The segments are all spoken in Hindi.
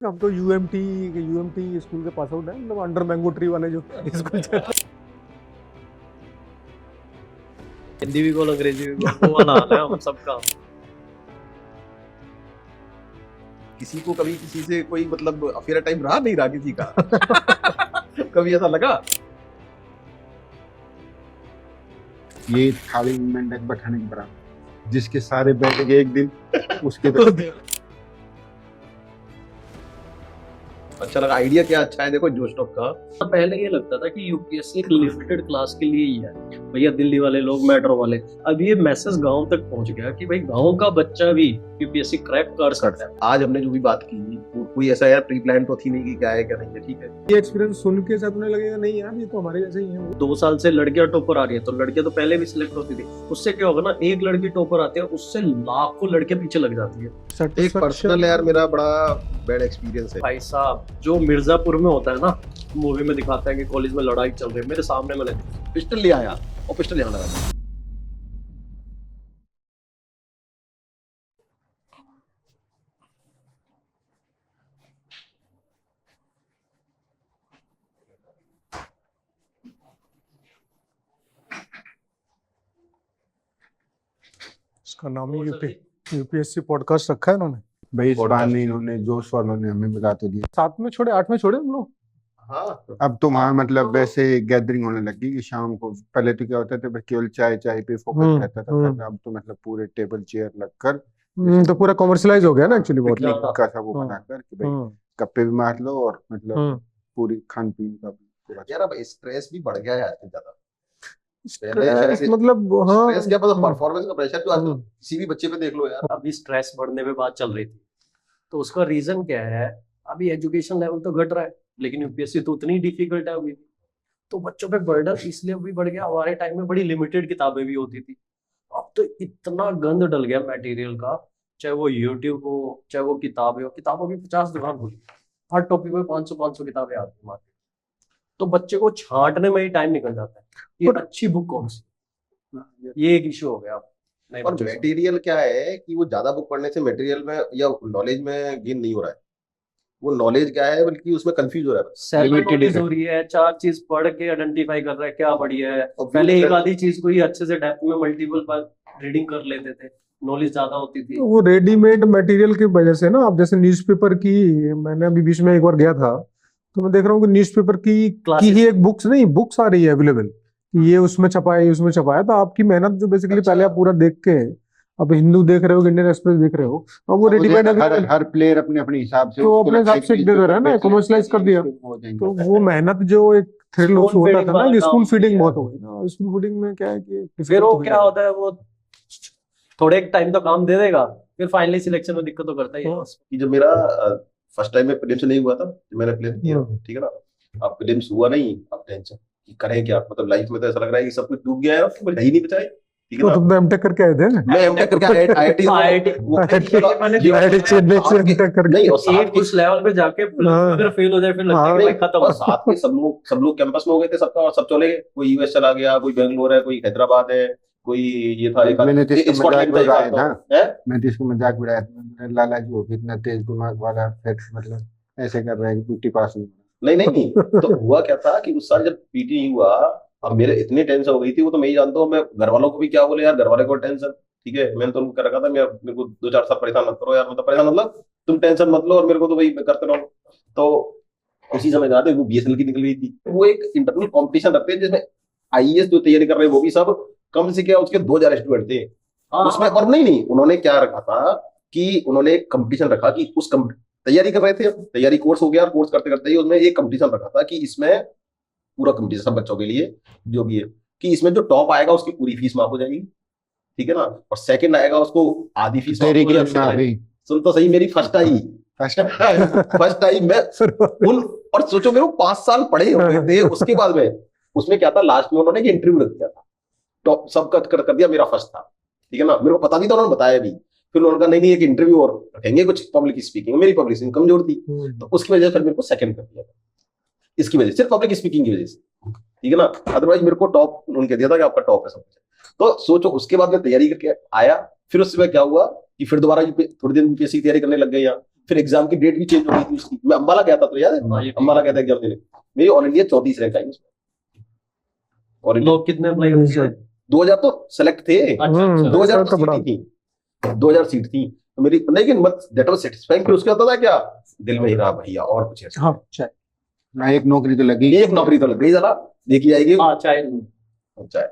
हम तो यूएमटी स्कूल के पास आउट है, मतलब अंडर मैंगो ट्री वाले जो स्कूल से। हिंदी भी बोल अंग्रेजी भी बोल, वो वाला हाल है हम सबका। किसी को कभी किसी से कोई मतलब अफेयर टाइम रहा नहीं रहा किसी का कभी ऐसा लगा? ये थाली में मेंढक बैठाने के बराबर, जिसके सारे बैठेंगे एक दिन उसके तो अच्छा लगा आइडिया, क्या अच्छा है। देखो जोशटॉक का पहले ये लगता था कि यूपीएससी एक लिमिटेड क्लास के लिए ही है, भैया दिल्ली वाले लोग, मेट्रो वाले। अब ये मैसेज गांव तक पहुंच गया कि भाई गांव का बच्चा भी यूपीएससी क्रैक कर सकता है। आज हमने जो भी बात की कोई ऐसा यार प्री प्लान तो थी नहीं कि क्या है क्या नहीं है, ठीक है। ये एक्सपीरियंस सुन के साथ उन्हें लगेगा नहीं यार ये तो हमारे जैसे ही है। 2 साल से लड़कियां टॉपर आ रही है, तो लड़कियां तो पहले भी सिलेक्ट होती थी। उससे क्या होगा ना, एक लड़की टॉपर आती है, उससे लाखों लड़कियां पीछे लग जाती है। एक पर्सनल यार मेरा बड़ा बैड एक्सपीरियंस है भाई साहब, जो मिर्जापुर में होता है ना, मूवी में दिखाता है कि कॉलेज में लड़ाई चल रही है, मेरे सामने मैंने पिस्टल ले आया और पिस्टल यहाँ लगा दिया। इसका नाम ही यूपीएससी पॉडकास्ट रखा है इन्होंने। भाई इस बार नहीं, इन्होंने जोश वालों ने हमें मिला तो दिया। 7 में छोड़े 8 में छोड़े हम लोग। हाँ अब तो वहाँ मतलब वैसे गैदरिंग होने लगी कि शाम को पहले तो क्या होता था बस केवल चाय चाय पे फोकस रहता था, अब तो मतलब पूरे टेबल चेयर लगकर तो पूरा कमर्शियलाइज हो गया ना एक्चुअली बहुत। पिकनिक का सब वो बनाकर कि भाई गप्पे भी मार लो और मतलब पूरी खान पीन का पूरा। यार अब स्ट्रेस भी बढ़ गया है आजकल ज्यादा। स्ट्रेस मतलब हाँ स्ट्रेस क्या पता, परफॉर्मेंस का प्रेशर जो आजकल किसी भी बच्चे पे देख लो यार। अभी स्ट्रेस बढ़ने पे बात चल रही थी, तो उसका रीजन क्या है? अभी एजुकेशन लेवल तो घट रहा है, लेकिन यूपीएससी तो उतनी डिफिकल्ट है अभी, तो बच्चों पे बर्डन इसलिए भी बढ़ गया। हमारे टाइम में बड़ी लिमिटेड किताबें भी होती थी, अब तो इतना गंद डल गया मटेरियल का, चाहे वो यूट्यूब हो चाहे वो किताबें हो। किताबों की 50 दुकान खुली, हर टॉपिक में 500 किताबें आती है मार्केट, तो बच्चे को छांटने में ही टाइम निकल जाता है ये अच्छी बुक कौन सी। ये एक इशू हो गया। और मटेरियल क्या है कि वो ज्यादा बुक पढ़ने से मटेरियल में या नॉलेज में गेन नहीं हो रहा है, वो नॉलेज क्या है बल्कि उसमें कंफ्यूज हो रहा है। सेल्फ नॉलेज हो रही है, 4 चीज पढ़ के आइडेंटिफाई कर रहा है क्या बढ़िया है। पहले एक आधी चीज को ही अच्छे से डेप्थ में मल्टीपल बार रीडिंग कर लेते थे, नॉलेज ज्यादा होती थी। वो रेडीमेड मटेरियल की वजह से ना, अब जैसे न्यूज़पेपर की, मैंने अभी बीच में एक बार गया था तो मैं देख रहा हूँ कि न्यूज़पेपर की ही एक बुक्स आ रही है अवेलेबल, ये उसमें छपा है उसमें छपा है। तो आपकी मेहनत जो बेसिकली पहले आप पूरा देख के, अब हिंदू देख रहे हो इंडियन एक्सप्रेस देख रहे हो, अब वो रेडीमेड हर प्लेयर अपने अपने हिसाब से तो अपने हिसाब से दे रहा है ना, कमर्शलाइज कर दिया। तो वो मेहनत जो एक थ्रिल होता था ना, कि स्कूल फीडिंग बहुत हो गई ना। स्कूल फीडिंग में क्या है कि फिर वो क्या होता है, वो थोड़े एक टाइम तो काम दे देगा, फिर फाइनली सिलेक्शन में दिक्कत तो करता ही है। कि जब मेरा फर्स्ट टाइम में प्रीलिम्स नहीं हुआ था, जब मैंने प्रीलिम्स दिया, ठीक है ना, अब प्रीलिम्स हुआ नहीं, अब टेंशन कि करें क्या। मतलब लाइफ में तो ऐसा लग रहा है कि सब कुछ डूब गया है और कुछ है ही नहीं बचा है, ठीक है तो ना। तुम तो एमटेक करके आए थे। मैं एमटेक करके आईआईटी नहीं, और साथ एक उस लेवल पे जाके अगर फेल हो जाए फिर लगता है कि भाई खत्म। और साथ में सब लोग कैंपस में हो गए थे सबका, और सब चले गए। कोई यूएस चला गया, कोई बेंगलोर है, कोई हैदराबाद है, कोई ये था। मैंने तो इसको मजाक उड़ाया था, है मैं तो इसको मजाक उड़ाया था, लाला जी हो इतना तेज दिमाग वाला, फिर मतलब ऐसे कर रहा है कि पीटी पास नहीं तो हुआ क्या था कि उस साल जब पीटी हुआ, अब मेरे इतनी टेंशन हो गई थी, वो तो मैं ही जानता हूँ। मैं घर वालों को भी क्या बोले यार, घर वाले को टेंशन, ठीक है। मैंने तो उनको कर रखा था, मेरे को 2-4 साल परेशान मत करो यार, मतलब परेशान मतलब तुम टेंशन मत लो और मेरे को तो वही करते रहो। तो उसी समय जाते वो बीएसएनएल की निकल गई थी। वो एक इंटरनल कॉम्पिटिशन रखते हैं जिसमें आईएएस जो तैयारी कर रहे हैं वो भी सब, कम से क्या उसके 2000 स्टूडेंट थे उसमें। और नहीं उन्होंने क्या रखा था कि उन्होंने एक कंपटीशन रखा कि उस तैयारी कर रहे थे, तैयारी कोर्स हो गया, कोर्स करते करते ही उसमें एक कंपटीशन रखा था कि इसमें पूरा कंपटीशन सब बच्चों के लिए जो भी है, कि इसमें जो टॉप आएगा उसकी पूरी फीस माफ हो जाएगी, ठीक है ना, और सेकंड आएगा उसको आधी फीस माफ हो जाएगी। सुन तो सही, मेरी फर्स्ट आई मैं उन, और सोचो मेरे को 5 साल पढ़े हुए थे उसके बाद में। उसमें क्या था, लास्ट में उन्होंने इंटरव्यू रख दिया था, टॉप सब कर दिया, मेरा फर्स्ट था, ठीक है ना। मेरे को पता नहीं था, उन्होंने बताया भी। फिर उन्होंने कहा नहीं एक इंटरव्यू और रखेंगे, कुछ पब्लिक स्पीकिंग, मेरी पब्लिक स्पीकिंग कमजोर थी, तो उसकी वजह से फिर मेरे को सेकंड कर दिया था, इसकी वजह से, सिर्फ पब्लिक स्पीकिंग की वजह से, ठीक है ना। अदरवाइज मेरे को टॉप उन्होंने दिया था कि आपका टॉप है सब कुछ। तो सोचो उसके बाद मैं तैयारी करके आया, फिर उससे क्या हुआ कि फिर दोबारा थोड़ी दिन यूपीएससी की तैयारी करने लग गए। फिर एग्जाम की डेट भी चेंज हो गई थी उसकी। मैं अम्बाला गया था, तो याद हाँ, है, ये अम्बाला गया था एग्जाम देने, मेरी ऑल इंडिया 34 रैंक आई उसमें। और लोग कितने अप्लाई करते हैं? 2000 तो सेलेक्ट थे, अच्छा अच्छा 2000 तो तो बड़ा। सीट थी, 2000 सीट थी। तो मेरी, लेकिन मत दैट वाज सेटिस्फाइंग। फिर उसके होता था क्या, दिल में ही रहा भैया और कुछ ऐसा। हाँ चाहे मैं एक नौकरी तो लगी, एक नौकरी तो लग गई जरा, देखी जाएगी। हाँ चाय चाय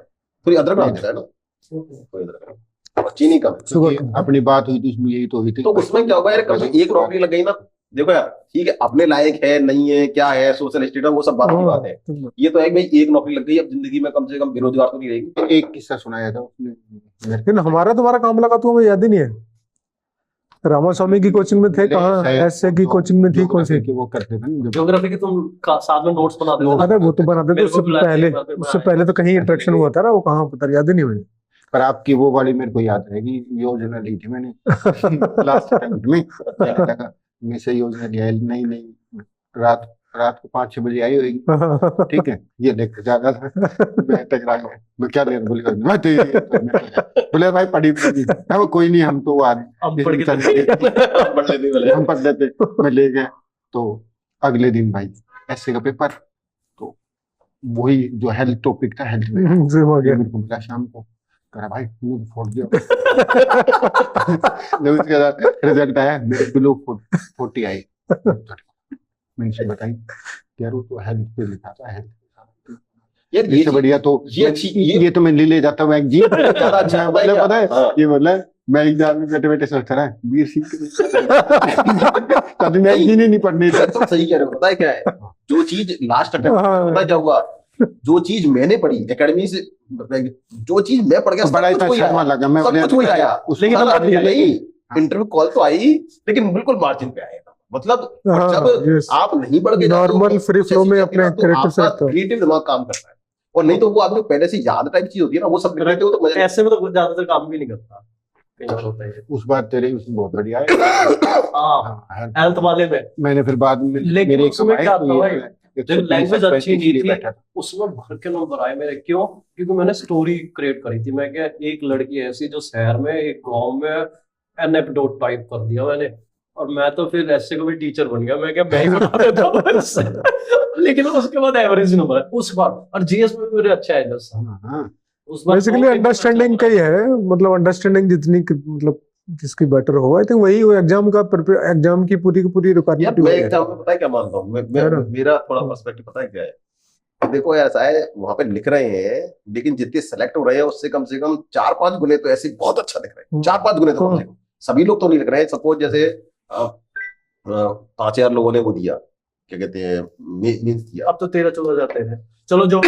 थोड़ी अदरक डाल देता है ना, कोई अदरक नहीं। और चीनी कम। क्योंकि अपनी बात हुई थी उसमें, यही तो हुई थी। तो उसमें क्या होगा यार, कम से एक नौकरी लग गई ना, देखो यार ठीक है, अपने लायक है नहीं है, क्या है, सोशल स्टेटस, वो सब बात की बात है। ये तो है कि भाई एक नौकरी लग गई, अब जिंदगी में कम से कम बेरोजगार तो नहीं रहेगी। एक किस्सा सुनाया था उसने मेरे लेकिन हमारा तुम्हारा काम लगा तो हमें याद ही नहीं है। रामास्वामी की कोचिंग में थे, कहाँ ऐसे की कोचिंग में थी, कौन सी? कि वो करते थे ना जब ज्योग्राफी के तुम साथ में नोट्स बना देते अरे वो तो बनाते थे मेरे को उससे बुलाते पहले, एक बार, फिर उससे बनाया। पहले तो कहीं इंटरेक्शन हुआ था ना, वो कहाँ पता याद ही नहीं मुझे। पर आपकी वो वाली मेरे को याद रहेगी, योजना ली थी मैंने लास्ट अटेम्प्ट में। मैंने लगा मैं से योजना लिया, नहीं नहीं, रात रात को 5-6 बजे आई होगी, ठीक है, ये लेकर जा रहा था, मैं टकरा गया। मैं क्या ले, बोले मैं तो बोले भाई पढ़ी भी नहीं। वो कोई नहीं, हम तो वो आ रहे हम पढ़ के पढ़ लेते पहले। हम पढ़ लेते। मैं ले गया, तो अगले दिन भाई ऐसे का पेपर, तो वही जो हेल्थ टॉपिक था, हेल्थ में से हो गया। मेरे को मिला शाम को, कहा भाई मुंह फोड़ दिया। जब उसके बाद रिजल्ट आया, मेरे बिलो 40 आई। मैंने से बताई यार वो तो हेल्थ पे लिखा था, हेल्थ यार ये इससे बढ़िया तो ये अच्छी ये तो मैं ले जाता हूँ मैगजीन ज्यादा अच्छा है, मतलब पता है हाँ। ये बोला मैं एग्जाम में बैठे बैठे सोचता रहा वीर सिंह कभी मैगजीन ही नहीं पढ़नी थी। तो सही कह रहे हो, पता है क्या है, जो चीज लास्ट अटेम्प्ट, पता है क्या हुआ, जो चीज मैंने पढ़ी एकेडमी से, जो चीज मैं पढ़ गया सब बड़ा कुछ इतना वही शर्मा आया, लगा मैं सब कुछ वही आया। लेकिन सारा हम नहीं, इंटरव्यू कॉल तो आई, लेकिन बिल्कुल मार्जिन पे आया। मतलब हाँ, जब yes. आप नहीं बढ़ के जाते हो, नॉर्मल फ्री कुछ फ्लो ऐसी में चीजें अपने ना, तो करेक्टर से आपका रखते हो। क्रिएटिव दिमाग काम करता है। और नहीं तो वो आपने पहले से याद टाइप चीज होती है ना, वो सब लिख लेते हो तो मजा ऐसे में तो ज्यादातर काम भी नहीं करता, कई बार होता है। उस बार तेरे उसमें बहुत बढ़िया है। हाँ हेल्थ वाले में, मैंने फिर बाद में लेकिन मेरे उसमें क्या था भाई, देखो लैंग्वेज अच्छी नहीं थी, बैठा था। उसमें भर के नंबर आए मेरे। क्यों? क्योंकि मैंने स्टोरी क्रिएट करी थी। मैं क्या, एक लड़की ऐसी जो शहर में, एक गांव में एनेक्डोट टाइप कर दिया मैंने, और मैं तो फिर ऐसे को भी टीचर बन गया। मैं क्या, मैं ही बना देता हूँ बस। लेकिन उसके बाद एवरेज नंबर उस बार, और जीएस में भी मेरे अच्छा है 10। हाँ, उस बार बेसिकली अंडरस्टैंडिंग का ही है, मतलब अंडरस्टैंडिंग जितनी मतलब जिसकी बेटर हो, आई थिंक वही वो एग्जाम का एग्जाम की पूरी यार रिक्वायरमेंट मैं एग्जाम में पता है क्या मानता हूँ, है ना? मेरा थोड़ा पर्सपेक्टिव पता है क्या है, देखो यार ऐसा है, वहां पे लिख रहे हैं, लेकिन जितने सेलेक्ट हो रहे हैं उससे कम से कम 4-5 गुने तो ऐसे बहुत अच्छा लिख रहे हैं, 4-5 गुने तो कम से कम। सभी लोग तो नहीं लिख रहे हैं। सपोज जैसे 5,000 लोगों ने वो दिया, क्या कहते हैं, मीन्स दिया, अब तो 13-14 जाते हैं, चलो जो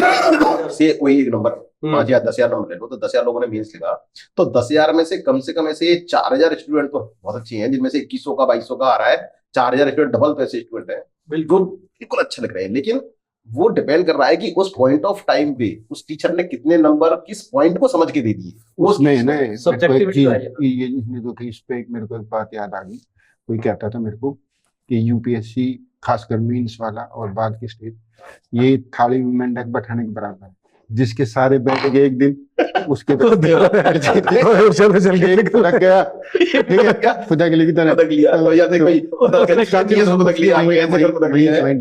से कोई एक नंबर 5,000 10,000 नंबर ले लो, तो 10,000 लोगों ने मीन्स लिखा, तो 10,000 में से कम ऐसे 4,000 स्टूडेंट तो बहुत अच्छे हैं, जिनमें से 2,100 का 2,200 का आ रहा है, 4,000 स्टूडेंट डबल तो ऐसे स्टूडेंट है बिल्कुल बिल्कुल अच्छा लग रहे हैं। लेकिन वो डिपेंड कर रहा है कि उस पॉइंट ऑफ टाइम पे उस टीचर ने कितने नंबर किस पॉइंट को समझ के दे दिए। उसमें है ना मेरे को एक Subjectivity चीज, तो है ना। ये इसने जो कि इस पे मेरे को एक बात याद आ गई। कोई कहता था मेरे को कि यूपीएससी खासकर मीन्स वाला और बाद की स्टेज, ये थाली में मेंढक बैठाने के बराबर है, जिसके सारे बैठ गए एक दिन, उसके एक लग गया, ठीक है, खुदा के लिए तरह खुदक लिया तो या देख भाई खुदक लिया, आप ऐसे कर खुदक लिया है।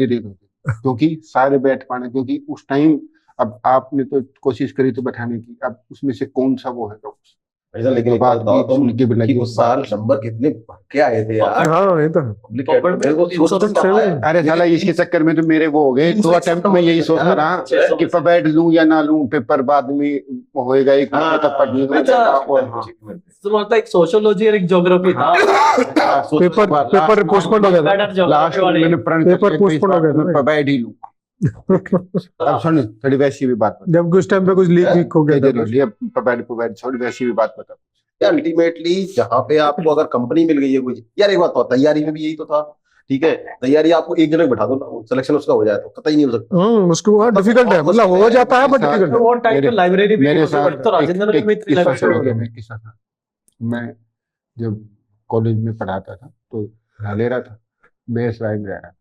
क्योंकि सारे बैठ पाने, क्योंकि उस टाइम अब आपने तो कोशिश करी तो बैठाने की, अब उसमें से कौन सा वो है तो ऐसा। लेकिन एक बात बताओ तुम कि उस साल नंबर कितने क्या आए थे यार, हाँ ये तो है। पब्लिक मेरे को सोच तो क्या है। अरे साला इसके चक्कर में तो मेरे वो हो गए 2 अटेम्प्ट में, यही सोच रहा कि बैठ लूं या ना लूं, पेपर बाद में होएगा, एक महीने तक पढ़ने को तुम्हारा एक सोशियोलॉजी और एक ज्योग्राफी था। पेपर पोस्टपोन हो गया था। लास्ट में मैंने प्रण पेपर postpone हो गया था ना। बैठ ही लूं। अब सुन थोड़ी वैसी भी बात बता, जब उस टाइम पे कुछ लीक हो गया था। बैठ थोड़ी वैसी भी बात बता। यार अल्टीमेटली जहाँ पे आपको अगर कंपनी मिल गई है कोई, यार एक बात तो तैयारी में भी यही तो था, ठीक है, तैयारी आपको एक जगह बैठा दो ना, सिलेक्शन उसका हो जाए तो कतई नहीं हो सकता। उसको डिफिकल्ट है, मतलब हो जाता है बट डिफिकल्ट है। वो टाइम पे लाइब्रेरी भी मेरे नहीं साथ होती, तो राजेंद्र एक में इतनी किस्सा लाइब्रेरी सुनो, मैं किस्सा था। मैं जब कॉलेज में पढ़ाता था तो ले रहा था, बेसराय में रह रहा था,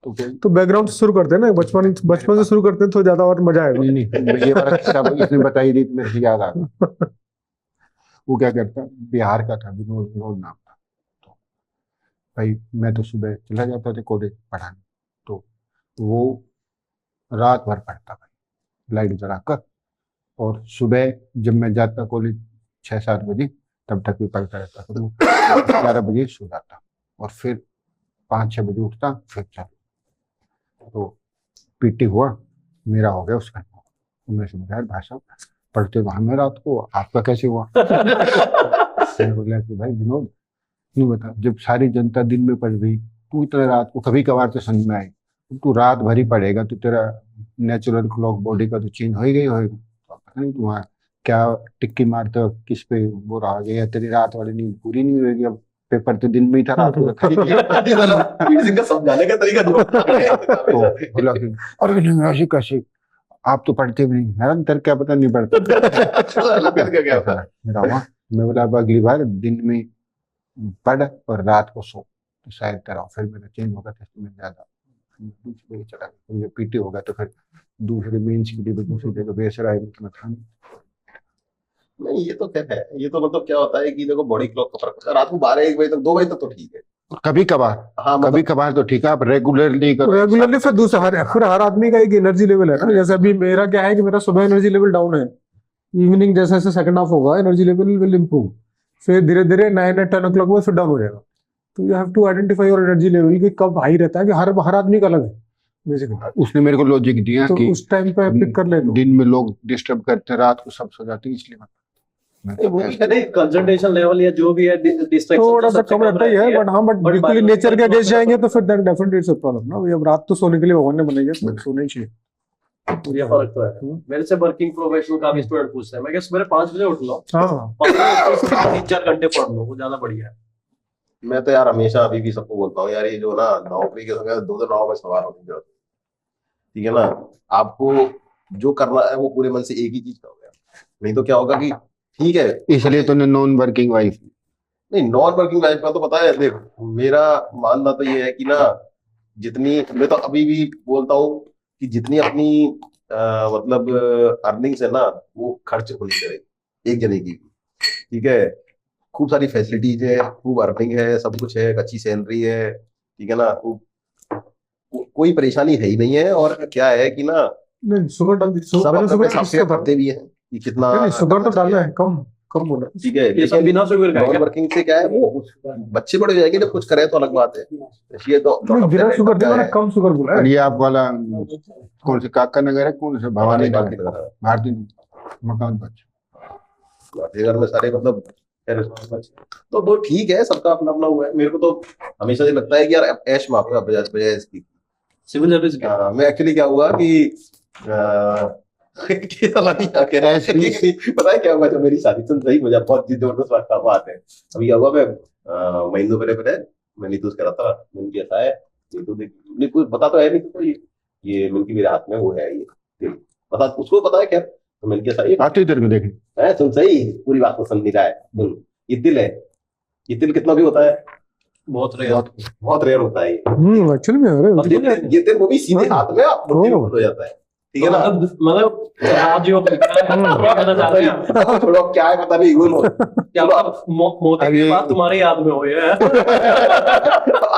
तो क्या तो बैकग्राउंड से शुरू करते हैं ना, बचपन से शुरू करते हैं तो ज्यादा और मजा आएगा। नहीं ये वाला किस्सा इसने बताई दी तो मेरे से याद आ गया। वो क्या करता, बिहार का था, विनोद नाम था। तो भाई मैं तो सुबह चला जाता था कॉलेज पढ़ाने, तो वो रात भर पढ़ता भाई लाइट जलाकर, और सुबह जब मैं जाता कॉलेज 6-7 बजे, तब तक भी पढ़ता रहता था। वो 11 बजे सो जाता और फिर 5-6 बजे उठता, फिर चालू। तो पीटी हुआ, मेरा हो गया उसका। तो मैं समझा यार भाई साहब पढ़ते तो हमें रात को, आपका कैसे हुआ? मैंने बोला कि भाई विनोद नहीं बता, जब सारी जनता दिन में पढ़ रही, तू इतना रात को कभी कभार तो समझ में आए, तू रात भर ही पढ़ेगा तो तेरा नेचुरल क्लॉक बॉडी का तो चेंज हो ही गई होएगा। पता नहीं तुम्हारा क्या टिक्की मारते हो, किस पे वो रह गया, तेरी रात वाली नींद पूरी नहीं हुएगी। अब पेपर तो दिन में ही था, रात को रखा ही नहीं। पीटी सिंह का समझाने का तरीका जो तो बोला कि अरे नहीं ऐसी कैसे, आप तो पढ़ते भी नहीं। मैडम तेरे क्या पता नहीं पढ़ता। क्या होता है? मेरा हुआ, मैं बोला अब अगली बार दिन में पढ़ और रात को सो, तो शायद तेरा फिर मेरा चेंज होगा टेस्ट में ज्यादा। दूसरे ही चला गया, मुझे पीटी होगा तो फिर दूसरे मेंस के लिए भी दूसरी जगह बेसर आएगा तो मैं था नहीं। नहीं ये तो खैर है, ये तो मतलब क्या होता है कि देखो बॉडी क्लॉक का फर्क होता है। रात को 12-1 बजे तक, 2 बजे तक तो ठीक है। कभी कभार, हाँ मतलब कभी कभार तो ठीक है, आप रेगुलरली करो। रेगुलरली फिर दूसरा फिर हर आदमी का एक एनर्जी लेवल है ना। जैसे अभी मेरा क्या है कि मेरा सुबह एनर्जी लेवल डाउन है, इवनिंग जैसे जैसे सेकंड हाफ होगा एनर्जी लेवल विल इंप्रूव, फिर धीरे धीरे 9-10 o'clock में फिर डाउन हो जाएगा। तो you have to identify your energy level कि कब हाई रहता है, कि हर आदमी का अलग है बेसिकली। उसने मेरे को लॉजिक दिया तो कि उस टाइम पे पिक कर ले तो दिन में लोग डिस्टर्ब करते हैं, रात को सब सो जाते हैं, इसलिए वो भी है नहीं, कंसंट्रेशन लेवल या जो भी है डिस्ट्रैक्शन थोड़ा सा कम रहता ही है, बट हाँ बट But बिल्कुल by- नेचर के अगेंस्ट जाएंगे तो फिर then definitely it's a problem ना। अब रात तो सोने के लिए भगवान ने बनाई है, तो सोना ही चाहिए। ये फर्क तो है। मेरे से वर्किंग प्रोफेशनल का भी स्टूडेंट पूछते हैं, मैं क्या सवेरे 5 बजे उठ लो, हाँ 3-4 घंटे पढ़ लो, वो ज्यादा बढ़िया है। मैं तो यार हमेशा अभी भी सबको बोलता हूँ यार, ये जो ना नौकरी के समय 2 नाव में सवार होने की जरूरत है। ठीक है ना, आपको जो करना है वो पूरे मन से एक ही चीज करोगे, नहीं तो क्या होगा कि ठीक है। इसलिए तूने नॉन वर्किंग वाइफ। नहीं, नॉन वर्किंग लाइफ का तो पता है, देख मेरा मानना तो ये है कि ना, जितनी मैं तो अभी भी बोलता हूँ कि जितनी अपनी मतलब अर्निंग्स है ना, वो खर्च होनी चाहिए एक जने की। ठीक है, खूब सारी फैसिलिटीज है, खूब अर्निंग है, सब कुछ है, एक अच्छी सैलरी है। ठीक है ना, कोई परेशानी है ही नहीं है। और क्या है कि ना, नहीं शुगर डाल दी, सब मैंने अपने सुबह हिसाब से करते भी हैं कि कितना नहीं शुगर तो डालना है, कम कम बोला। ठीक है। ये सब बिना शुगर का है नॉन क्या? वर्किंग से क्या है, वो बच्चे बड़े हो जाएंगे जब कुछ करे तो अलग बात है। ये तो नहीं, बिना शुगर नहीं, मैंने कम शुगर बोला और है। ये आप वाला कौन से काका नगर है, कौन से भवानी नगर, भारती मकान पर घर में सारे मतलब तो वो ठीक है, सबका अपना अपना हुआ है। मेरे को तो हमेशा ये लगता है कि यार ऐश माफी बजाय बजाय इसकी। सिविल सर्विस का मैं एक्चुअली क्या हुआ कि कि साला नहीं आ कह रहा है कि पता है क्या हुआ, जब मेरी शादी सुन रही, मुझे बहुत जबरदस्त बात है। अभी क्या हुआ, मैं महीनों पहले मैं नीतू से कह रहा था, मैंने कि ऐसा है नीतू देख, नीतू पता तो है नहीं तो ये मिलकी मेरे हाथ में वो है, ये पता उसको पता है क्या, तो मैंने क्या ये आते तेरे को देखने है, सुन सही पूरी बात को समझ नहीं रहा है। सुन, ये तिल है, ये तिल कितना भी होता है, बहुत रेयर। बहुत रेयर होता है ये। एक्चुअली में अरे ये तिल वो भी सीधे हाथ में आप मुट्ठी में बंद हो जाता है। ठीक है ना, मतलब आज जो कहना चाह रहे हैं थोड़ा क्या है पता नहीं, क्या मोती की बात तुम्हारे याद में हुई है।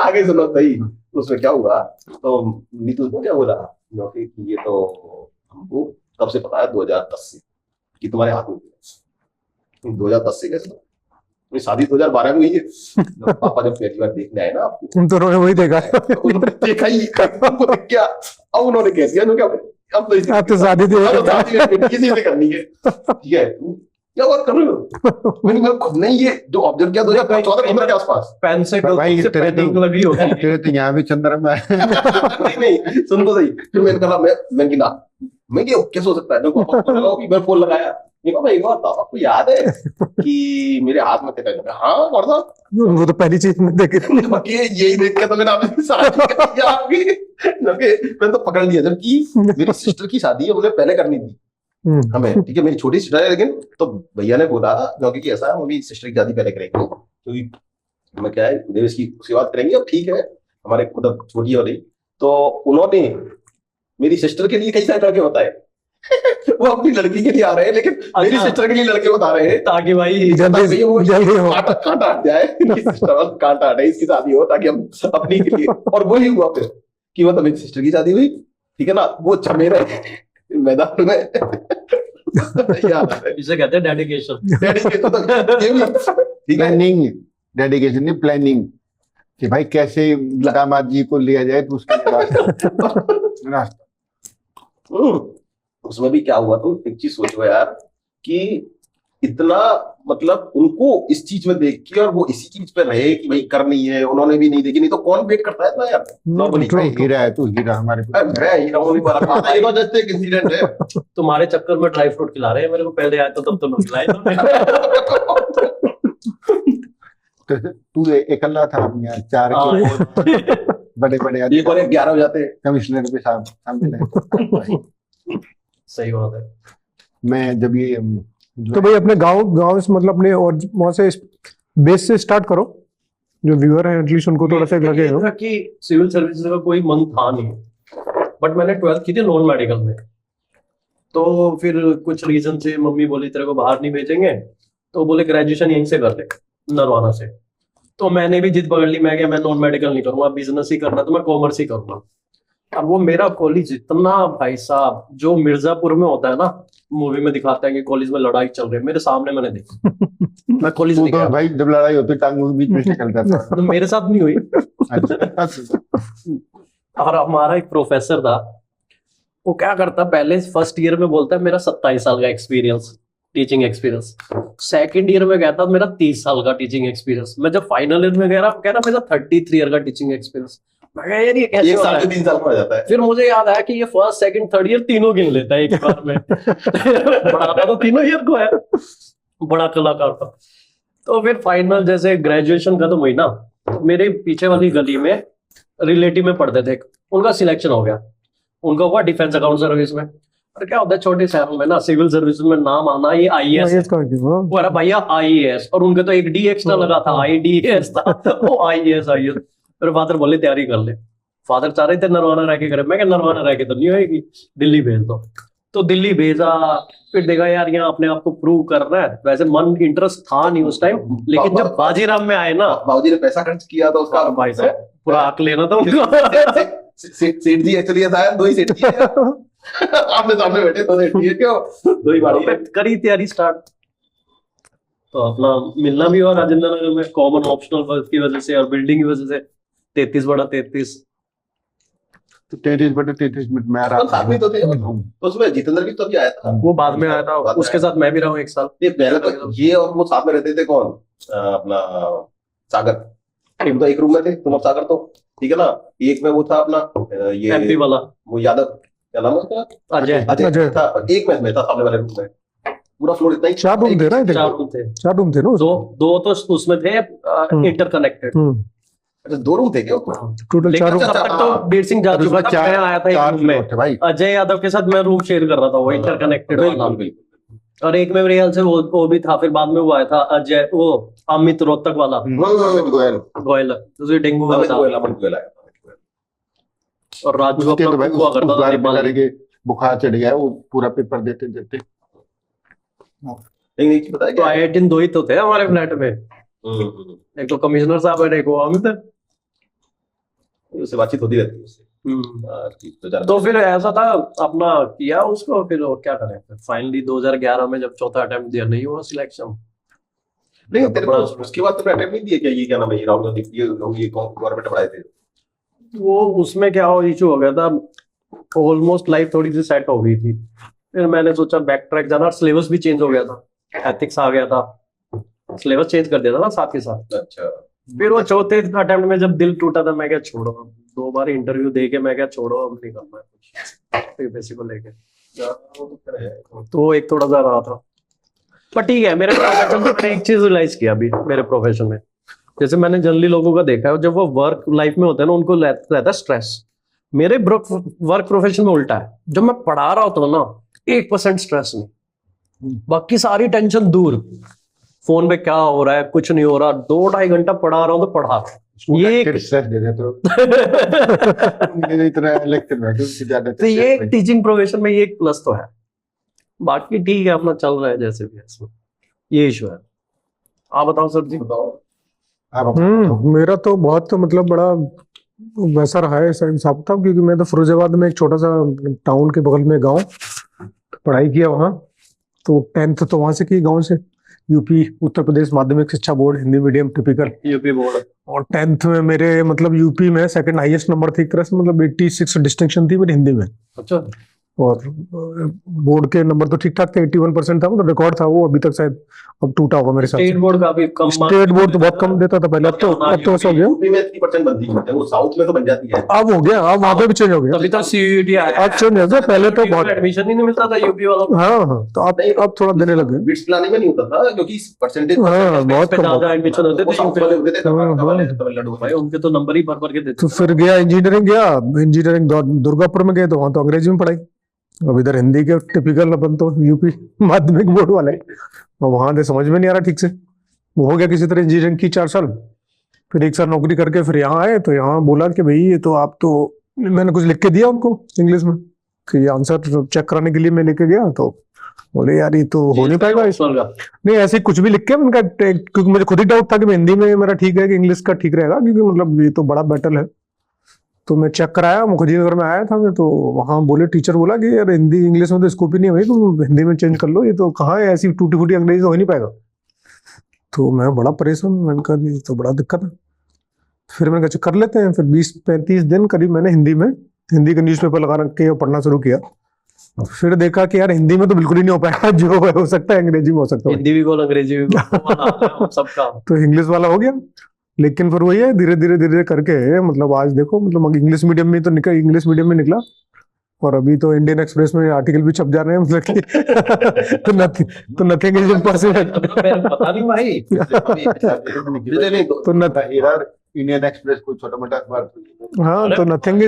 आगे सुनो सही। तो उसमें क्या हुआ, तो नीतू को क्या बोला कि ये तो हमको कब से पता है 2010 से कि तुम्हारे हाथ में 2010 से कैसे, मेरी शादी 2012 में हुई है। जब पापा जब पहली बार देखने आए ना आपको, तुम तो वही देखा उन्होंने देखा ही उनको देख क्या, अब उन्होंने कह दिया क्या, अब तो अब तो शादी थी किसी से करनी है। ठीक है, क्या बात कर रहे हो, मैंने खुद नहीं ये जो ऑब्जर्व किया 2014-15 के आसपास। पेन से भाई से तेरे पेन तो लगी होगी। तेरे तो यहाँ भी चंद्रमा है। नहीं सुन तो सही। फिर मैंने कहा मैं गिना, मैं कैसे हो सकता है, देखो पापा को लगाओ कि मैं फोन लगाया, नहीं पापा एक बात बताओ, आपको याद है कि मेरे हाथ में तेरा, हाँ और वो तो पहली चीज में देखे यही देख के तो मैंने आपसे शादी कर दिया आपकी। मैंने तो पकड़ लिया, जबकि मेरी सिस्टर की शादी है, उन्हें पहले करनी थी हमें। ठीक है, मेरी छोटी सिस्टर है, लेकिन तो भैया ने बोला क्योंकि ऐसा है, मम्मी सिस्टर की शादी पहले करेंगे, क्योंकि मैं क्या है देवेश की उसकी बात करेंगे। अब ठीक है, हमारे मतलब छोटी हो रही, तो उन्होंने मेरी सिस्टर के लिए कई सारे लड़के बताए वो अपनी लड़की के लिए आ रहे हैं, लेकिन मेरी अच्छा। सिस्टर के लिए लड़के बता रहे हैं ताकि भाई जल्दी ताकि वो जल्दी हो। कांटा हट जाए कि सिस्टर वाला कांटा हटे, इसकी शादी हो, ताकि हम अपनी के लिए। और वही हुआ फिर कि मतलब मेरी सिस्टर की शादी हुई, ठीक है ना, वो जमे रहे मैदान में। याद आ रहा है। इसे कहते हैं डेडिकेशन। Dedication तो ये भी, ठीक है। प्लानिंग, डेडिकेशन नहीं, प्लानिंग, कि भाई कैसे दामाद जी को लिया जाए, तो उसके रास्ता। उसमें भी क्या हुआ, तुम एक चीज सोचो यार कि इतना मतलब उनको इस चीज में देख के और वो इसी चीज पे रहे कि भाई करनी है, उन्होंने भी नहीं देखी, नहीं तो कौन वेट करता है इतना यार। नॉर्मली भाई हीरा है तू, हीरा हमारे पास। मैं हीरा हूं, नहीं पता ये तो जस्ट एक इंसिडेंट है। तुम्हारे चक्कर में ड्राई फ्रूट खिला रहे हैं मेरे को, पहले आया तो तब तो मैं खिलाए तुमने। तो तू एकल्ला था हम यहाँ चार के हाँ। बड़े बड़े आदमी, एक और 11 हो जाते हैं। कमिश्नर पे साहब सामने रहे। सही बात है। मैं जब ये तो भाई अपने गांव से मतलब अपने और वहां से बेस से स्टार्ट करो, जो व्यूअर है एटलीस्ट उनको थोड़ा सा लगे हो। था कि सिविल सर्विसेज का कोई मन था नहीं, बट मैंने 12th की थी नॉन मेडिकल में। तो फिर कुछ रीजन से मम्मी बोली तेरे को बाहर नहीं भेजेंगे, तो बोले ग्रेजुएशन यहीं से कर ले, नरवाना से। तो मैंने भी जिद पकड़ ली, मैं क्या मैं नॉन मेडिकल नहीं करूंगा, बिजनेस ही करना, तो मैं कॉमर्स ही करूंगा। अब वो मेरा कॉलेज इतना, भाई साहब, जो मिर्जापुर में होता है ना, मूवी में दिखाते हैं कि कॉलेज में लड़ाई चल रही है, मेरे सामने मैंने देखा। मैं कॉलेज तू नहीं तो गया, भाई जब लड़ाई होती टांगों के बीच में निकलता था। तो मेरे साथ नहीं हुई। अच्छा, और हमारा एक प्रोफेसर था, वो क्या करता, पहले फर्स्ट ईयर में बोलता है मेरा 27 साल का experience, teaching experience. Second year में कहता मेरा 30 साल का टीचिंग एक्सपीरियंस। मैं जब फाइनल ईयर में कह रहा मेरा 33 ईयर का टीचिंग एक्सपीरियंस। मैं कहा यार ये कैसे एक हो रहा साल है? के 3 साल में हो जाता है। फिर मुझे याद आया कि ये फर्स्ट सेकंड थर्ड ईयर तीनों गिन लेता है एक बार में। पढ़ाता तो तीनों ईयर को है, बड़ा कलाकार था। तो फिर फाइनल जैसे ग्रेजुएशन खत्म हुई ना, तो मेरे पीछे वाली गली में रिलेटिव में पढ़ते थे, उनका सिलेक्शन हो गया, उनका हुआ डिफेंस अकाउंट सर्विस में। और क्या होता है छोटे शहरों में ना, सिविल सर्विस में नाम आना ये आईएएस है। IAS का क्यों? हाँ। वो अरे भैया आईएएस, और उनके तो एक डी एक्स्ट्रा लगा था, आईडीएस था। वो आईएएस आईएएस। फिर फादर बोले तैयारी कर ले। फादर चाह रहे थे नरवाना रह के करे, मैं क्या नरवाना रह के तो नहीं होगी, दिल्ली भेज दो। तो दिल्ली भेजा, फिर देखा यार यहाँ अपने आप को प्रूव करना है। वैसे मन इंटरेस्ट था नहीं उस टाइम, लेकिन जब बाजीराम में आए ना, बाबूजी ने पैसा खर्च किया था उसका। भाई साहब पूरा आंक लेना था उनको। सेठ जी एक्चुअली था, 2 ही सेठ जी हैं। आपने सामने बैठे 2 सेठ जी हैं, क्यों 2 ही बाड़ी है। करी तैयारी स्टार्ट। तो अपना मिलना भी हुआ राजेंद्र नगर में, कॉमन ऑप्शनल वर्क की वजह से और बिल्डिंग की वजह से। 33/33। तो 33/33 मिनट में आ रहा तो साथ में तो थे। तो उसमें जितेंद्र भी तो अभी आया था। वो बाद में आया था, बाद में उसके साथ मैं भी रहा हूँ 1 साल। ये पहले तो ये और वो साथ में रहते थे, कौन अपना सागर। तुम तो एक रूम में थे, तुम और सागर, तो ठीक है ना। एक में वो था अपना ये एमपी वाला वो यादव, क्या नाम है उसका, अजय। अजय था। और एक में था सामने वाले रूम में, पूरा फ्लोर इतना ही। 4 रूम थे ना? 4 रूम थे, 4 रूम थे ना? दो तो उसमें थे इंटरकनेक्टेड। अच्छा 2 रूम थे क्या? टोटल लेकिन 4 रूम। तब तक तो बीर सिंह जा चुका था, चार- मैं आया था एक 4 रूम में। फ्लोर थे भाई। अजय यादव के साथ मैं रूम शेयर कर रहा था, वो इंटरकनेक्टेड वाला। बिल्कुल बिल्कुल। और एक में मेरे ख्याल से वो भी था। फिर बाद में वो आया था अजय, वो अमित रोहतक वाला, गोयल। गोयल, उसमें डेंगू वाला था। अमित गोयल आया था। और राजू उसके तो भाई अपना हुआ उस करता था बार नेपाल बेचारे के बुखार चढ़ गया, वो पूरा पेपर देते देते। लेकिन एक चीज पता है तो क्या? IIT 2 ही तो थे हमारे फ्लैट में, एक तो कमिश्नर साहब है, एक वो अमित है। उससे बातचीत होती रहती है उससे। तो फिर ऐसा था, अपना किया उसको। फिर और क्या करें, फिर फाइनली 2011 में जब चौथा अटेम्प्ट दिया, नहीं हुआ सिलेक्शन। नहीं तेरे को उसके बाद तो अटेम्प्ट नहीं दिया क्या? ये क्या नाम है, ये राहुल गांधी, ये गवर्नमेंट बढ़ाए थे वो उसमें क्या हो इशू हो गया था, ऑलमोस्ट लाइफ थोड़ी सी सेट हो गई थी। फिर मैंने सोचा बैक ट्रैक जाना, सिलेबस भी चेंज हो गया था, एथिक्स आ गया था, सिलेबस चेंज कर दिया था ना साथ के साथ। अच्छा। फिर वो चौथे अटेम्प्ट में जब दिल टूटा था, मैं क्या छोड़ो, 2 बार इंटरव्यू दे के मैं क्या छोड़ो, अब नहीं करना है कुछ यूपीएससी को लेके। तो वो एक थोड़ा सा रहा था, पर ठीक है। मेरे प्रोफेशन में मैंने एक चीज रियलाइज किया अभी मेरे प्रोफेशन में, जैसे मैंने जनरली लोगों का देखा है, जब वो वर्क लाइफ में होता है ना, उनको रहता है स्ट्रेस। मेरे वर्क प्रोफेशन में उल्टा है। जब मैं पढ़ा रहा होता हूँ ना, 1% स्ट्रेस नहीं, बाकी सारी टेंशन दूर। फोन पे क्या हो रहा है, कुछ नहीं हो रहा, 2-2.5 घंटा पढ़ा रहा हूँ तो पढ़ा। ये स्ट्रेस दे देते हो। इतना लेक्चर बैठो, उससे ज्यादा तो ये टीचिंग प्रोफेशन में ये एक प्लस तो है बाकी ठीक है, अपना चल रहा है जैसे भी है इसमें, ये इशू है। आप बताओ सर जी। बताओ। आप बताओ। मेरा तो बहुत मतलब बड़ा वैसा रहा है सर हिसाब किताब, क्योंकि मैं तो फिरोजाबाद में एक छोटा सा टाउन के बगल में गांव पढ़ाई किया वहाँ। तो 10th तो वहाँ से की, गांव से। यूपी उत्तर प्रदेश माध्यमिक शिक्षा board, Hindi medium typical. UP board. और 10th में मेरे मतलब यूपी में सेकंड हाईएस्ट नंबर थी, एक तरह से मतलब 86 डिस्टिंक्शन थी मेरी हिंदी में। अच्छा। और बोर्ड के नंबर तो ठीक ठाक थे, 81% था, मतलब रिकॉर्ड था वो, अभी तक शायद अब टूटा होगा मेरे स्टेट साथ। बोर्ड का भी कम स्टेट बोर्ड तो बहुत कम देता था पहले, अब तो ऐसा हो गया। यूपी में 3% बनती है, वो साउथ में तो बन जाती है। अब हो गया, अब वहां पे भी चेंज हो गया। तभी तो सीयूईटी आया। अब चेंज हो गया, पहले तो बहुत। एडमिशन ही नहीं मिलता था यूपी वालों को। हाँ हाँ, तो अब थोड़ा देने लगे। बिट्स पिलाने में नहीं होता था, क्योंकि परसेंटेज हाँ, बहुत पे कम ज्यादा एडमिशन होते थे साउथ वाले होते थे, कर्नाटक वाले, हाँ। तमिलनाडु भाई, वाले। उनके तो नंबर ही भर भर के देते तो फिर गया इंजीनियरिंग, दुर्गापुर में गए, तो वहां तो अंग्रेजी में पढ़ाई। अब इधर हिंदी के टिपिकल अपन तो यूपी माध्यमिक बोर्ड वाले, और वहां से समझ में नहीं आ रहा ठीक से। वो हो गया किसी तरह इंजीनियरिंग की 4 साल, फिर 1 साल नौकरी करके फिर यहाँ आए। तो यहाँ बोला कि भाई ये तो आप तो, मैंने कुछ लिख के दिया उनको इंग्लिश में कि ये आंसर चेक कराने के लिए मैं लेके गया। तो बोले यार ये तो हो नहीं पाएगा इस, नहीं ऐसे कुछ भी लिख के उनका, क्योंकि मुझे खुद ही डाउट था कि मैं हिंदी में मेरा ठीक है कि इंग्लिश का ठीक रहेगा, क्योंकि मतलब ये तो बड़ा बैटल है। तो मैं चेक कराया, मुखर्जी नगर में आया था मैं, तो वहाँ बोले, टीचर बोला कि यार हिंदी इंग्लिश में तो स्कोप ही नहीं है भाई, तुम हिंदी में चेंज कर लो, ये तो कहाँ है, ऐसी टूटी फूटी अंग्रेजी तो हो नहीं पाएगा। तो मैं बड़ा परेशान, मैंने कहा ये तो बड़ा दिक्कत है। फिर मैंने कहा कर लेते हैं। फिर 20-35 दिन करीब मैंने हिंदी का न्यूज़पेपर लगा रख के और पढ़ना शुरू किया। फिर देखा कि यार हिंदी में तो बिल्कुल ही नहीं हो पाएगा, जो हो सकता है अंग्रेजी में हो सकता है। हिंदी भी बोल, अंग्रेजी भी बोल, सबका। तो इंग्लिश वाला हो गया। लेकिन फिर वही है, धीरे धीरे करके मतलब आज देखो, मतलब इंग्लिश मीडियम में तो इंग्लिश मीडियम में निकला, और अभी तो इंडियन एक्सप्रेस में आर्टिकल भी छप जा रहे हैं, मतलब कि तो नथिंग इज इम्पॉसिबल। पता नहीं भाई। तो इंडियन एक्सप्रेस कोई छोटा मोटा अखबार। हाँ, तो नथिंग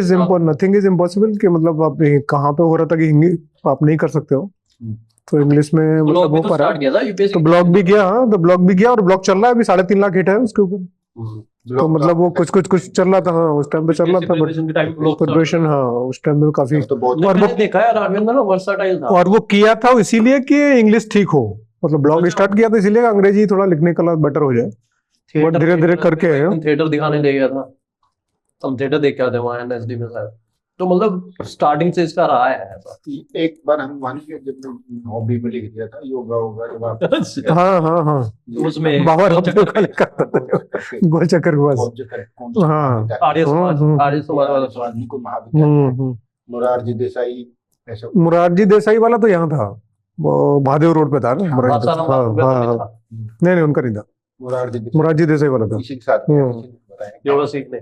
इज इम्पॉसिबल कि मतलब आप कहाँ पे हो रहा था कि हिंदी आप नहीं कर सकते हो, तो इंग्लिश में मतलब वो पर है। तो ब्लॉग भी किया, हाँ, तो ब्लॉग भी किया, और ब्लॉग चल रहा है अभी, 3.5 लाख हिट है उसके ऊपर। तो मतलब वो कुछ चल रहा था, हाँ, उस टाइम पे चल रहा था, प्रिपरेशन, हाँ, उस टाइम में काफी। तो बहुत और वो देखा है राघवेंद्र ना, वर्सटाइल था। और वो किया था इसीलिए कि इंग्लिश ठीक हो, मतलब ब्लॉग स्टार्ट किया था इसीलिए अंग्रेजी थोड़ा लिखने का बेटर हो जाए। बट धीरे करके थिएटर दिखाने ले गया था, हम थिएटर देख के आते वहाँ एनएसडी में शायद। तो मतलब स्टार्टिंग से इसका रहा है ऐसा। एक बार हम वहाँ के जब हॉबी में लिख दिया था योगा होगा, जब आप हाँ उसमें बाबर गोल चक्कर के पास, हाँ, आर्य समाज वाला को महाविद्यालय मुरारजी देसाई, ऐसा मुरारजी देसाई वाला तो यहाँ था, वो महादेव रोड पे था ना, हाँ, नहीं उनका नहीं था, मुरारजी देसाई वाला था। इसी के साथ योगा सीखने,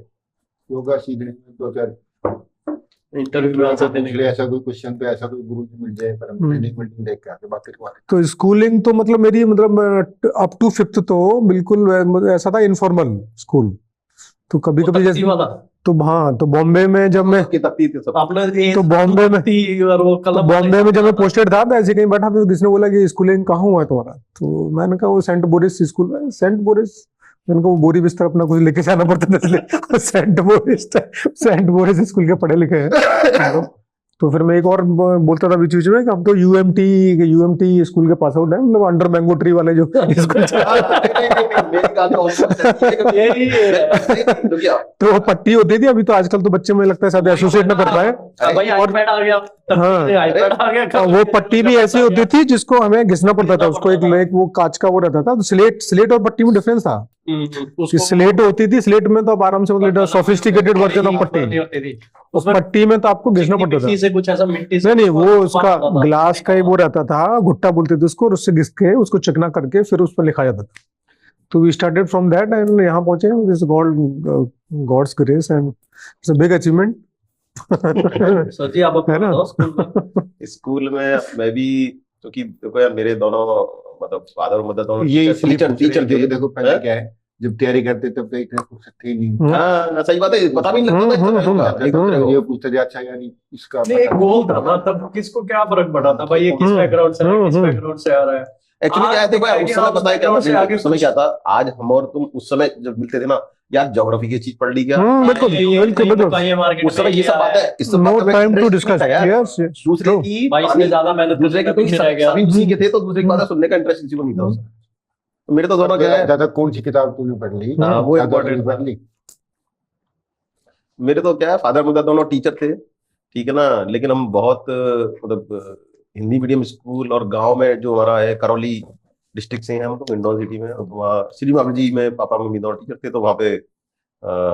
योगा सीखने में 2-4 इंटरव्यू में आंसर देने के लिए, ऐसा कोई क्वेश्चन पे ऐसा कोई गुरु जी मिल जाए, पर हम ट्रेनिंग मीटिंग देख के आते बाकी तुम्हारे। तो स्कूलिंग तो मतलब मेरी मतलब अप टू 5th तो बिल्कुल ऐसा था, इनफॉर्मल स्कूल। तो कभी जैसे तो हाँ, तो बॉम्बे में जब मैं तो बॉम्बे में जब मैं पोस्टेड था, तो ऐसे कहीं बैठा था, तो किसने बोला कि स्कूलिंग कहाँ हुआ है तुम्हारा, तो मैंने कहा वो सेंट बोरिस स्कूल है। सेंट बोरिस, मैंने कहा वो बोरी बिस्तर अपना कुछ लेके जाना पड़ता था, इसलिए सेंट बोरिस स्कूल के पढ़े लिखे हैं। तो फिर मैं एक और बोलता था बीच में कि हम तो यूएमटी स्कूल के पास आउट है, मतलब अंडर मैंगो ट्री वाले जो तो पट्टी होती थी। अभी तो आजकल तो बच्चे मुझे लगता है शायद एसोसिएट ना कर पाए, भाई आईपैड आ गया, आईपैड आ गया। वो पट्टी भी ऐसी होती थी जिसको हमें घिसना पड़ता था, उसको एक वो कांच का वो रहता था। तो स्लेट और पट्टी में डिफरेंस था। स्लेट होती थी, स्लेट में तो आप आराम से मतलब सोफिस्टिकेटेड वर्जन ऑफ पट्टी, उस पट्टी में तो आपको घिसना पड़ता था। से कुछ ऐसा मिट्टी से नहीं, वो उसका ग्लास का ही वो रहता था, घुट्टा बोलते थे उसको, और उससे घिस के उसको चिकना करके फिर उस पर लिखा जाता था। तो we started from that end यहाँ पहुंचे, this God's grace and it's a big achievement. Sir जी आप है ना? स्कूल में मैं भी, क्योंकि देखो यार मेरे दोनों मतलब फादर और मदर दोनों ये टीचर थे। देखो पहले क्या है, जब तैयारी करते तब तो इतना कुछ थे नहीं। हाँ सही बात है, पता भी नहीं लगता ये पूछते थे अच्छा यानी इसका एक गोल था ना, तब किसको क्या फर्क पड़ा था भाई, ये किस बैकग्राउंड से आ रहा है, किस बैकग्राउंड से आ रहा है। एक्चुअली क्या है देखो यार, उस समय पता है क्या था, उस समय क्या था, आज हम और तुम उस समय जब मिलते थे ना यार, ज्योग्राफी की चीज पढ़ ली क्या, बिल्कुल बिल्कुल उस समय ये सब बातें, इस सब नो बातों में टाइम टू interest डिस्कस, नहीं था यार। यस दूसरे की भाई इसमें ज्यादा मेहनत दूसरे का कोई रह गया। सभी सीखे थे तो दूसरे की बातें सुनने का इंटरेस्ट किसी को नहीं था उस समय। तो मेरे तो दोनों क्या है, ज्यादा कौन सी किताब तूने पढ़ ली? हाँ, वो ज्यादा important तूने पढ़ ली? मेरे तो क्या है, फादर मदर दोनों टीचर थे, ठीक है ना, लेकिन हम बहुत मतलब हिंदी मीडियम स्कूल और गांव में जो हमारा है करौली डिस्ट्रिक्ट से हैं हम, तो इंदौर सिटी में, और वहाँ श्री बाबू जी में पापा मम्मी दोनों टीचर थे, तो वहाँ पे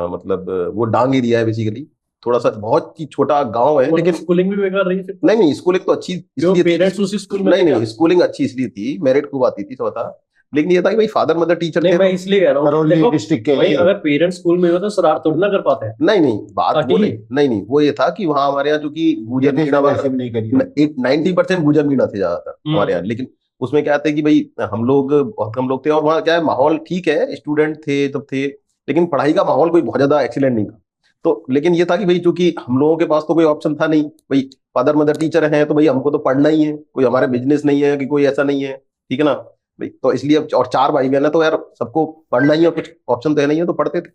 मतलब वो डांग एरिया है बेसिकली, थोड़ा सा बहुत ही छोटा गांव है, लेकिन स्कूलिंग भी बेकार रही फिर। नहीं नहीं, स्कूलिंग तो अच्छी इसलिए थी, पेरेंट्स उसी स्कूल में नहीं थे क्या? नहीं, स्कूलिंग अच्छी इसलिए थी, मेरिट खूब आती थी, सब था, लेकिन ये था कि भाई फादर मदर टीचर नहीं थे, मैं इसलिए कह रहा हूँ, करौली देखो डिस्ट्रिक्ट के भाई अगर पेरेंट्स स्कूल में हो तो शरारत थोड़ी ना कर पाते हैं। नहीं नहीं, बात वो अकेले? नहीं नहीं, वो ये था कि वहाँ हमारे यहाँ चूंकि गुजर मीणा वैसे भी नहीं करी। 90% गुजर मीणा थे ज्यादातर हमारे यहाँ, लेकिन उसमें क्या थे कि भाई हम लोग बहुत कम लोग थे, और वहाँ क्या है, माहौल ठीक है, स्टूडेंट थे तब थे, लेकिन पढ़ाई का माहौल कोई बहुत ज्यादा एक्सीलेंट नहीं था। तो लेकिन ये था कि भाई चूंकि हम लोगों के पास तो कोई ऑप्शन था नहीं, भाई फादर मदर टीचर हैं तो भाई हमको तो पढ़ना ही है, कोई हमारे बिजनेस नहीं है कि कोई ऐसा नहीं है, ठीक है ना भाई, तो इसलिए और 4 भाई बहन है तो यार सबको पढ़ना ही है, कुछ ऑप्शन तो है नहीं है, तो पढ़ते थे।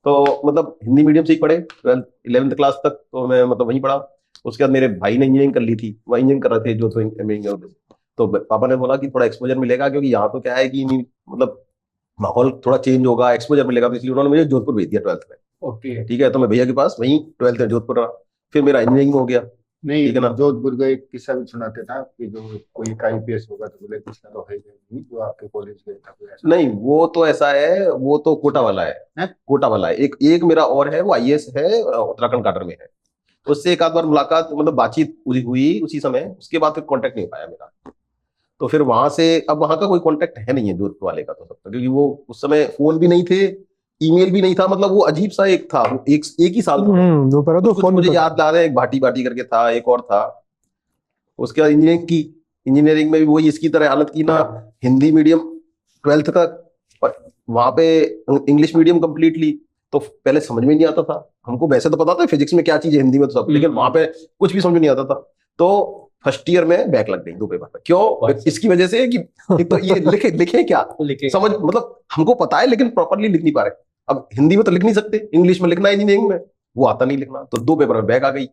तो मतलब हिंदी मीडियम से ही पढ़े 11th क्लास तक, तो मैं मतलब वहीं पढ़ा। उसके बाद मेरे भाई ने इंजीनियरिंग कर ली थी, वो इंजीनियरिंग कर रहे थे जो, तो पापा ने बोला कि थोड़ा एक्सपोजर मिलेगा, क्योंकि यहाँ तो क्या है कि मतलब माहौल थोड़ा चेंज होगा, एक्सपोजर मिलेगा, तो इसलिए उन्होंने मुझे जोधपुर भेज दिया 12th में। ओके। ठीक है, तो मैं भैया के पास वहीं 12th में जोधपुर रहा, फिर मेरा इंजीनियरिंग हो गया। नहीं, ठीक है ना। जोधपुर का एक किस्सा भी सुनाते था कि जो कोई एक IPS होगा तो बोले किसका तो है नहीं, जो आपके कॉलेज गया था कोई ऐसा। नहीं वो तो ऐसा है, वो तो कोटा वाला है, कोटा वाला है, एक एक मेरा और है, वो IAS है, उत्तराखंड काडर में है, उससे एक आध बार मुलाकात मतलब बातचीत हुई उसी समय, उसके बाद फिर कांटेक्ट नहीं हो पाया मेरा। तो फिर वहां से, अब वहां का कोई कांटेक्ट है नहीं है जोधपुर वाले का तो सबका, क्योंकि वो उस समय फोन भी नहीं थे, ईमेल भी नहीं था, मतलब वो अजीब सा एक था, वो एक ही साल था। दोपहर तो कुछ फोन मुझे याद आ रहा है, एक भाटी भाटी करके था, एक और था। उसके बाद इंजीनियरिंग की, इंजीनियरिंग में भी वही इसकी तरह हालत की ना, हिंदी मीडियम 12th तक, वहां पे इंग्लिश मीडियम कंप्लीटली, तो पहले समझ में नहीं आता था हमको, वैसे तो पता था फिजिक्स में क्या चीज है, हिंदी में तो सब, लेकिन वहां पे कुछ भी समझ में नहीं आता था। तो फर्स्ट ईयर में बैक लग गई 2 पेपर पे। क्यों? इसकी वजह से कि एक तो ये लिखे क्या समझ, मतलब हमको पता है लेकिन प्रॉपरली लिख नहीं पा रहे। अब हिंदी में तो लिख नहीं सकते, इंग्लिश में लिखना है, इंजीनियरिंग में वो आता नहीं लिखना, तो 2 पेपर में बैक आ गई।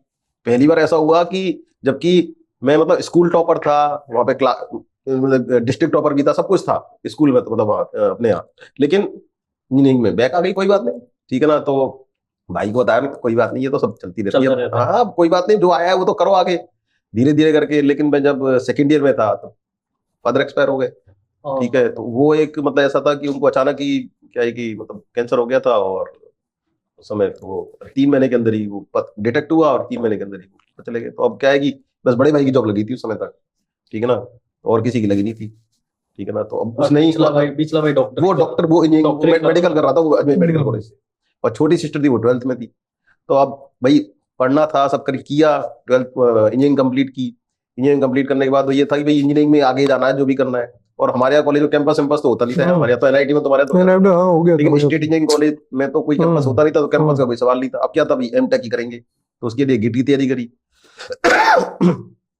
पहली बार ऐसा हुआ कि जबकि मैं मतलब स्कूल टॉपर था वहां पे, क्लास मतलब डिस्ट्रिक्ट टॉपर भी था, सब कुछ था स्कूल में, तो मतलब अपने यहाँ, लेकिन इंजीनियरिंग में बैक आ गई। कोई बात नहीं, ठीक है ना, तो भाई को बताया कोई बात नहीं, ये तो सब चलती रहती है, हाँ कोई बात नहीं, जो आया है वो तो करो आगे धीरे धीरे करके। लेकिन मैं जब सेकेंड ईयर में था तो फादर एक्सपायर हो गए, ठीक है, तो वो एक मतलब ऐसा था कि उनको अचानक ही क्या है कि मतलब कैंसर हो गया था, और उस समय वो 3 महीने के अंदर ही वो डिटेक्ट हुआ, और 3 महीने के अंदर ही वो चले गए। तो अब क्या है कि बस बड़े भाई की जॉब लगी थी उस समय तक, ठीक है ना, और किसी की लगी नहीं थी, ठीक है ना, तो अब उसने ही पिछला भाई डॉक्टर, वो डॉक्टर, वो मेडिकल कर रहा था, वो अजमेर मेडिकल कॉलेज से, और छोटी सिस्टर थी वो 12th में थी। तो अब भाई पढ़ना था, सब कर किया, 12th इंजीनियरिंग कंप्लीट की। इंजीनियरिंग कंप्लीट करने के बाद वो ये था कि भाई इंजीनियरिंग में आगे जाना है, जो भी करना है, और हमारे यहाँ कॉलेज में कैंपस तो होता नहीं था, हमारे यहाँ तो NIT में, तुम्हारे तो हो गया, लेकिन स्टेट इंजीनियरिंग कॉलेज में तो कोई कैंपस होता नहीं था, तो कैंपस का कोई सवाल नहीं था। अब क्या था भाई, M.Tech ही करेंगे, तो उसके लिए गेट की तैयारी करी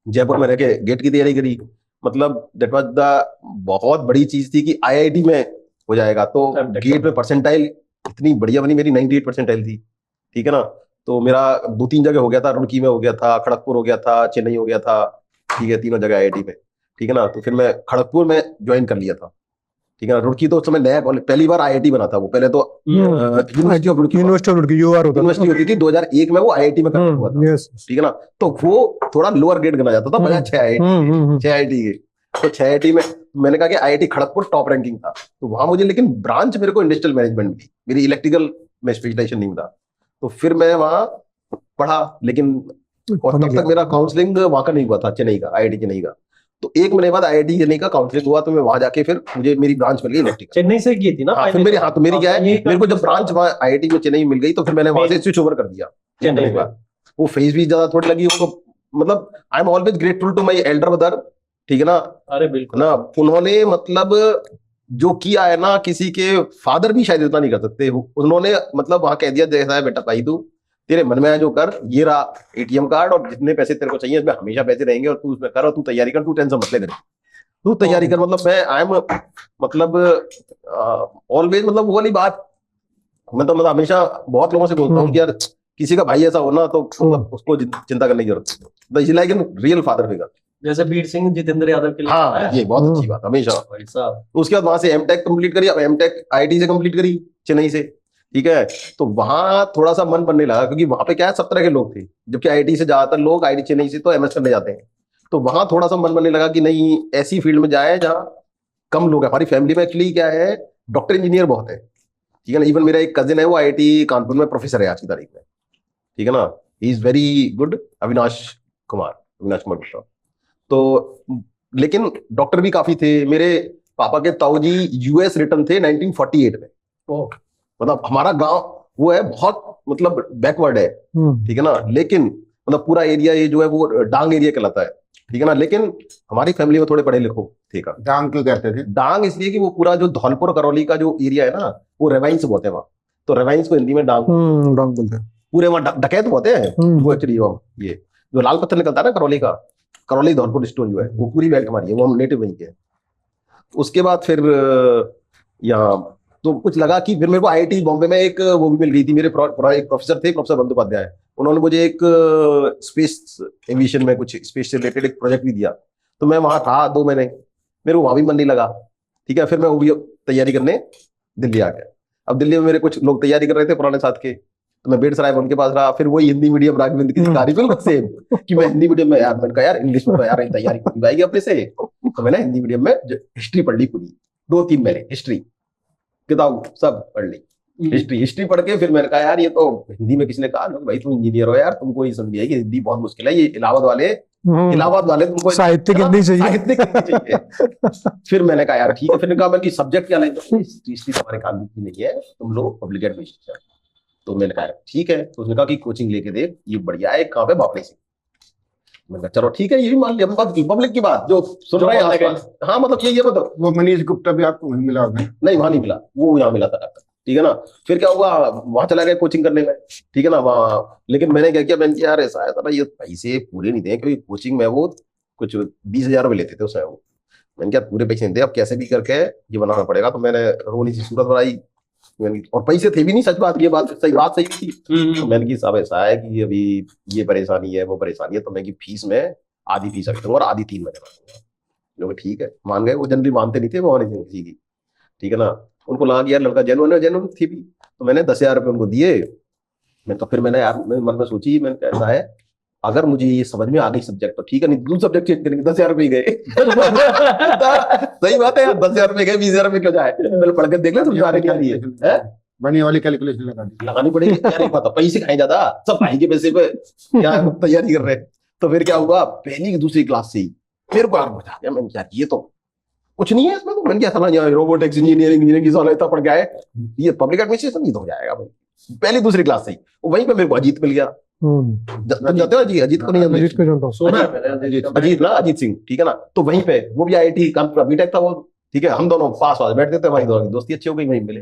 जयपुर में रह के गेट की तैयारी करी, मतलब दैट वाज द बहुत बड़ी चीज थी कि IIT में हो जाएगा। तो गेट में परसेंटाइल इतनी बढ़िया बनी, मेरी 98 परसेंटाइल थी, ठीक है ना, तो मेरा 2-3 जगह हो गया था, रुड़की में हो गया था, खड़गपुर हो गया था, चेन्नई हो गया था, ठीक है, 3 जगह IIT में, ठीक है ना। तो फिर मैं खड़गपुर में ज्वाइन कर लिया था, ठीक है ना। रुड़की तो उस समय नया कॉलेज, पहली बार IIT बना था वो, पहले तो यूनिवर्सिटी ऑफ रुड़की यूनिवर्सिटी होती थी, 2001 में वो IIT में कन्वर्ट हुआ था, ठीक है ना। तो वो थोड़ा लोअर ग्रेड गिना जाता था, बजाय 6 IIT के। तो 6 IIT में मैंने कहा कि IIT खड़गपुर टॉप रैंकिंग था, तो वहां मुझे, लेकिन ब्रांच मेरे को इंडस्ट्रियल मैनेजमेंट मिली, मेरी इलेक्ट्रिकल में स्पेशलाइजेशन नहीं मिला, तो फिर मैं वहां पढ़ा, लेकिन और तब तक मेरा काउंसलिंग वहां का नहीं हुआ था, चेन्नई का, IIT चेन्नई का। तो 1 महीने बाद IIT चेन्नई का काउंसलिंग हुआ, तो मैं वहां जाके फिर मुझे मेरी ब्रांच मिल गई इलेक्ट्रिकल, चेन्नई से की थी ना। हाँ, फिर मेरी, हाँ, तो मेरी क्या है, मेरे को जब ब्रांच वहां IIT में चेन्नई मिल गई, तो फिर मैंने वहां से स्विच ओवर कर दिया चेन्नई का। वो फेज भी ज्यादा थोड़ी लगी उनको, मतलब I am always grateful to my elder brother, ठीक है ना। अरे बिल्कुल ना, उन्होंने मतलब जो किया है ना, किसी के फादर भी शायद इतना नहीं कर सकते। उन्होंने मतलब वहां कह दिया, जैसा है बेटा भाई, तू तेरे मन में है जो कर, ये रहा ATM कार्ड, और जितने पैसे तेरे को चाहिए इसमें हमेशा पैसे रहेंगे, और तू उसमें कर, और तू तैयारी कर, तू टेंशन मत ले। तू तैयारी कर, मतलब मैं आई एम मतलब ऑलवेज, मतलब वो वाली बात मैं तो मतलब हमेशा बहुत लोगों से बोलता हूँ कि यार किसी का भाई ऐसा होना तो मतलब उसको चिंता करने की जरूरत नहीं, is like an real father figure. जैसे बीर सिंह जितेंद्र यादव के लिए हाँ है। ये बहुत अच्छी बात हमेशा। भाई साहब, उसके बाद वहां से एमटेक कंप्लीट करी, अब एमटेक आईआईटी से कंप्लीट करी चेन्नई से, ठीक है। तो वहां थोड़ा सा मन बनने लगा, क्योंकि वहां पे क्या है, 17 के लोग थे, जबकि आईआईटी से ज्यादातर लोग आईआईटी चेन्नई से तो एमएस करने जाते हैं। तो वहां थोड़ा सा मन बनने लगा कि नहीं ऐसी फील्ड में जाए जहाँ कम लोग हैं। हमारी फैमिली में एक्चुअली क्या है, डॉक्टर इंजीनियर बहुत है, ठीक है ना। इवन मेरा एक कजिन है, वो आईआईटी कानपुर में प्रोफेसर है आज की तारीख में, ठीक है ना। He is very good, Avinash Kumar Gupta. तो लेकिन डॉक्टर भी काफी थे। मेरे पापा के ताऊजी यूएस रिटर्न थे 1948 में। मतलब हमारा गांव वो है बहुत मतलब बैकवर्ड है, ठीक है ना। लेकिन मतलब पूरा एरिया ये जो है वो डांग एरिया कहलाता है, ठीक है ना। लेकिन हमारी फैमिली में थोड़े पढ़े लिखो थे का। डांग क्यों कहते थे? डांग इसलिए कि वो पूरा जो धौलपुर करौली का जो एरिया है ना, वो रेवाइंस बहुत है वहाँ, तो रेवाइंस को हिंदी में डांग डांग बोलते हैं। पूरे वहाँ डकैत होते हैं वो एक्चुअली। ये जो लाल पत्थर निकलता है ना करौली का, करौली धौलपुर स्टोन जो है, वो पूरी बेल्ट हमारी है, वो हम नेटिव वहीं के हैं। उसके बाद फिर यहाँ तो कुछ लगा कि फिर मेरे को आईआईटी बॉम्बे में एक वो भी मिल गई थी। मेरे एक प्रोफेसर थे, प्रोफेसर बंदोपाध्याय, उन्होंने मुझे एक स्पेस एविएशन में कुछ स्पेस से रिलेटेड एक प्रोजेक्ट भी दिया। तो मैं वहां था 2 महीने, मेरे को वहां भी मन नहीं लगा, ठीक है। फिर मैं वो भी तैयारी करने दिल्ली आ गया। अब दिल्ली में मेरे कुछ लोग तैयारी कर रहे थे पुराने साथ के, तो मैं बेडसराय उनके पास रहा। फिर वही हिंदी मीडियम राघवेंद्र की शिकारी बिल्कुल सेम कि मैं हिंदी मीडियम में, यार मैंने कहा यार इंग्लिश में तो यार तैयारी पूरी आएगी अपने से। तो मैंने हिंदी मीडियम में हिस्ट्री पढ़ ली पूरी 2-3 महीने, हिस्ट्री किताब सब पढ़ ली। हिस्ट्री पढ़ के फिर मैंने कहा यार ये तो हिंदी में किसने कहा, भाई तुम इंजीनियर हो यार, तुमको ये समझ आएगी, हिंदी बहुत मुश्किल है, ये इलाहाबाद वाले तुमको साहित्यिक हिंदी चाहिए। साहित्यिक हिंदी चाहिए। फिर मैंने कहा यार ठीक है। फिर कहा मैं कि सब्जेक्ट क्या लें, तो हिस्ट्री तुम्हारे काम की नहीं है, तुम लोग पब्लिक एडमिनिस्ट्रेशन। तो मैंने कहा ठीक है। तो उसने कहा कि कोचिंग लेके देख, ये बढ़िया है, कहाँ पे, बापड़ी से। मैंने कहा चलो ठीक है, ये भी मान लिया। पब्लिक की बात जो सुन रहे हैं आसपास, हाँ मतलब ये मतलब वो मनीष गुप्ता भी आपको वहीं मिला होगा? नहीं, वहां नहीं मिला, वो यहाँ मिला था, ठीक है ना। फिर क्या हुआ, वहां चला गया कोचिंग करने में, ठीक है ना वहाँ। लेकिन मैंने क्या किया, मैंने यार ऐसा है था ना, ये पैसे पूरे नहीं थे, क्योंकि कोचिंग में वो कुछ 20,000 रुपये लेते थे उसमें वो। मैंने क्या पूरे पैसे नहीं थे, अब कैसे भी करके ये बनाना पड़ेगा। तो मैंने रोनी सी सूरत बनाई, और पैसे थे भी नहीं, सच बात, ये बात सही थी। तो मैंने की साहब ऐसा है कि अभी ये परेशानी है, वो परेशानी है, तो मैं की फीस में आधी फीस रख दूंगा और आधी 3 महीने बाद दूंगा। ठीक है, मान गए। वो जनरली मानते नहीं थे, वो किसी की, ठीक है ना। उनको लगा कि यार लड़का जेन्युइन थी भी, तो मैंने 10,000 रुपये उनको दिए। मैं तो फिर मैंने यार मन में सोची, मैंने कैसा है, अगर मुझे ये समझ में आ गई सब्जेक्ट तो ठीक है, नहीं दूसरा सब्जेक्ट चेंज करेंगे। 10,000 रुपये गए। सही बात है यार, 10,000 रुपये गए, 20,000 रुपये क्यों जाए, पहले पढ़ के देख ले, तुम्हारे क्या लिए बनी वाली कैलकुलेशन लगानी पड़ेगी। क्या नहीं पता, पैसे खाए ज्यादा, सब भाई के पैसे पे क्या तैयारी कर रहे। तो फिर क्या हुआ, पहली की दूसरी क्लास से ही मेरे को आग बचा गया। मैंने क्या ये तो कुछ नहीं है इसमें, तो मैंने क्या समझ, रोबोटिक्स इंजीनियरिंग की इतना पढ़ गया है, ये पब्लिक एडमिनिस्ट्रेशन ये तो हो जाएगा भाई। पहली दूसरी क्लास से ही वहीं पे मेरे को अजीत मिल गया। तुम जाते हो जी, अजीत को नहीं, अजीत को जानता हूँ, अजीत ना, अजीत सिंह, ठीक है ना। तो वहीं पे वो भी आईआईटी कानपुर बीटेक था वो, ठीक है। हम दोनों पास पास बैठते थे, हमारी दोनों की दोस्ती अच्छी हो गई, वहीं मिले,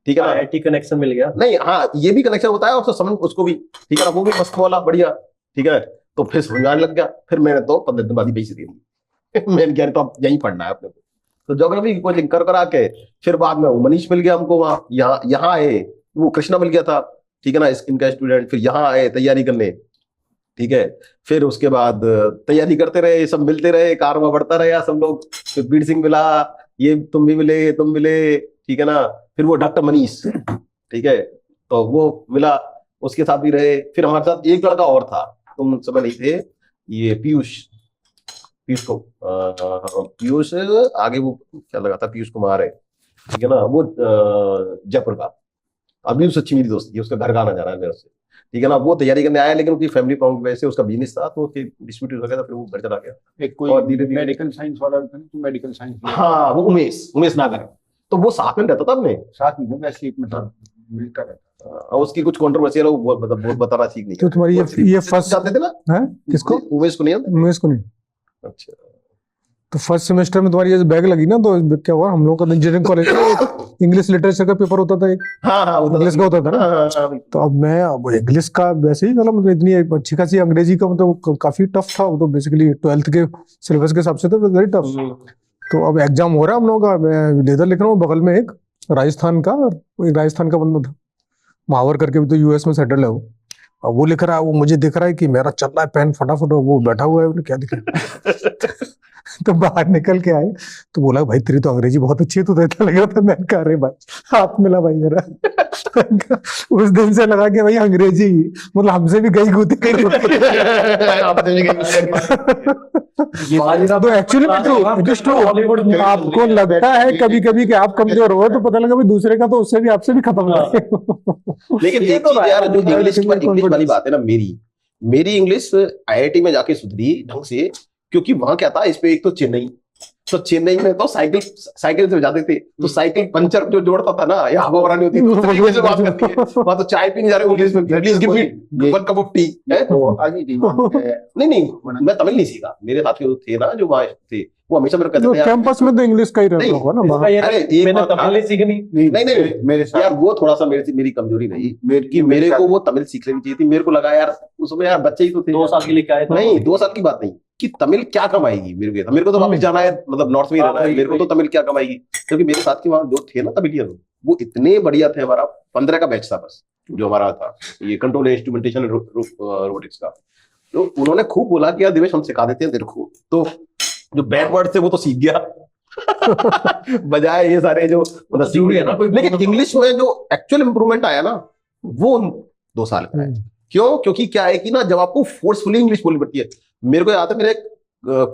ठीक है ना। आईआईटी कनेक्शन मिल गया। नहीं हाँ, ये भी कनेक्शन होता है, उसको समझ उसको भी, ठीक है ना, वो भी मस्त वाला बढ़िया, ठीक है। तो फिर समझाने लग गया। फिर मैंने तो 15 दिन बाद ही पैसे दे दिए। मैंने कह तो अब यहीं पढ़ना है अपने को। तो ज्योग्राफी की कोचिंग कर करा के फिर बाद में वो मनीष मिल गया हमको वहाँ, यहाँ आए, वो कृष्णा मिल गया था, ठीक है ना, इनका स्टूडेंट। फिर यहाँ आए तैयारी करने, ठीक है। फिर उसके बाद तैयारी करते रहे, सब मिलते रहे, कार में बढ़ता रहा सब लोग। फिर बीर सिंह मिला, ये तुम भी मिले, तुम मिले, ठीक है ना। फिर वो डॉक्टर मनीष, ठीक है, तो वो मिला, उसके साथ भी रहे। फिर हमारे साथ एक लड़का और था, तुम समय नहीं थे, ये पीयूष आगे वो क्या लगा था, पीयूष कुमार है, ठीक है ना, वो जयपुर का। अभी उससे अच्छी मेरी दोस्ती है, उसका घर का आना जा रहा है मेरे से, ठीक है ना। वो तैयारी करने आया, लेकिन उसकी फैमिली प्रॉब्लम की वजह से उसका बिजनेस था, तो उसके डिस्प्यूट हो गया था, फिर वो घर चला गया। एक कोई और धीरे-धीरे मेडिकल साइंस वाला था, तो मेडिकल साइंस हाँ, वो उमेश नागर, तो वो साथ में रहता था अपने साथ में, वैसे ही मतलब मिलता रहता। उसकी कुछ कंट्रोवर्सी है, वो बहुत बताना ठीक नहीं है। तो तुम्हारी ये फर्स्ट जाते थे ना, है किसको, उमेश को नहीं आता? उमेश को नहीं। अच्छा, तो फर्स्ट सेमेस्टर में तुम्हारी ये बैग लगी ना, तो क्या हुआ, हम लोग का इंजीनियरिंग कॉलेज इंग्लिश लिटरेचर का पेपर होता था एक, हाँ हाँ इंग्लिश का होता था ना। हाँ, तो अब इंग्लिश का वैसे ही मतलब इतनी एक अच्छी खासी, अंग्रेजी का मतलब काफी टफ था वो तो, बेसिकली 12th के सिलेबस के हिसाब से तो वेरी टफ। तो अब एग्जाम हो रहा है हम लोगों का, मैं लेदर लिख रहा हूँ, बगल में एक राजस्थान का, एक राजस्थान का बंदा था, महावर करके, भी तो यूएस में सेटल है वो। अब वो लिख रहा है, वो मुझे दिख रहा है कि मेरा चल रहा है पेन फटाफट, वो बैठा हुआ है, बोले क्या दिख रहा है? तो बाहर निकल के आए तो बोला भाई तेरी तो अंग्रेजी बहुत अच्छी है, तू तो इतना लग रहा था। मैंने कहा अरे भाई हाथ मिला भाई जरा। उस दिन से लगा कि भाई अंग्रेजी मतलब हमसे भी गई गुती कहीं। तो एक्चुअली में हॉलीवुड ट्रू, आपको लगता है कभी कभी कि आप कमजोर हो, तो पता लगा भाई दूसरे का तो उससे भी आपसे भी खत्म हो गया। लेकिन ये एक तो चीज यार, जो इंग्लिश confidence। वाली बात है ना, मेरी इंग्लिश आईआईटी में जाके सुधरी ढंग से, क्योंकि वहां क्या था, इस पे एक तो चेन्नई में तो साइकिल से जाते थे, तो साइकिल पंचर जो जोड़ता था ना, या हवा भरानी होती थी, तो इंग्लिश में बात करती है। वहां तो चाय पीने जा रहे हो इंग्लिश में, please give me one cup of T है। तो आज ही दिमाग है। नहीं, मैं तमिल नहीं सीखा, मेरे साथ के थे ना जो वहां थे, वो हमेशा मेरे को कहते थे यार, कैंपस में तो इंग्लिश का ही रहता नहीं, होगा ना इसका बाहर। ये अरे एक मैंने बात था, तमिल नहीं सीखनी। नहीं मेरे साथ यार, वो थोड़ा सा मेरी कमजोरी रही कि मेरे को वो तमिल सीख लेनी चाहिए थी। मेरे को लगा यार उसमें, यार बच्चे ही तो थे, 2 साल के लिए क्या है तो नहीं 2 साल की बात नहीं, कि तमिल क्या कमाएगी। मेरे को तो वापस जाना है, मतलब नॉर्थ में ही रहना है, मेरे को तो तमिल क्या कमाएगी। क्योंकि मेरे साथ के वहां जो थे ना तमिलियन, वो इतने बढ़िया थे। हमारा 15 का बैच था बस, जो हमारा था ये कंट्रोल इंस्ट्रूमेंटेशन रोबोटिक्स का। तो उन्होंने खूब बोला कि यार दिवेश हम सिखा देते हैं तेरे को, तो जो बैड वर्ड थे वो तो सीख गया। बजाय ये सारे जो मतलब जरूरी है ना कोई, लेकिन इंग्लिश में जो एक्चुअल इंप्रूवमेंट आया ना, वो 2 साल का है। क्यों? क्योंकि क्या है कि ना, जब आपको फोर्सफुली इंग्लिश बोलनी पड़ती है। मेरे को याद है, मेरे एक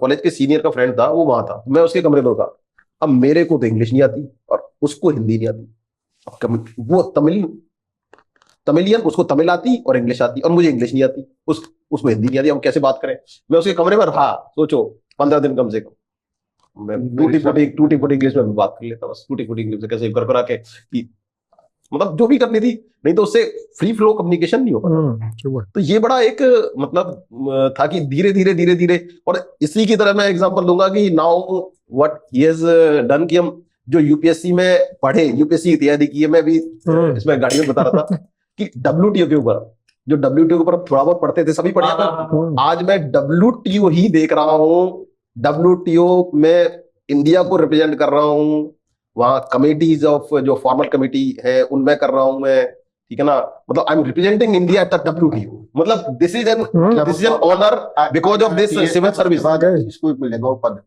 कॉलेज के सीनियर का फ्रेंड था, वो वहां था, मैं उसके कमरे में था। अब मेरे को तो इंग्लिश नहीं आती और उसको हिंदी नहीं आती। वो तमिलियन, उसको तमिल आती और इंग्लिश आती, और मुझे इंग्लिश नहीं आती, उसको हिंदी नहीं आती। हम कैसे बात करें? मैं उसके कमरे में रहा, सोचो 15 दिन कम से कम। मैं टूटी फूटी इंग्लिश में बात कर लेता, बस टूटी फूटी इंग्लिश में कैसे कर के कि मतलब जो भी करनी थी, नहीं तो उससे फ्री फ्लो कम्युनिकेशन नहीं हो पाता। तो ये बड़ा एक मतलब था कि धीरे धीरे, और इसी की तरह मैं एग्जांपल दूंगा कि now what he has done, कि हम जो यूपीएससी में पढ़े, यूपीएससी की तैयारी की है, मैं भी इसमें गाड़ी में बता रहा था कि डब्ल्यूटीओ के ऊपर, जो डब्ल्यूटीओ के ऊपर थोड़ा बहुत पढ़ते थे, सभी पढ़े था। आज मैं डब्ल्यूटीओ ही देख रहा हूँ, डब्ल्यूटीओ में इंडिया को रिप्रेजेंट कर रहा हूँ, वहाँ कमिटीज ऑफ जो फॉर्मल कमिटी है उनमें कर रहा हूँ मैं, ठीक है ना। मतलब I am representing India at the WTO, मतलब this is an honour because of this civil service. इसको मिलेगा वो पद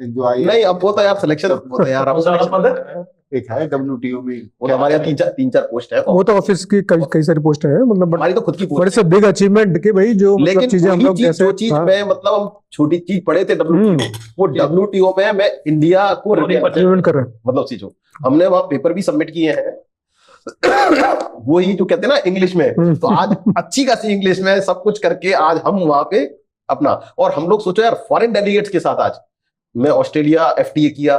जो आई नहीं, अब वो तो यार सिलेक्शन होता है यार, अब selection एक है डब्ल्यूटीओ में, वो तो हमारे यहाँ 3-4 पोस्ट है, वो तो ऑफिस की कई सारी पोस्ट है, मतलब हमारी तो खुद की बड़े पोस्ट से बिग अचीवमेंट के भाई, जो मतलब लेकिन चीजें हम वही लोग चीज, कैसे, जो चीज हाँ, में मतलब हम छोटी चीज पढ़े थे डब्ल्यूटीओ, वो डब्ल्यूटीओ में मैं इंडिया को रिप्रेजेंट कर रहे हैं। मतलब चीजों, हमने वहां पेपर भी सबमिट किए हैं। वही जो कहते हैं ना इंग्लिश में, तो आज अच्छी खासी इंग्लिश में सब कुछ करके आज हम वहां पे अपना, और हम लोग सोचो यार फॉरेन डेलीगेट्स के साथ, आज मैं ऑस्ट्रेलिया एफटीए किया,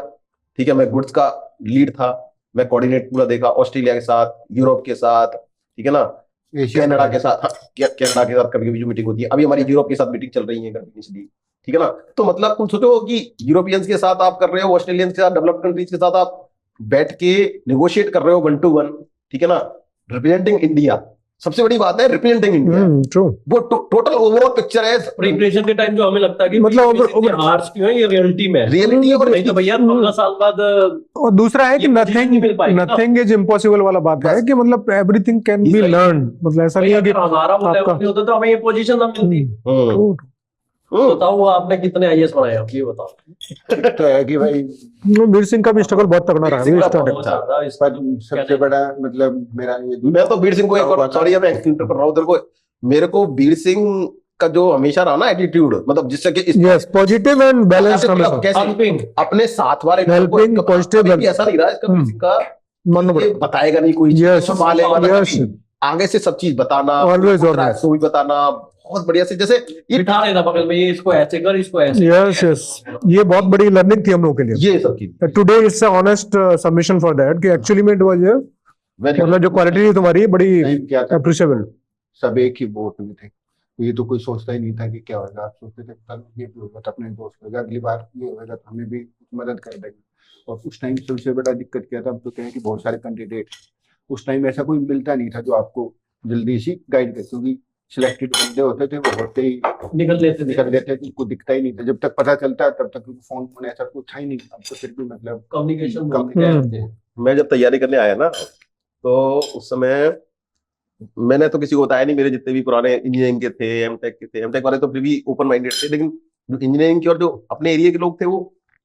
ठीक है, मैं गुड्स का लीड था, मैं कोऑर्डिनेट पूरा देखा ऑस्ट्रेलिया के साथ, यूरोप के साथ, ठीक है ना, कनाडा के साथ, कनाडा के साथ कभी कभी जो मीटिंग होती है, अभी हमारी यूरोप के साथ मीटिंग चल रही है कंटिन्यूअसली, ठीक है ना। तो मतलब तुम सोचो कि यूरोपियंस के साथ आप कर रहे हो, ऑस्ट्रेलियंस के साथ, डेवलप्ड कंट्रीज के साथ आप बैठ के नेगोशिएट कर रहे हो 1 to 1, ठीक है ना, रिप्रेजेंटिंग इंडिया। सबसे बड़ी बात है रिप्रेजेंटिंग इंडिया, ट्रू। वो टोटल ओवरऑल पिक्चर है। प्रिपरेशन के टाइम जो हमें लगता है कि मतलब हार्श क्यों है, ये रियलिटी में है। रियलिटी और नहीं तो भैया 15 साल बाद और दूसरा है कि ये position नहीं मिल पाएगी ना। नथिंग इज इम्पॉसिबल वाला बात है कि मतलब everything can be Right. Learn, मतलब ऐसा नहीं है कि हमारा वो आपका लेवल नहीं होता तो हमें ये पोजीशन ना मिलती। ट्रू। बताओ आपने कितने आईएएस बनाए, आप ये बताओ। तो है कि भाई वीर सिंह का भी स्ट्रगल बहुत तगड़ा रहा है वीर सिंह का स्टार्टिंग। बहुत ज्यादा इस पर सबसे बड़ा मतलब मेरा ये मैं तो वीर सिंह को एक और, सॉरी मैं इंटर कर रहा हूँ तेरे को, मेरे को वीर सिंह का जो हमेशा रहा ना एटीट्यूड, मतलब जिससे कि यस, पॉजिटिव एंड बैलेंस हमेशा, कैसे अपने साथ वाले Helping, positive, कभी ऐसा नहीं रहा इसका वीर सिंह का, मानना ये पड़ेगा। बताएगा नहीं कोई, Yes, संभालेगा ना yes. कभी। आगे से सब चीज बताना, Always, always. स्टोरी बताना, बहुत बढ़िया से, जैसे ये बिठा लेना बगल में, ये इसको ऐसे कर, इसको ऐसे यस यस, ये बहुत बड़ी लर्निंग थी हम लोगों के लिए। ये सब चीज today it's a honest submission for that कि एक्चुअली में इट वाज, वेरी मतलब जो क्वालिटी थी तुम्हारी बड़ी टाइम क्या था, अप्रिशिएबल। सब एक ही बोट में थे, ये तो कोई सोचता ही नहीं था कि क्या होगा। आप सोचते थे कल ये भी होगा तो अपने दोस्त होगा, अगली बार ये होगा तो हमें भी मदद कर देंगे। और उस टाइम सबसे बड़ा दिक्कत क्या था, अब तो क्या है कि बहुत सारे कैंडिडेट, उस टाइम ऐसा कोई मिलता नहीं था जो आपको जल्दी सी गाइड करे, क्योंकि सिलेक्टेड बंदे होते थे, वो होते ही निकल लेते थे। उनको दिखता ही नहीं था, जब तक पता चलता तब तक फोन फोन ऐसा कुछ था ही नहीं। अब तो फिर भी मतलब कम्युनिकेशन मैं जब तैयारी करने आया ना, तो उस समय मैंने तो किसी को बताया नहीं, मेरे जितने भी पुराने इंजीनियरिंग के थे, एमटेक के थे, एमटेक वाले तो फिर भी ओपन माइंडेड थे, लेकिन जो इंजीनियरिंग के और जो अपने एरिया के लोग थे वो,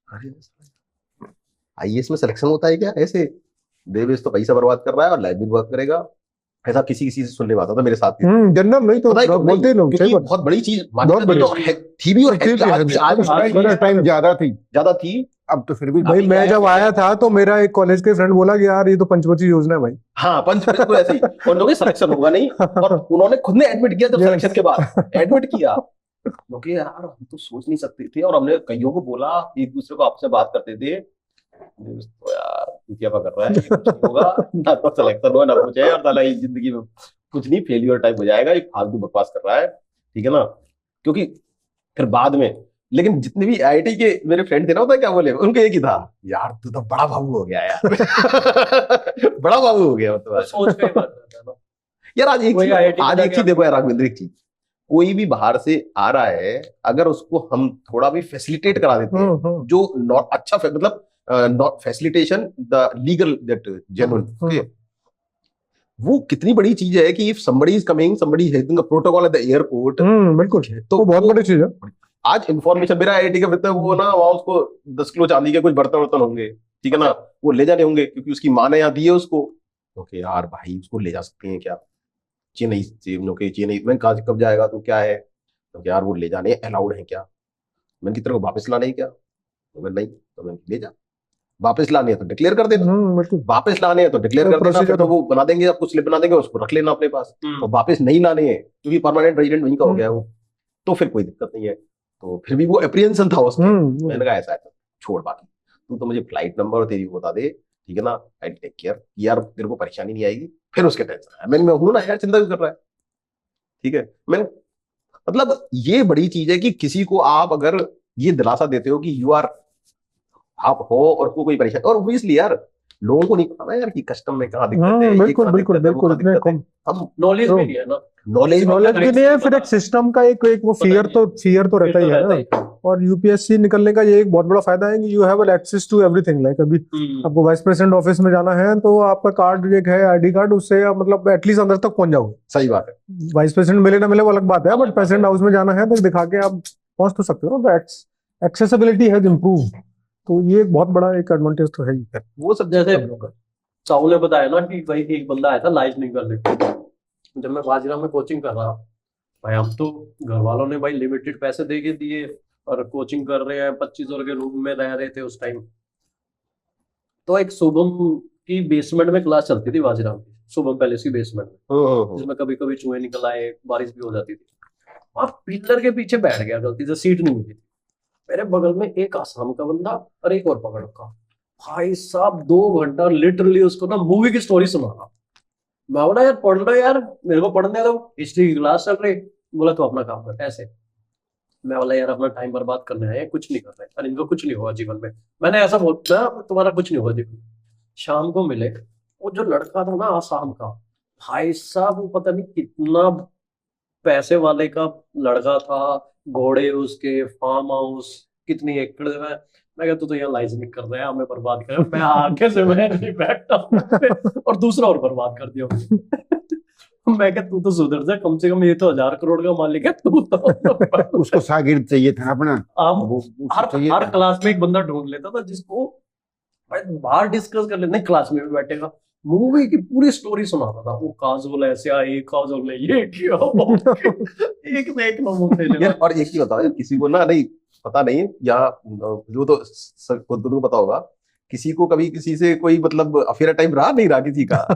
अरे आईएएस में सिलेक्शन होता है क्या ऐसे, देवेश तो पैसा बर्बाद कर रहा है और लाइफ भी बर्बाद करेगा, ऐसा किसी किसी से सुनने में आता था मेरे साथ भी। जनरल नहीं तो पता है क्यों? बोलते ही लोग, क्योंकि सही बात। बहुत बड़ी चीज बहुत बड़ी तो थी भी, और है भी, आज टाइम ज्यादा थी, ज्यादा थी। अब तो फिर भी भाई मैं जब आया था तो मेरा एक कॉलेज के फ्रेंड बोला कि यार ये तो पंचवटी योजना है भाई। हाँ, पंच बिल्कुल ऐसे ही, उन लोगों का सिलेक्शन होगा नहीं, और उन्होंने खुद ने एडमिट किया जब Yes. सिलेक्शन के बाद एडमिट किया, क्योंकि यार हम तो सोच नहीं सकते थे, और हमने कईयों को बोला, एक दूसरे को आपसे बात करते थे, तो यार तू क्या कर रहा है, ये कुछ नहीं होगा, ना तो सिलेक्शन हुआ ना कुछ है, और साला ये जिंदगी में कुछ नहीं, फेलियर टाइप हो जाएगा, ये फालतू बकवास कर रहा है, ठीक है ना। क्योंकि फिर बाद में, लेकिन जितने भी आईआईटी के मेरे फ्रेंड थे ना, पता है क्या बोले, उनको एक ही था, यार तू तो बड़ा बाबू हो गया यार बड़ा बाबू हो गया मतलब। सोच के ही बात करता है ना। यार आज एक वही चीज, IIT आज में एक चीज देखो यार राघवेंद्र, एक चीज, कोई भी बाहर से आ रहा है, अगर उसको हम थोड़ा भी फैसिलिटेट करा देते हैं, जो नॉट अच्छा मतलब not facilitation the legal that genuine, वो कितनी बड़ी चीज है कि if somebody is coming, somebody is having a protocol at the airport, बिल्कुल, तो वो बहुत बड़ी चीज है। आज इन्फॉर्मेशन, मेरा आईआईटी का मित्र है, वो ना वहां उसको 10 किलो चांदी के कुछ बर्तन वर्तन होंगे, ठीक है ना, वो ले जाने होंगे, क्योंकि उसकी माँ ने यहाँ दिए उसको, ओके यार भाई उसको ले जा सकते हैं क्या, चेन्नई चेन्नई में कब जाएगा, तो क्या है, तो यार वो ले जाने अलाउड है क्या, मैंने कितने को वापस लाने है क्या, तो मैं नहीं, तो मैं ले जा, वापस लाने हैं तो डिक्लेयर कर देना, बिल्कुल, वापस लाने हैं तो डिक्लेयर कर देना, फिर तो वो बना देंगे, आपको स्लिप बना देंगे, उसको रख लेना अपने पास, और वापस नहीं लाने हैं क्योंकि परमानेंट रेजिडेंट वहीं का हो गया वो, तो फिर कोई दिक्कत नहीं है। तो फिर भी वो एप्रीहेंशन था उसका, मैंने कहा ऐसा है तो छोड़, बाकी तू तो मुझे फ्लाइट नंबर और तेरी बता दे, ठीक है ना, आई टेक केयर, यार तेरे को परेशानी नहीं आएगी, फिर उसके टेंशन है, मैं हूं ना यार, चिंता क्यों कर रहा है, ठीक है। मैं मतलब ये बड़ी चीज है कि किसी को आप अगर ये दिलासा देते हो कि यू आर, आप हो और कोई परेशानी, और ऑब्वियसली यार लोगों को नहीं पता ना यार कि कस्टम में कहाँ दिक्कत है, बिल्कुल बिल्कुल बिल्कुल, इतने कम हम नॉलेज भी नहीं है ना, नॉलेज भी नहीं है, फिर एक सिस्टम का एक वो फियर तो रहता ही है ना। और यूपीएससी निकलने का ये एक बहुत बड़ा फायदा है कि you have access to everything, like अभी आपको वाइस प्रेसिडेंट ऑफिस में जाना है तो आपका कार्ड एक है, आईडी कार्ड, उससे आप मतलब एटलीस्ट अंदर तक पहुंच जाओगे। सही बात है, वाइस प्रेसिडेंट मिले ना मिले वो अलग बात है, बट प्रेसिडेंट हाउस में जाना है तो दिखा के आप पहुंच तो सकते हो ना, तो एक्सेसिबिलिटी हैज इम्प्रूव, तो ये एक बहुत बड़ा एक एडवांटेज तो है ही। वो सब जैसे साहू ने बताया ना कि भाई एक बंदा आया था लाइफ नहीं करने, जब मैं बाजीराव में कोचिंग कर रहा, भाई हम तो घर वालों ने भाई लिमिटेड पैसे दे के दिए और कोचिंग कर रहे हैं, 2500 के रूम में रह रहे थे उस टाइम। तो एक शुभम की बेसमेंट में क्लास चलती थी बाजीराव की, शुभम पैलेस की बेसमेंट में, जिसमें कभी कभी चूहे निकल आए, बारिश भी हो जाती थी। वहां पिलर के पीछे बैठ गया गलती से, सीट नहीं मिली थी, मेरे बगल में एक आसाम का बंदा और एक और पकड़ रखा, भाई साहब 2 घंटा लिटरली उसको ना मूवी की स्टोरी सुना रहा। मैं बोला यार पढ़ लो यार, मेरे को पढ़ने दो, हिस्ट्री की क्लास चल रही। बोला तो अपना काम कर, ऐसे। मैं बोला यार अपना टाइम बर्बाद करने आए, कुछ नहीं कर रहे और इनको कुछ नहीं हुआ जीवन में। मैंने ऐसा बोला तुम्हारा कुछ नहीं हुआ जीवन। शाम को मिले, वो जो लड़का था ना आसाम का, भाई साहब वो पता नहीं कितना पैसे वाले का लड़का था, घोड़े उसके, फार्म हाउस, कितनी एकड़ में। मैं कहता तू तो यहाँ लाइजनिंग कर रहा है, हमें बर्बाद कर, मैं आगे से मैं नहीं बैठता और दूसरा और बर्बाद कर दिया मैं कहता तू तो सुधर जा, कम से कम ये तो 1000 करोड़ का मालिक है तू तो उसको शागिर्द चाहिए था अपना, हर क्लास में एक बंदा ढूंढ लेता था जिसको बाहर डिस्कस कर लेते, क्लास में भी बैठेगा, मूवी की पूरी स्टोरी सुनाता था। वो काजुल ऐसे आई, काजुल ने ये किया एक ना एक नमूने। और एक चीज बताओ यार, किसी को ना नहीं पता नहीं, या जो तो खुद को पता होगा, किसी को कभी किसी से कोई मतलब अफेयर टाइम रहा नहीं रहा किसी का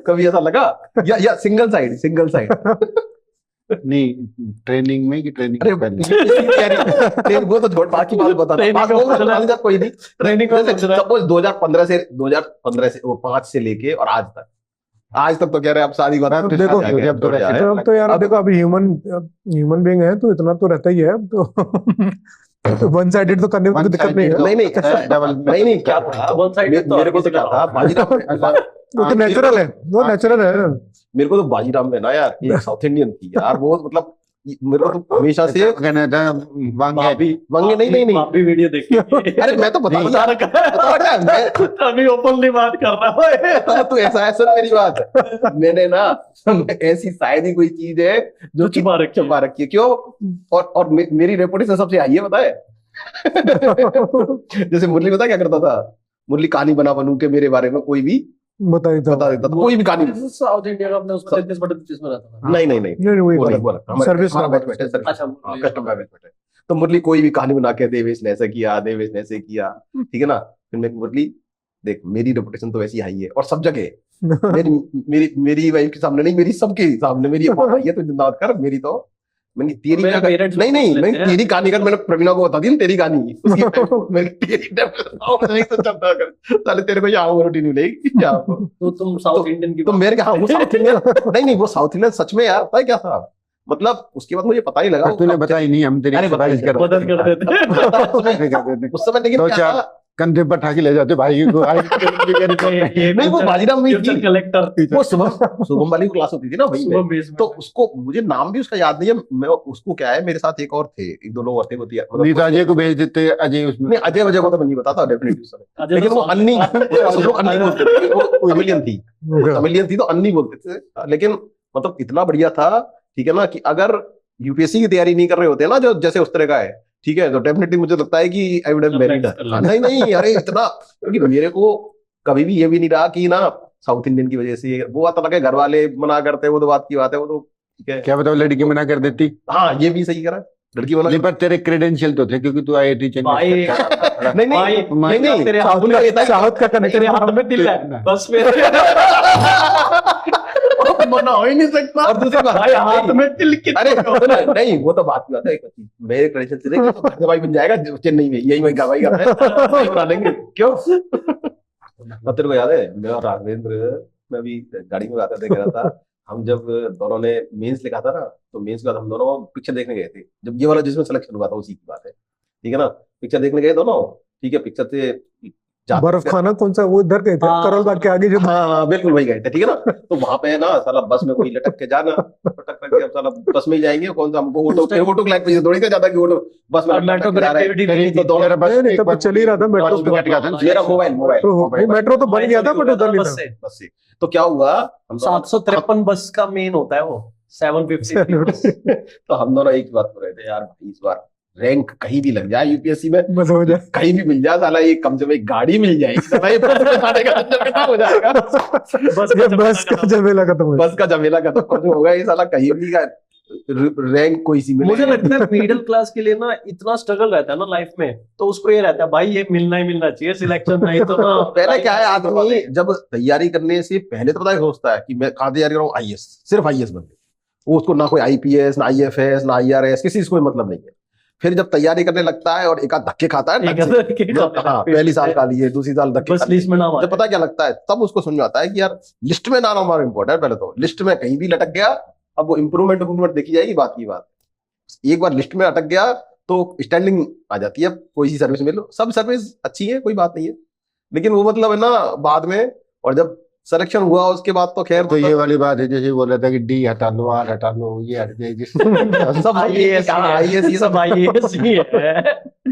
कभी ऐसा लगा, या सिंगल साइड नहीं, ट्रेनिंग में कि ट्रेनिंग अरे ट्रेनिंग वो तो छोड़, बाकी बात बता कोई नहीं। ट्रेनिंग सपोज 2015 से वो 5 से लेके और आज तक तो कह रहे हैं आप शादी बात देखो अब तो यार देखो अभी ह्यूमन बीइंग है तो इतना तो रहता ही है अब तो वन साइडेड तो करने में कोई दिक्कत नहीं है, नहीं नहीं डबल नहीं क्या था, वन साइड मेरे को तो क्या था, बाजीराव वो तो नेचुरल है, वो नेचुरल है। मेरे को तो बाजीराव में ना यार एक साउथ इंडियन थी यार, वो मतलब मेरे को तो हमेशा से कनाडा वांगे वंगे नहीं आप भी वीडियो देखिए। अरे मैं तो बता नहीं। बता रखा है मैं अभी ओपनली बात कर रहा है। तू ऐसा है, सुन मेरी बात, मैंने ना ऐसी शायद ही कोई चीज है जो कि छुपा रखी है। छुपा रखी है, क्यों? और मेरी रेपुटेशन सबसे हाई है, बताए। जैसे मुरली बता क्या करता था, मुरली कहानी बना बनू के मेरे बारे में कोई भी बता देता बता देता था, कोई भी कहानी। साउथ इंडिया का अपने उसमें 33 बटे 33 में रहता था। नहीं नहीं वही वो नहीं, बात। वो अलग। हमारा- सर्विस हमारा में बैचमेट है, सर्विस। अच्छा, हाँ, कस्टम का बैचमेट है। तो मुरली कोई भी कहानी बना के देवेश ने ऐसा किया, देवेश ने ऐसे किया, ठीक है ना। फिर मैं मुरली देख, मेरी रेपुटेशन तो वैसी हाई है और सब जगह मेरी मेरी मेरी वाइफ के सामने नहीं, मेरी सबके सामने मेरी हाई है, तो जिंदाबाद कर मेरी। तो मैंने तेरी मेरे क्या- parents नहीं नहीं पूछ मैं लेते हैं। तेरी कहानी कर, मैंने प्रवीणा को बता दी ना तेरी कहानी उसकी मैंने तेरी नहीं तो चलता कर, साले तेरे को यहाँ रोटी नहीं मिलेगी यहाँ को। तो तुम साउथ इंडियन की तो मेरे क्या, हाँ, वो साउथ इंडियन नहीं वो साउथ इंडियन सच में यार, पता है क्या था, मतलब उसके बाद मुझे पता नहीं लगा। पर तूने बताई नहीं, हम तेरी अरे बताई सिफारिश कर मदद कर देते। उस समय लेकिन दो क्या चार था, कंधे पर ठाके ले जाते भाई को। नहीं वो बाजीराव में थी, कलेक्टर वो शुभम वाली क्लास होती थी ना भाई में। सुबह बेस में। तो उसको मुझे नाम भी उसका याद नहीं है, मैं उसको क्या है, मेरे साथ एक और थे, एक दो लोग और थे, होती है नहीं तो अजय को भेज देते, अजय उसमें नहीं अजय वजय को तो मैं नहीं बताता डेफिनेटली उस समय, अजय लेकिन तो वो अन्नी अजय- सब लोग अन्नी बोलते थे, वो तमिलियन थी, Okay. तमिलियन थी तो अन्नी बोलते थे। लेकिन मतलब इतना बढ़िया था, ठीक है ना, कि अगर यूपीएससी की तैयारी नहीं कर रहे होते ना, जो जैसे उस तरह का है, ठीक है, तो डेफिनेटली मुझे लगता है कि आई वुड हैव मैरिड। नहीं नहीं अरे इतना, क्योंकि मेरे को कभी भी ये भी नहीं रहा कि ना साउथ इंडियन की वजह से वो आता लगे, घर वाले मना करते, वो तो बात की बात है, वो तो ठीक है। क्या बताओ, लड़की मना कर देती? हाँ ये भी सही करा, लड़की मना नहीं पर तेरे क्रेडेंशियल तो थे, क्योंकि तू IIT भाई नहीं नहीं भाई, नहीं नहीं तेरे साउथ हाथ में साउथ का कनेक्शन तेरे हाथ में तिल है बस में। मना हो ही नहीं सकता। और दूसरी बात भाई हाथ में तिल की अरे नहीं वो तो बात की बात है, मेरे क्रेडेंशियल से देखिए तो भाई बन जाएगा चेन्नई में, यही मैं गवाही कर रहा है, बना लेंगे क्यों। अब तेरे को याद है मैं और राघवेंद्र, मैं अभी गाड़ी में आते थे, कह रहा था हम जब दोनों ने मेंस लिखा था ना, तो मेंस के बाद हम दोनों पिक्चर देखने गए थे, जब ये वाला जिसमें सिलेक्शन हुआ था उसी की बात है, ठीक है ना। पिक्चर देखने गए दोनों, ठीक है, पिक्चर से बर्फ खाना कौन सा, वो इधर गए थे हाँ। करोल बाग के आगे जो। हाँ बिल्कुल वही गए थे, ठीक है ना। तो वहां पे ना साला बस में कोई लटक के जाना, लटक के अब साला बस में ही जाएंगे, कौन सा हमको ऑटो क्लैक पे थोड़ी का ज्यादा कि ऑटो बस में मेट्रो लटक के जा रहा है। कनेक्टिविटी तो दोनों नहीं, तब तो चल ही रहा था मेट्रो बस में बैठ गया था ना। मेरा मोबाइल मेट्रो तो बन गया था बट उधर नहीं बस था। से बस से तो क्या हुआ, हम दोनों 753 बस का मेन होता है वो 750। तो हम दोनों एक बात कर रहे थे, यार भाई इस बार रैंक कहीं भी लग जाए यूपीएससी में, बस हो जाए। कहीं भी मिल जाए साला, ये कम से कम एक गाड़ी मिल जाएगी साला, ये बस में जाने का झंझट खत्म हो जाएगा, ये बस का झमेला खत्म हो बस का झमेला खत्म होगा, ये साला कहीं भी का रैंक कोई सी मिले। मुझे लगता है मिडिल क्लास के लिए ना इतना स्ट्रगल रहता है ना लाइफ में, तो उसको ये रहता है भाई ये मिलना ही मिलना चाहिए सिलेक्शन, नहीं तो ना पहले क्या है, आदमी जब तैयारी करने से पहले तो पता है सोचता है कि मैं कहाँ तैयारी कर रहा हूँ, आईएएस, सिर्फ आईएएस बनने, वो उसको ना कोई आईपीएस ना आईएफएस ना आईआरएस किसी से कोई मतलब नहीं है। फिर जब तैयारी करने लगता है और एक आध धक्के खाता है, हाँ पहली साल खा लिए, दूसरी साल धक्के बस खा लिए, लिस्ट में नाम जब पता क्या लगता है तब उसको समझ में आता है कि यार लिस्ट में नाम हमारा इंपॉर्टेंट है। पहले तो लिस्ट में कहीं भी लटक गया, अब वो इंप्रूवमेंट देखी जाएगी, बात की बात, एक बार लिस्ट में अटक गया तो स्टैंडिंग आ जाती है, कोई सी सर्विस मिलो, सब सर्विस अच्छी है कोई बात नहीं है, लेकिन वो मतलब है ना बाद में, और जब सिलेक्शन हुआ उसके बाद तो खैर तो ये वाली बात है, जैसे बोल रहा था कि डी हटा लो, आर हटा लो, ये हट जाएगी। सब आईएएस आईएएस ये सब आईएएस ही है।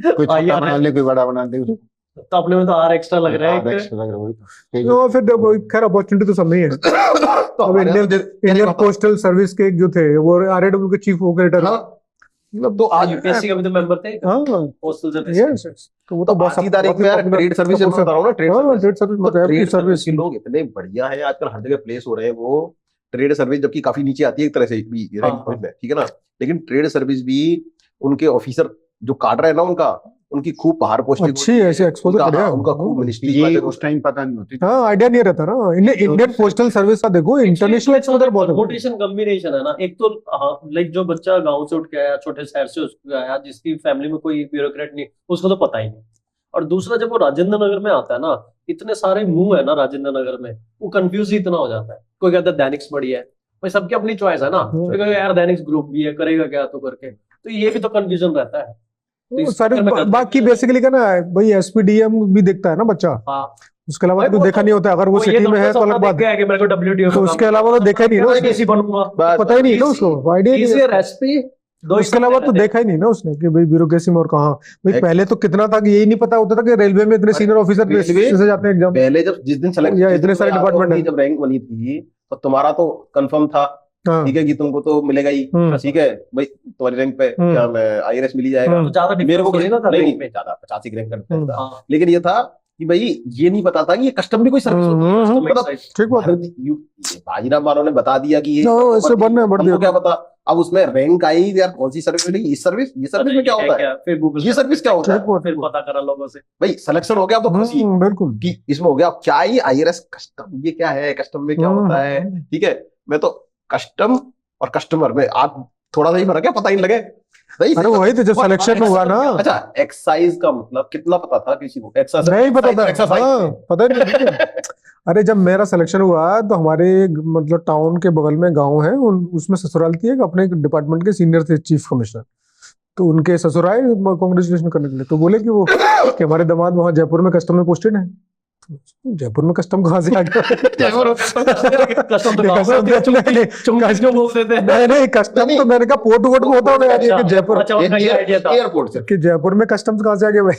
कोई छोटा बना ले, कोई बड़ा बना ले, तो अपने में तो आर एक्स्ट्रा लग रहा है एक। एक्स्ट्रा लग रहा है, वही तो। तो फिर देखो, खैर अपॉर्चुनिटी तो सब नहीं है। तो अब इंडियन पोस्टल सर्विस के एक जो थे वो आरएडब्ल्यू के चीफ ऑपरेटर, मतलब तो आज यूपीएससी का भी तो मेंबर थे हाँ पोस्टल सर्विस। यस, तो वो तो बहुत आज की तारीख में यार ट्रेड सर्विस से बता रहा हूँ ना, ट्रेड सर्विस, ट्रेड सर्विस मतलब ट्रेड सर्विस सर्विस के लोग इतने बढ़िया हैं आजकल, हर जगह प्लेस हो रहे हैं वो ट्रेड सर्विस, जबकि काफी नीचे आती है एक तरह से भी रैंक में, ठीक है ना, लेकिन ट्रेड सर्विस भी उनके ऑफिसर जो काट रहे हैं ना उनकी खूब बाहर पोस्टिंग अच्छी ऐसे एक्सपोजर उनका, बढ़िया हाँ, उनका खूब मिनिस्ट्री ये उस टाइम पता नहीं होती। हाँ आइडिया नहीं रहता ना। इंडियन पोस्टल सर्विस का देखो इंटरनेशनल एक्सपोजर बहुत है। कॉम्पिटिशन कॉम्बिनेशन है ना, एक तो लाइक जो बच्चा गांव से उठ के आया, छोटे शहर से उठ के आया, जिसकी फैमिली में कोई ब्यूरोक्रेट नहीं, उसको तो पता ही नहीं। और दूसरा जब वो राजेंद्र नगर में आता है ना, इतने सारे मुंह है ना राजेंद्र नगर में, वो कंफ्यूज ही इतना हो जाता है। कोई कहता है दैनिक्स बढ़िया है, भाई सबकी अपनी चॉइस है ना, कोई कहेगा यार दैनिक्स ग्रुप भी है, करेगा क्या तो करके, तो ये भी तो कंफ्यूजन रहता है। इस सारे चक्कर में गलती बाकी है। बेसिकली क्या ना भाई एसपीडीएम भी देखता है ना बच्चा, हाँ उसके अलावा भाई तो वो देखा तो- नहीं होता, अगर वो वो ये सिटी में तो है तो सपना अलग देख बात के है, आया कि मेरे को WTO तो उसके अलावा तो देखा ही नहीं ना उसने, डीसी बनूंगा, पता ही नहीं ना उसको, आइडिया नहीं है। एसपी दो ही उसके अलावा तो रहते हैं। देखा ही नहीं ना उसने कि भाई ब्यूरोक्रेसी में और कहाँ, भाई एक- पहले तो कितना था कि यही नहीं पता होता था कि रेलवे में इतने सीनियर ऑफिसर रेलवे- से जाते हैं एग्जाम, पहले जब जिस दिन सेलेक्ट या इतने सारे डिपार्टमेंट है। जब रैंक बनी थी तो तुम्हारा तो कंफर्म था, हाँ ठीक है, कि तुमको तो मिलेगा ही, हम्म, ठीक है भाई, तुम्हारी रैंक पे हम्म। क्या मैं IRS मिल ही जाएगा। हम्म। तो ज्यादा मेरे को difference नहीं ना था नहीं rank में। ज्यादा 85 रैंक का difference हम्म। था, हाँ, लेकिन ये था कि भाई ये नहीं पता था कि ये कस्टम भी कोई सर्विस होती है। हम्म, तो make मतलब sense। ठीक बात है। बाजीराव वालों ने बता दिया कि ये हाँ, ऐसे बनना है, बढ़ हमको दिया। क्या पता, अब उसमें रैंक आई यार कौन सी सर्विस मिली, इस सर्विस, ये सर्विस में क्या है होता है, फिर गूगल ये सर्विस क्या होता ठीक है, बात फिर है। पता करा लोगों से। भाई सिलेक्शन हो गया अब तो खुशी बिल्कुल। कि इसमें हो गया, अब क्या ये IRS कस्टम, ये क्या है, कस्टम में क्या होता है, ठीक है, मैं तो कस्टम और कस्टमर में आप थोड़ा सा ही फर्क है, पता ही नहीं लगे भाई। अरे वही तो जब वो- सिलेक्शन हुआ ना, अच्छा एक्साइज का मतलब कितना पता था किसी को, एक्साइज नहीं पता था, एक्सरसाइज हाँ, पता ही नहीं। अरे जब मेरा सिलेक्शन हुआ तो हमारे मतलब टाउन के बगल में गांव है, उसमें ससुराल थी एक, अपने डिपार्टमेंट के सीनियर थे चीफ कमिश्नर, तो उनके ससुर आए कांग्रेचुलेशन करने के लिए, तो बोले कि हमारे दामाद वहाँ जयपुर में कस्टम में पोस्टेड है। तो जयपुर में कस्टम कहाँ से आ गया? जयपुर में custom तो गाँव में कस्टम होती है, तो चुमकी क्यों बोलते थे? नहीं कस्टम तो मैंने कहा पोर्ट वोट में होता होगा यार, ये कि जयपुर, अच्छा, उनका ये आइडिया था। एयरपोर्ट से कि जयपुर में कस्टम्स कहाँ से आ गया भाई?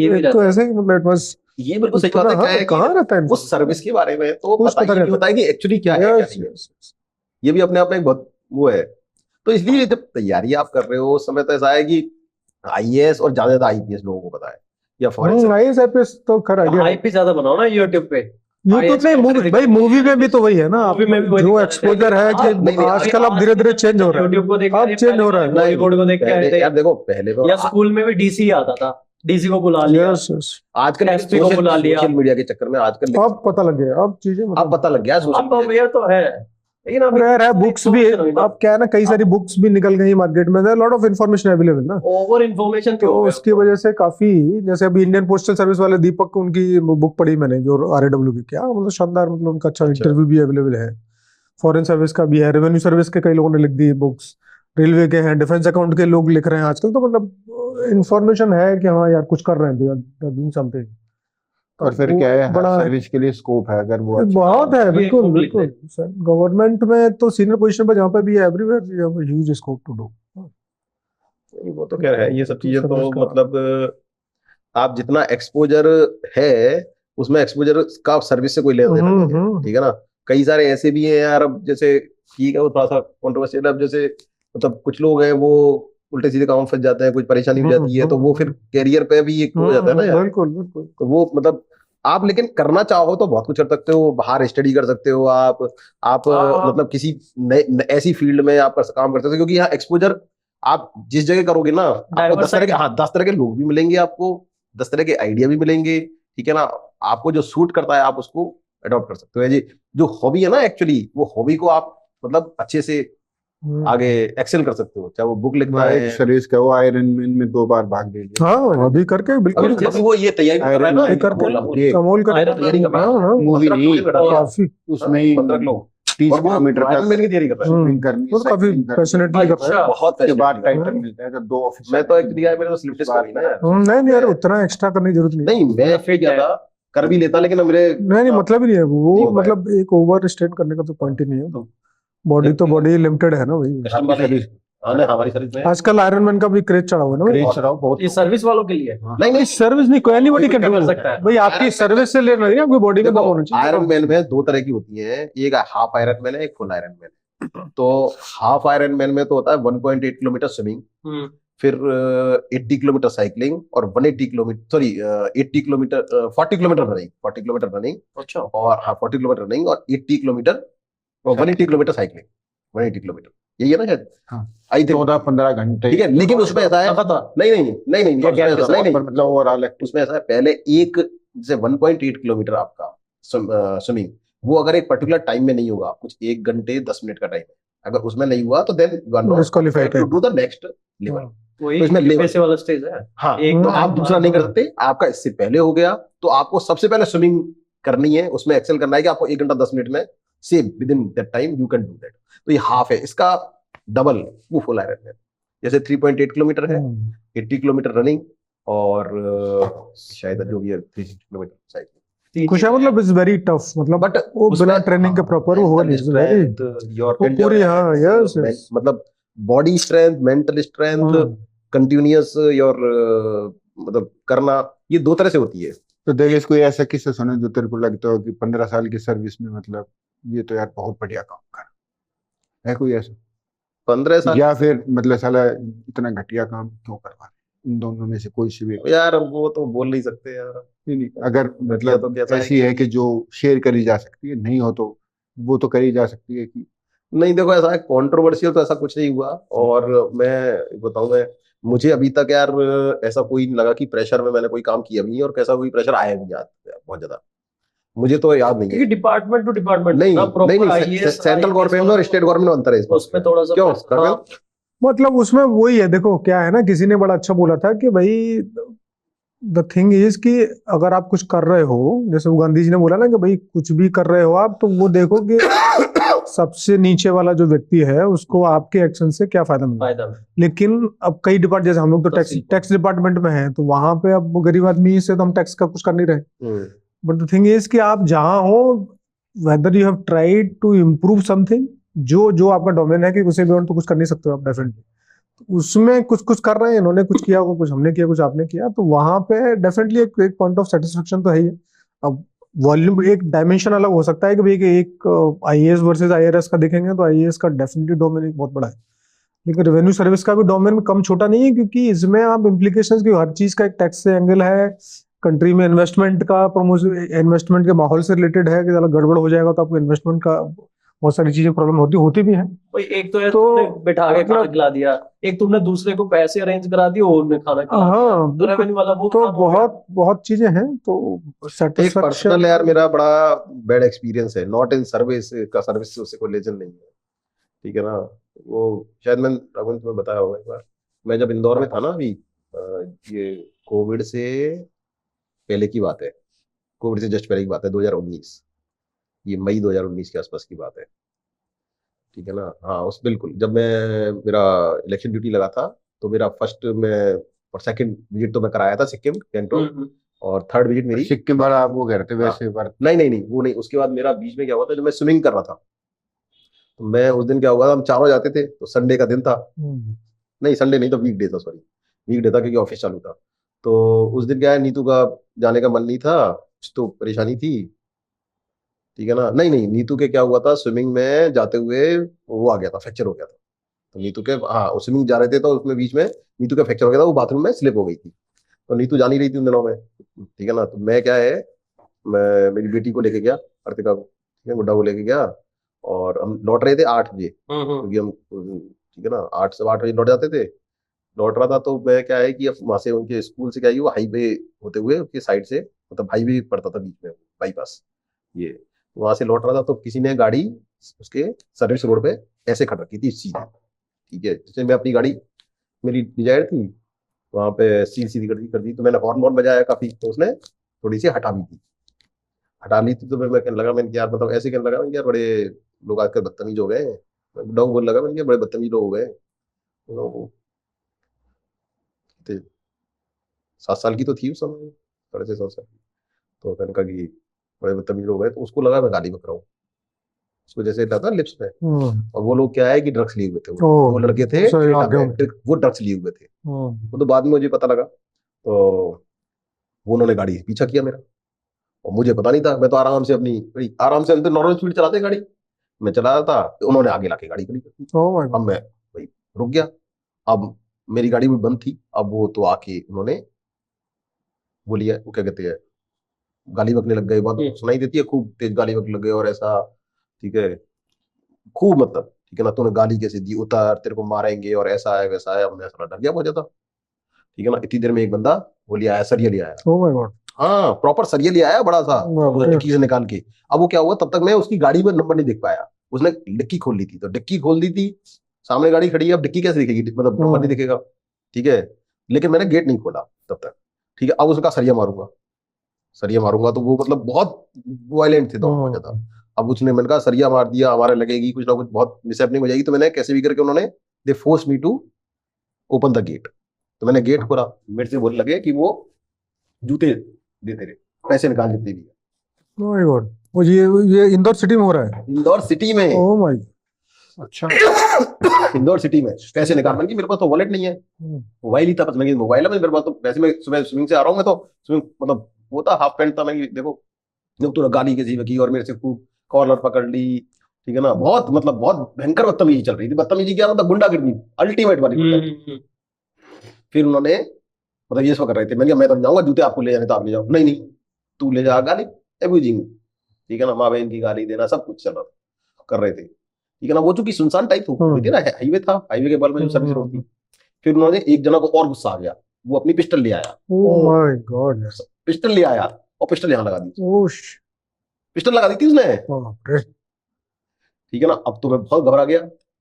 ये भी तो रहता है। ऐसे ही मतलब it was- ये बिल्कुल सही बात है, क्या है कि कहाँ रहता है उस सर्विस के बारे में तो कुछ पता ही पता नहीं रहता होता है कि एक्चुअली क्या है क्या Yes, नहीं है। yes, yes. ये भी अपने आप में एक बहुत वो है, तो इसलिए जब तैयारी आप कर रहे हो उस समय तो ऐसा है कि IAS और ज्यादा IPS लोगों को पता है, या फॉरेन IAS IPS तो खैर आइडिया हाइप भी ज्यादा बनाओ ना YouTube पे। यूट्यूब में मूवी, भाई मूवी में भी तो वही है ना, Movie में भी वही जो दिखा एक्सपोजर है हाँ, कि नहीं, नहीं, आजकल अब धीरे धीरे चेंज हो रहा है, YouTube को देख अब change हो रहा है। बॉलीवुड को देख के आए पहले थे, यार देखो पहले तो या स्कूल में भी डीसी आता था, डीसी को बुला लिया। यस यस, आजकल SP को बुला लिया। सोशल मीडिया के चक्कर में आजकल अब पता लग गया, अब चीजें अब पता लग गया सोशल अब अवेयर तो है, लेकिन अभी रेयर है, बुक्स भी अब क्या है ना, कई सारी बुक्स भी निकल गई मार्केट में, लॉट ऑफ इन्फॉर्मेशन अवेलेबल ना, ओवर इन्फॉर्मेशन तो उसकी वजह से काफी, जैसे अभी इंडियन पोस्टल सर्विस वाले दीपक, उनकी बुक पढ़ी मैंने जो RAW की, क्या मतलब शानदार, मतलब उनका अच्छा इंटरव्यू भी अवेलेबल है, फॉरेन सर्विस का भी है, रेवेन्यू सर्विस के कई लोगों ने लिख दी बुक्स, रेलवे के हैं, डिफेंस अकाउंट के लोग लिख रहे हैं आजकल, तो मतलब इन्फॉर्मेशन है कि हाँ यार कुछ कर रहे हैं, डूइंग समथिंग। और फिर क्या है, हर बड़ा सर्विस के लिए स्कोप है अगर वो अच्छा बहुत है, ये बिल्कुल खूब लिखते बिल्कुल सर, गवर्नमेंट में तो सीनियर पोजीशन पर जहाँ पे भी है, everywhere huge scope to do. वो तो क्या है, ये सब चीजें तो सर्विस का- मतलब आप जितना एक्सपोजर है उसमें एक्सपोजर का सर्विस से कोई लेना देना नहीं है, ठीक है ना। कई सारे ऐसे भी हैं यार, अब जैसे ठीक है वो थोड़ा सा कंट्रोवर्शियल है, अब जैसे मतलब कुछ लोग हैं वो उल्टे सीधे काम में फंस जाते हैं, कुछ परेशानी हो जाती है तो वो फिर कैरियर पे भी एक हो जाता है ना यार, बिल्कुल बिल्कुल। तो वो मतलब आप लेकिन करना चाहो तो बहुत कुछ कर सकते हो, बाहर स्टडी कर सकते हो आप हाँ। मतलब किसी ऐसी फील्ड में आप काम कर सकते हो, क्योंकि यहाँ एक्सपोजर आप जिस जगह करोगे ना आपको Diverse 10 तरह के, हाँ 10 तरह के लोग भी मिलेंगे, आपको 10 तरह के आइडिया भी मिलेंगे, ठीक है ना। आपको जो सूट करता है आप उसको अडॉप्ट कर सकते हो। जी जो हॉबी है ना एक्चुअली, वो हॉबी को आप मतलब अच्छे से आगे एक्सेल कर सकते हो, चाहे वो बुक लिखना एक है। सर्विस का वो आयरन मैन में 2 बार भाग ले लिया। हाँ अभी करके बिल्कुल अभी अभी वो ये तैयारी कर रहा है ना, ये करके ये कमोल कर आयरन तैयारी कर रहा है। हाँ, हाँ, मूवी नहीं, काफी उसमें ही 15 लोग 30 और वो किलोमीटर आयरन मैन की तैयारी कर रहा है। स्विमिंग करनी वो तो काफी cycling करनी। पैशनेटली कर रहा है। अच्छा। बहुत उसके बाद passionate है। टाइटल मिलता है जब 2 ऑफिसर। मैं तो एक्चुअली यार मेरे तो स्लिप टेस्ट करी ना यार, नहीं नहीं यार उतना एक्स्ट्रा करने की जरूरत नहीं है। नहीं मैं फिर क्या था कर भी लेता, लेकिन मेरे नहीं मतलब ही नहीं है नहीं वो, हो पाया। मतलब एक ओवर स्टेट करने का तो पॉइंट ही नहीं है, बॉडी तो बॉडी लिमिटेड है ना भाई। कस्टम वाले सर्विस हाँ ना हमारी सर्विस में आजकल आयरन मैन का भी क्रेज चढ़ा हुआ है ना भाई। क्रेज चलाओ बहुत ये सर्विस वालों के लिए है। नहीं नहीं सर्विस नहीं, कोई एनीबॉडी कैन कर डू सकता है। भाई, आपकी सर्विस से लेना नहीं, आपकी बॉडी में दम होना चाहिए। आयरन मैन में 2 तरह की होती है, एक हाफ आयरन मैन है, एक फुल आयरन मैन है। तो हाफ आयरन मैन में तो होता है 1.8 किलोमीटर स्विमिंग, हम्म, फिर 80 किलोमीटर साइकिलिंग और 180 kilometre sorry 80 kilometre 40 kilometre running, 40 kilometre running अच्छा और हाँ 40 किलोमीटर रनिंग और 80 किलोमीटर और 180 किलोमीटर साइकिलिंग, 180 किलोमीटर यही है ना शायद। हाँ। आई थिंक 14-15 घंटे। ठीक है, लेकिन उसमें ऐसा है लगातार नहीं नहीं नहीं नहीं क्या उसमें gap ऐसा नहीं नहीं मतलब ओवरऑल उसमें ऐसा है पहले एक जैसे 1.8 किलोमीटर आपका स्विमिंग, वो अगर एक पर्टिकुलर टाइम में नहीं होगा, कुछ 1 घंटे 10 मिनट का टाइम है, अगर उसमें नहीं हुआ तो then you are not Disqualified to है। Do the next level. वही तो इसमें level- पैसे वाला स्टेज है। हाँ एक तो तो आप दूसरा नहीं कर सकते, आपका इससे पहले हो गया तो आपको सबसे पहले स्विमिंग करनी है, उसमें एक्सेल करना है कि आपको 1 घंटा 10 मिनट में से with in that time you can do that. तो ये हाफ है, इसका डबल वो फुल आयरन है। जैसे 3.8 किलोमीटर है, हम्म। 80 किलोमीटर रनिंग, और शायद जो भी है 360 किलोमीटर शायद। कुछ है मतलब इट्स वेरी टफ, मतलब बट वो बिना ट्रेनिंग के प्रॉपर वो होगा नहीं, वेरी योर वो पूरी, हाँ, yes, yes. मतलब body strength, mental strength, hmm. Continuous your मतलब करना, ये दो तरह से होती है। तो देवेश, कोई ऐसा किस्सा सुने जो तेरे को लगता हो कि 15 साल की सर्विस में मतलब ये तो यार बहुत बढ़िया काम कर है, कोई ऐसा? 15 साल या फिर मतलब साला इतना घटिया काम क्यों करवा रहे? इन दोनों में से कोई सी भी? यार वो तो बोल नहीं सकते यार। नहीं, अगर घटिया तो मतलब कैसा है ऐसी है कि जो शेयर करी जा सकती है, नहीं हो तो वो तो करी जा सकती है कि नहीं, देखो ऐसा है, कंट्रोवर्शियल तो ऐसा कुछ नहीं हुआ। और मैं बताऊं, मैं मुझे अभी तक यार ऐसा कोई नहीं लगा कि प्रेशर में मैंने कोई काम किया भी नहीं, और कैसा कोई प्रेशर आया भी याद बहुत ज्यादा, मुझे तो याद नहीं क्योंकि है। डिपार्टमेंट टू डिपार्टमेंट नहीं ना, नहीं प्रॉपर नहीं, आईएएस सेंट्रल गवर्नमेंट और स्टेट गवर्नमेंट में अंतर है इसमें। उसमें थोड़ा सा क्यों pressure- करवेल? हाँ, मतलब उसमें वही है, देखो क्या है ना, किसी ने बड़ा अच्छा बोला था कि भाई द थिंग इज कि अगर आप कुछ कर रहे हो, जैसे वो गांधी जी ने बोला ना कि भाई कुछ भी कर रहे हो आप, तो वो देखो कि सबसे नीचे वाला जो व्यक्ति है उसको आपके एक्शन से क्या फायदा मिल रहा है। फायदा में। लेकिन अब कई डिपार्ट, जैसे हम लोग तो टैक्स तहसील। टैक्स डिपार्टमेंट में हैं, तो वहां पे अब गरीब आदमी से तो हम टैक्स का कुछ कर नहीं रहे। Hmm, but the thing is कि आप जहां हो, whether you have tried to improve something, जो जो आपका डोमेन है, कि उसे भी तो कुछ कर नहीं सकते हो आप डेफिनेटली, उसमें कुछ कुछ कर रहे हैं, इन्होंने कुछ किया होगा, कुछ हमने किया, कुछ आपने किया, तो वहां पे डेफिनेटली एक पॉइंट ऑफ सेटिस्फेक्शन तो है ही है। अब वॉल्यूम, एक डायमेंशन अलग हो सकता है कि भाई कि एक आईएएस वर्सेस आईआरएस का देखेंगे तो आईएएस का डेफिनेटली डोमेन एक बहुत बड़ा है, लेकिन रेवेन्यू सर्विस का भी डोमेन कम छोटा नहीं है, क्योंकि इसमें आप इम्प्लीकेशंस की हर चीज का एक टैक्स से एंगल है, कंट्री में इन्वेस्टमेंट का प्रमोशन, इन्वेस्टमेंट के माहौल से रिलेटेड है कि ज़्यादा गड़बड़ हो जाएगा तो आपको इन्वेस्टमेंट का बहुत सारी चीजें प्रॉब्लम होती भी है। भाई एक तो यार तो तुमने बैठा के खाना मतलब- खिला दिया, एक तुमने दूसरे को पैसे अरेंज करा दिए और उन्हें खाना खिला दिया, हाँ, तो रेवेन्यू वाला वो तो काम हो गया। बहुत बहुत चीजें हैं, तो एक सेटिस्फेक्शन। पर्सनल यार मेरा बड़ा बैड एक्सपीरियंस है, नॉट इन सर्विस का, सर्विस से उससे कोई लेजन नहीं है, ठीक है ना। वो शायद मैं रघुवंश तुम्हें बताया होगा एक बार, मैं जब इंदौर में था ना अभी, ये कोविड से पहले की बात है, कोविड से जस्ट पहले की बात है, 2019, ये मई 2019 के आसपास की बात है, ठीक है ना। हाँ, उस बिल्कुल जब मैं, मेरा इलेक्शन ड्यूटी लगा था, तो मेरा फर्स्ट में और सेकंड विजिट तो मैं कराया था सिक्किम, गैंगटॉक, और थर्ड विजिट मेरी सिक्किम वाला आप वो कह रहे थे वैसे नहीं नहीं नहीं, वो नहीं, उसके बाद मेरा बीच में क्या हुआ था, जब मैं स्विमिंग कर रहा था, तो मैं उस दिन क्या हुआ था, हम चारों जाते थे, तो संडे का दिन था, नहीं संडे नहीं, तो वीक डे था, सॉरी वीक डे था, क्योंकि ऑफिस चालू था। तो उस दिन क्या है, नीतू का जाने का मन नहीं था, कुछ तो परेशानी थी, ठीक है ना। नहीं नहीं, नीतू के क्या हुआ था, स्विमिंग में जाते हुए वो आ गया था, फ्रैक्चर हो गया था। तो नीतू के, हाँ, स्विमिंग जा रहे थे, तो उसमें बीच में नीतू का फ्रैक्चर हो गया था, वो बाथरूम में स्लिप हो गई थी, तो नीतू जा नहीं रही थी उन दिनों में, ठीक है ना। तो मैं क्या है, मैं मेरी बेटी को लेके गया, अर्तिका को, ठीक है, गुड्डा को लेके गया, और हम लौट रहे थे 8 बजे, क्योंकि हम, ठीक है ना, 8 से 8 बजे लौट जाते थे। लौट रहा था, तो मैं क्या है कि अब वहां से उनके स्कूल से क्या है, वो हाईवे होते हुए उसके साइड से, मतलब हाईवे पड़ता था बीच में, बाईपास, ये वहां से लौट रहा था, तो किसी ने गाड़ी उसके सर्विस रोड पे ऐसे खड़ रखी थी सीधी, ठीक है, जैसे मैं अपनी गाड़ी, मेरी डिजायर थी, वहां पे सीधी सीधी कर दी, तो मैंने हॉर्न वॉर्न बजाया काफी, तो उसने थोड़ी सी हटा ली थी, तो मैं कहने लगा, मैंने यार मतलब ऐसे कहने लगा, मैंने यार बड़े लोग आजकल बदतमीज हो गए, डॉग बोलने लगा, मैंने बड़े बदतमीज लोग हो गए, तो 7 साल की तो थी उस समय, 6.5 7 साल की, तो मैंने कहा कि बड़े बदतमीज लोग गए, तो उसको लगा मैं गाली बक रहा हूँ, उसको जैसे लगा लिप्स पे, और वो लोग क्या है कि ड्रग्स लिए हुए थे, वो लड़के थे, वो ड्रग्स लिए हुए थे, वो तो बाद में मुझे पता लगा, तो वो उन्होंने गाड़ी पीछा किया मेरा, और मुझे पता नहीं था, मैं तो आराम से अपनी, आराम से हम तो नॉर्मल स्पीड चलाते गाड़ी, मैं चला रहा था, तो उन्होंने आगे लाके गाड़ी खड़ी कर दी, अब मैं भाई रुक गया, अब मेरी गाड़ी भी बंद थी, अब वो तो आके उन्होंने बोली है, वो क्या कहते हैं, गाली बकने लग गए, बहुत सुनाई देती है, खूब तेज गाली बकने लग गए, और ऐसा, ठीक है, खूब मतलब, ठीक है ना, तूने गाली कैसे दी, उतार, तेरे को मारेंगे, और ऐसा है वैसा है, अब मैं सारा डर गया बहुत ज्यादा, ठीक है ना। इतनी देर में एक बंदा वो ले आया, सरिया ले आया, हाँ प्रॉपर सरिया ले आया, बड़ा सा, डिक्की से निकाल के। अब वो क्या हुआ, तब तक मैं उसकी गाड़ी में नंबर नहीं देख पाया, उसने डिक्की खोल ली थी, तो डिक्की खोल दी थी, सामने गाड़ी खड़ी है, अब डिक्की कैसे दिखेगी, मतलब नंबर नहीं दिखेगा, ठीक है, लेकिन मैंने गेट नहीं खोला तब तक, ठीक है। अब उसका सरिया मारूंगा, तो वो मतलब बहुत वायलेंट थे दोनों, बहुत ज्यादा। अब उसने, मैंने कहा सरिया मार दिया, हमारे लगेगी कुछ ना कुछ, बहुत मिसहैपनिंग हो जाएगी, तो मैंने कैसे भी करके, उन्होंने they force me to open the gate. तो मैंने गेट खोला, मेरे से बोलने लगे कि वो जूते दे तेरे, पैसे निकाल जितने भी है। माय गॉड, वो ये इंदौर सिटी में हो रहा है? इंदौर सिटी में, ओह माय, अच्छा। इंदौर सिटी में पैसे निकाल, मैंने कि मेरे पास तो वॉलेट नहीं है, मोबाइल ही था बस। मैं मोबाइल है मेरे पास, तो वैसे मैं सुबह स्विमिंग से आ रहा हूँ, मैं तो स्विमिंग मतलब वो था, हाफ पैंट था। मैंने देखो जब तूने गाली किसी में की और मेरे से खूब कॉलर पकड़ ली, ठीक है ना, बहुत मतलब बहुत भयंकर बदतमीजी चल रही थी। बदतमीजी क्या मतलब, गुंडागिरी अल्टीमेट वाली बदतमीजी। फिर उन्होंने मतलब ये सब कर रहे थे, मैंने कहा मैं तो नहीं जाऊंगा, जूते आपको ले जाने तो आप ले जाओ। नहीं नहीं तू ले जा, गाली एब्यूजिंग, ठीक है ना, माँ बहन की गाली देना, सब कुछ चल रहा था, कर रहे थे, ठीक है ना। वो चूंकि सुनसान टाइप हुई थी ना, हाईवे था, हाईवे के बगल में जो सर्विस रोड थी। फिर उन्होंने एक जना को और गुस्सा आ गया, वो अपनी पिस्टल ले आया। ओह माय गॉड, पिस्टल ले आया और पिस्टल यहाँ लगा दी, ओह पिस्टल लगा दी थी उसने, बाप रे। ठीक है ना। अब तो मैं बहुत घबरा गया।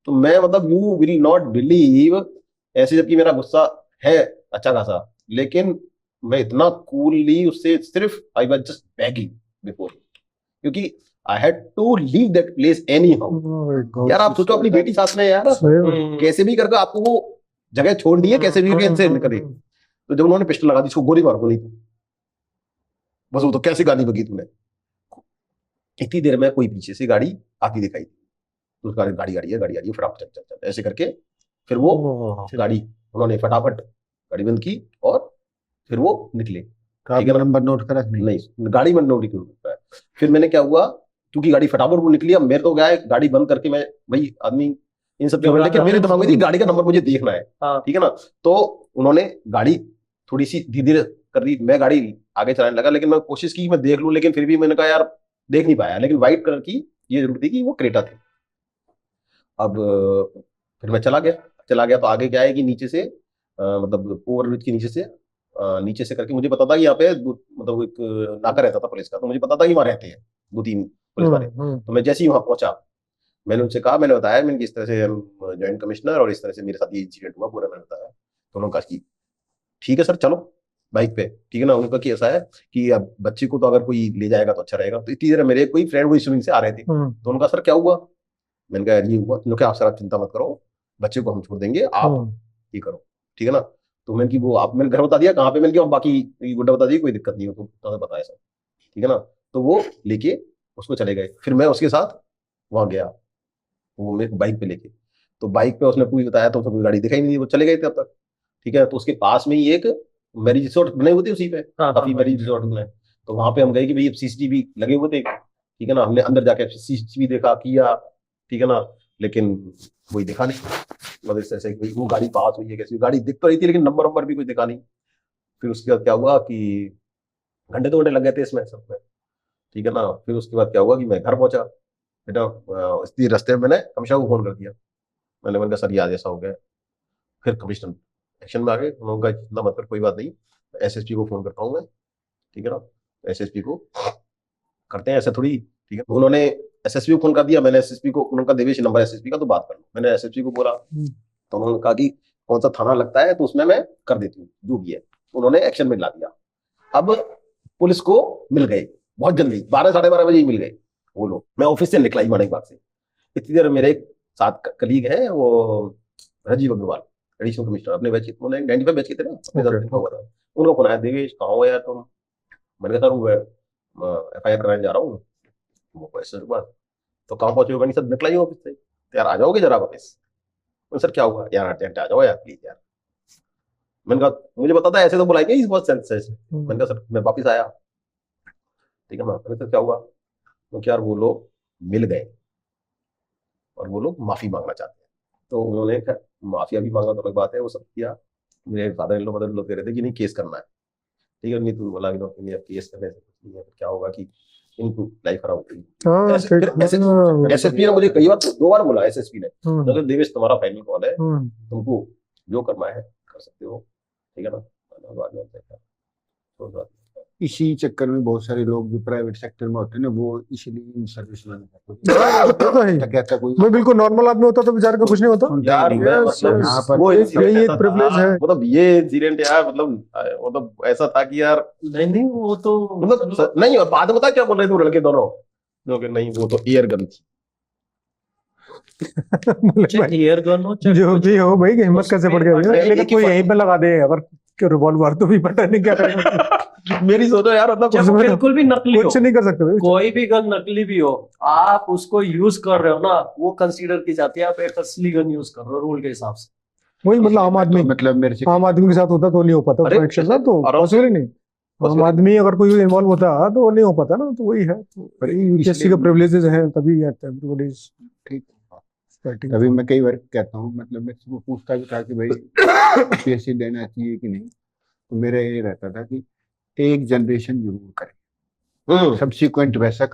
तो मैं मतलब यू विल नॉट बिलीव, ऐसे जबकि मेरा गुस्सा है अच्छा खासा, लेकिन मैं इतना कूलली उससे सिर्फ I was just begging before, क्योंकि I had to leave that place anyhow. यार आप सोचो, अपनी बेटी साथ में यार, कैसे भी करके आपको वो जगह छोड़नी है, कैसे भी करके इनसे निकले। तो जब उन्होंने पिस्टल लगा दी, इसको गोली मार बोली, बस वो तो कैसे गाली बकी तूने। इतनी देर में कोई पीछे से गाड़ी आती दिखाई, तो गाड़ी गाड़ी गाड़ी है, गाड़ी आ रही है, फटाफट चल चल चल ऐसे करके फिर वो गाड़ी, उन्होंने फटाफट गाड़ी बंद की और फिर वो निकले। ठीक है, नंबर नोट करा नहीं, गाड़ी में नोट नहीं है। फिर मैंने क्या हुआ, क्योंकि गाड़ी फटाफट वो निकली, अब मेरे तो गया गाड़ी बंद करके, मैं भाई आदमी इन सब चीजों, लेकिन मेरे दिमाग में थी गाड़ी का नंबर मुझे देखना है, ठीक है ना। तो उन्होंने गाड़ी थोड़ी सी धीरे धीरे कर दी, मैं गाड़ी आगे चलाने लगा, लेकिन मैं कोशिश की मैं देख लूं, लेकिन फिर भी मैंने कहा यार देख नहीं पाया। लेकिन व्हाइट कलर की ये जरूर थी कि वो क्रेटा थे। अब फिर मैं चला गया तो आगे क्या है कि नीचे से मतलब ओवरब्रिज के नीचे से करके मुझे पता था कि यहाँ पे मतलब एक नाका रहता था पुलिस का, तो मुझे पता था कि वहाँ रहते हैं 2-3 पुलिस वाले। तो मैं जैसे ही वहां पहुंचा, मैंने उनसे कहा, मैंने बताया मैंने इस तरह से ज्वाइंट कमिश्नर और इस तरह से मेरे साथ ये इंसिडेंट हुआ, पूरा मैंने बताया। तो उन्होंने कहा कि ठीक है सर चलो बाइक पे, ठीक है ना। उनका कि ऐसा है कि अब बच्चे को तो अगर कोई ले जाएगा तो अच्छा रहेगा। तो इतनी देर मेरे कोई फ्रेंड वो स्विमिंग से आ रहे थे, तो उनका सर क्या हुआ, मैंने कहा ये हुआ। उन्होंने कहा आप सर आप चिंता मत करो, बच्चे को हम छोड़ देंगे, आप ये करो, ठीक है ना। तो मैंने कि वो आप, मैंने घर बता दिया कहाँ पे, मैंने कहा बाकी गुड्डा बता दिया, कोई दिक्कत नहीं हो तो बताया सर, ठीक है ना। तो वो लेके उसको चले गए, फिर मैं उसके साथ वहां गया, वो मेरे बाइक पे लेके। तो बाइक पे उसने पूरी बताया, तो उसने कोई गाड़ी दिखाई नहीं दी, वो चले गए थे अब तक, ठीक है। तो उसके पास में ही एक मैरिज रिसोर्ट बने हुए थे, उसी पे काफी मैरिज रिसोर्ट में। तो वहां पे हम गए कि भाई अब सीसीटीवी लगे हुए थे, ठीक है ना। हमने अंदर जाके सीसीटीवी देखा किया, ठीक है ना, लेकिन कोई दिखा नहीं। मतलब इस तरह से वो गाड़ी पास हुई है कैसी, गाड़ी दिख तो रही थी लेकिन नंबर भी कुछ दिखा नहीं। फिर उसके बाद क्या हुआ कि घंटे 2 घंटे लग गए थे इसमें सब में, ठीक है ना। फिर उसके बाद क्या हुआ कि मैं घर पहुंचा बेटा, इसी रास्ते में मैंने कमिश्नर को फोन कर दिया। मैंने कहा सर ये आज ऐसा हो गया। फिर कमिश्नर एक्शन में आ गए, उन्होंने कहा इतना मत कर, कोई बात नहीं, एसएसपी को फोन करता हूँ मैं, ठीक है ना। एसएसपी को करते हैं ऐसा थोड़ी, ठीक है। उन्होंने एसएसपी को फोन कर दिया, मैंने एसएसपी को, उन्होंने देवेश नंबर एसएसपी का, तो बात कर लो। मैंने एसएसपी को बोला, तो उन्होंने कहा कि कौन सा थाना लगता है, तो उसमें मैं कर देती हूँ जो भी है। उन्होंने एक्शन में ला दिया। अब पुलिस को मिल गए बहुत जल्दी, 12-12:30 बजे ही मिल गए वो लोग। मैं ऑफिस से निकला ही मानिक बाग से, इतनी देर मेरे एक साथ कलीग है वो राजीव अग्रवाल, एडिशनल कमिश्नर अपने बैच, उन्होंने 95 बैच के थे ना, अपने साथ हुआ था। उनको फोन आया, देवेश कहाँ हो यार तुम। मैंने कहा सर FIR कराने जा रहा हूँ। वो कैसे बात, तो कहाँ पहुंचे हो। मैंने सर निकला ही ऑफिस से, तो यार आ जाओगे जरा वापस। सर क्या हुआ यार, अर्जेंट आ जाओ यार प्लीज यार। मैंने कहा मुझे पता था ऐसे तो बुलाएंगे इस बहुत सेंस से। मैंने कहा सर मैं वापस आया, ठीक है ना। सर क्या हुआ, क्योंकि यार वो लोग मिल गए और वो लोग माफी मांगना चाहते हैं। तो उन्होंने माफिया भी मांगा तो अलग बात है, वो सब किया। मेरे फादर इन लोग कह रहे थे कि नहीं केस करना है, ठीक है। नहीं तुम बोला कि अब केस करने से कुछ नहीं है, क्या होगा कि इनको लाइफ खराब होगी। एसएसपी ने मुझे कई बार, 2 बार बोला एसएसपी ने, देवेश तुम्हारा फाइनल कॉल है, तुमको जो करना है कर सकते हो, ठीक है ना। इसी चक्कर में बहुत सारे लोग जो प्राइवेट सेक्टर में होते हैं ना, वो इसीलिए इन सर्विस में कहता कोई, मैं बिल्कुल नॉर्मल आदमी होता तो बेचारे को कुछ नहीं होता यार। वो यही एक प्रिविलेज है। मतलब ये इंसिडेंट यार, मतलब ऐसा था कि यार नहीं वो तो मतलब नहीं। और बाद में पता क्या बोल रहे थे वो लड़के दोनों, जो कि नहीं वो तो एयर गन थी। बोले चाहे भाई एयर गन हो चाहे जो कुछ भी हो भाई, हिम्मत उसमें कैसे पड़ गया बटन भैया? एक लेकिन ही कोई बटन- यहीं पे लगा दे अगर रिवॉल्वर, तो भी पता नहीं क्या करेगा। मेरी सोचो यार, मतलब चाहे वो उसमें तो बिल्कुल भी नकली हो, कुछ नहीं कर सकते भाई। कोई भी गन नकली भी हो, आप उसको यूज कर रहे हो ना, वो कंसीडर की जाती है आप एक असली गन यूज कर रहे हो रूल के हिसाब से। वही मतलब आम आदमी, मतलब मेरे से आम आदमी के साथ होता तो नहीं हो पाता अरे, एक्शन ना, तो आराम से- पॉसिबल ही नहीं। आम possible- आदमी अगर कोई इन्वॉल्व होता तो वो नहीं हो पाता ना, तो वही है। तो यूपीएससी इसलिए- का प्रिविलेजेस है, तभी एवरीबॉडी इज ठीक फाइटिंग। अभी मैं कई बार कहता हूँ, मतलब मेरे से वो पूछता भी था कि भाई यूपीएससी देना चाहिए कि नहीं, तो मेरा ये रहता था कि एक जनरेशन जरूर करें, सब्सिक्वेंट वैसा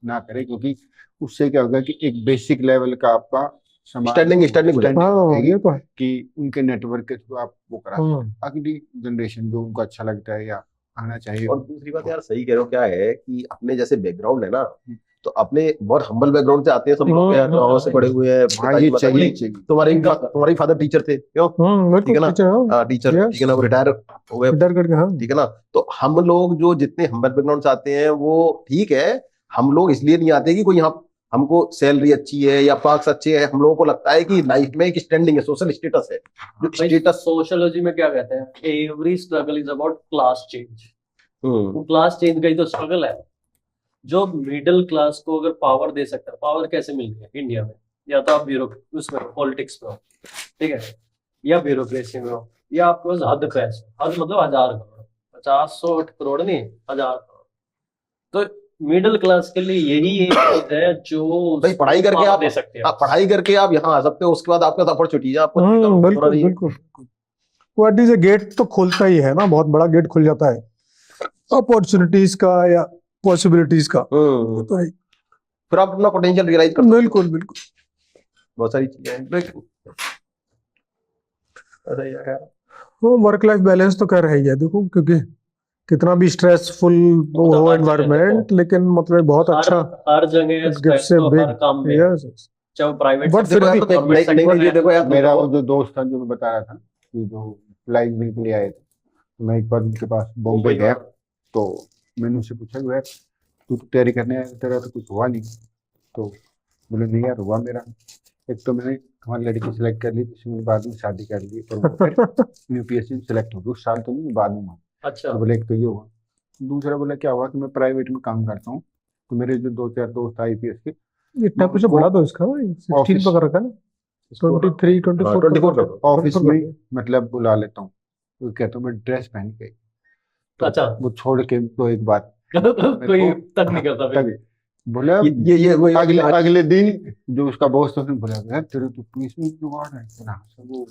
ना करे, क्योंकि उससे क्या होगा कि एक बेसिक लेवल का आपका स्टैंडिंग हो जाएगा। हाँ रहेगी ये तो है। कि उनके नेटवर्क के थ्रू आप वो करा हाँ। अगली जनरेशन जो उनको अच्छा लगता है या आना चाहिए। और दूसरी बात यार, सही कह रहे हो, क्या है कि अपने जैसे बैकग्राउंड है ना, तो अपने बहुत हम्बल बैकग्राउंड से आते हैं सब लोग यार, गाँव से पढ़े हुए हैं। हाँ, ये चाहिए तुम्हारे फादर टीचर थे क्यों? ठीक है ना? बिल्कुल टीचर, Yes. ठीक है ना, वो रिटायर हो गए, डर करके। हाँ ठीक है ना। तो हम लोग जो जितने हम्बल बैकग्राउंड से आते हैं वो ठीक है, हम लोग इसलिए नहीं आते कि कोई यहाँ हमको सैलरी अच्छी है या पार्क्स अच्छे हैं, हम लोगों को लगता है कि लाइफ में एक स्टैंडिंग है, सोशल स्टेटस है, जो स्टेटस। सोशियोलॉजी में क्या कहते हैं, every struggle is about class change. वो क्लास चेंज का ही तो स्ट्रगल है। जो मिडिल क्लास को अगर पावर दे सकता है, पावर कैसे मिलती है इंडिया में, या तो आप उसमें पॉलिटिक्स में हो, ठीक है, या ब्यूरोक्रेसी में हो, या आपके पास हद पैसे, हद मतलब 1000 करोड़, 50-100 करोड़ नहीं, 1000 करोड़। तो मिडिल क्लास के लिए यही एक चीज है जो भाई पढ़ाई करके power आप दे सकते हैं। पढ़ाई करके आप यहाँ आ सकते हो, उसके बाद आपके पास अपॉर्चुनिटी है, आपको बिल्कुल नहीं है। बिल्कुल। वो एटलीस्ट गेट तो खोलता ही है ना, बहुत बड़ा गेट खुल जाता है अपॉर्चुनिटीज का या पॉसिबिलिटीज का। तो है। फिर आप अपना पोटेंशियल रियलाइज कर सकते हो। बिल्कुल बिल्कुल। बहुत सारी चीजें हैं, लेकिन अरे यार, वो वर्क लाइफ बैलेंस तो कर रही है देखो, क्योंकि कितना भी स्ट्रेसफुल वो तो हो हर जगह एनवायरनमेंट, देखो। लेकिन मतलब बहुत अच्छा हर जगह it gives stress a तो big- हर काम में, yes, yes. चाहे वो प्राइवेट But फिर भी देखो यार, मेरा वो जो दोस्त था जो मैं बता रहा था कि जो फ्लाइंग बिल के लिए आए थे, तो मैं एक बार उनके पास बॉम्बे गया, तो मैंने उनसे पूछा कि यार तू तो तैयारी करने आया, तेरा तो कुछ हुआ नहीं। तो बोले नहीं यार हुआ मेरा, एक तो मैंने हमारी लड़की सेलेक्ट कर ली, जिससे मैंने बाद में शादी कर ली, और वो फिर यूपीएससी सेलेक्ट हो गई, उस साल तो नहीं बाद में हुआ। अच्छा तो बोले एक तो ये हुआ, दूसरा बोला क्या हुआ कि मैं प्राइवेट में काम करता हूँ, तो मेरे जो 2-4 दोस्त आईपीएस के, इतना कुछ बढ़ा दो इसका, 16 पकड़ रखा है ना, 23 24 24 ऑफिस में मतलब बुला लेता हूँ, तो कहता हूँ मैं ड्रेस पहन के, तो अच्छा वो छोड़ के तो एक बात कोई तक नहीं करता फिर भी। बोला ये वो अगले दिन जो उसका बॉस था उसने बोला यार तेरे तो पुलिस में जुगाड़ है, वो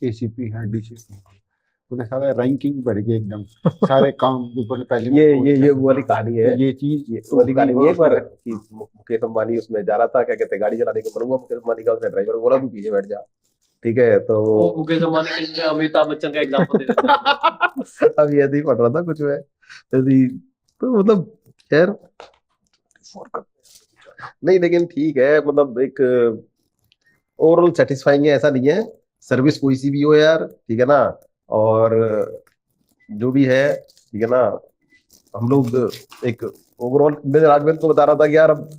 एसीपी है डीसीपी है, बोले सारा रैंकिंग बढ़ गई एकदम, सारे काम ऊपर पहले ये वो वाली कहानी है, ये चीज ये वाली कहानी है। एक बार कि मुकेश अंबानी उसमें जा रहा था, क्या कहते हैं, गाड़ी चलाने को बोलूंगा, मुकेश अंबानी का उसने ड्राइवर बोला तू पीछे बैठ जा, ठीक है। तो वो मुकेश अंबानी के लिए अमिताभ बच्चन का एग्जांपल दे देते हैं। अब ऐसे ही पढ़ रहा था कुछ में, तो मतलब खैर नहीं, लेकिन ठीक है, मतलब एक ओवरऑल सेटिस्फाइंग है, ऐसा नहीं है। सर्विस कोई सी भी हो यार, ठीक है ना, और जो भी है, ठीक है ना, हम लोग एक ओवरऑल, मैं राजवेंद्र को बता रहा था कि यार अब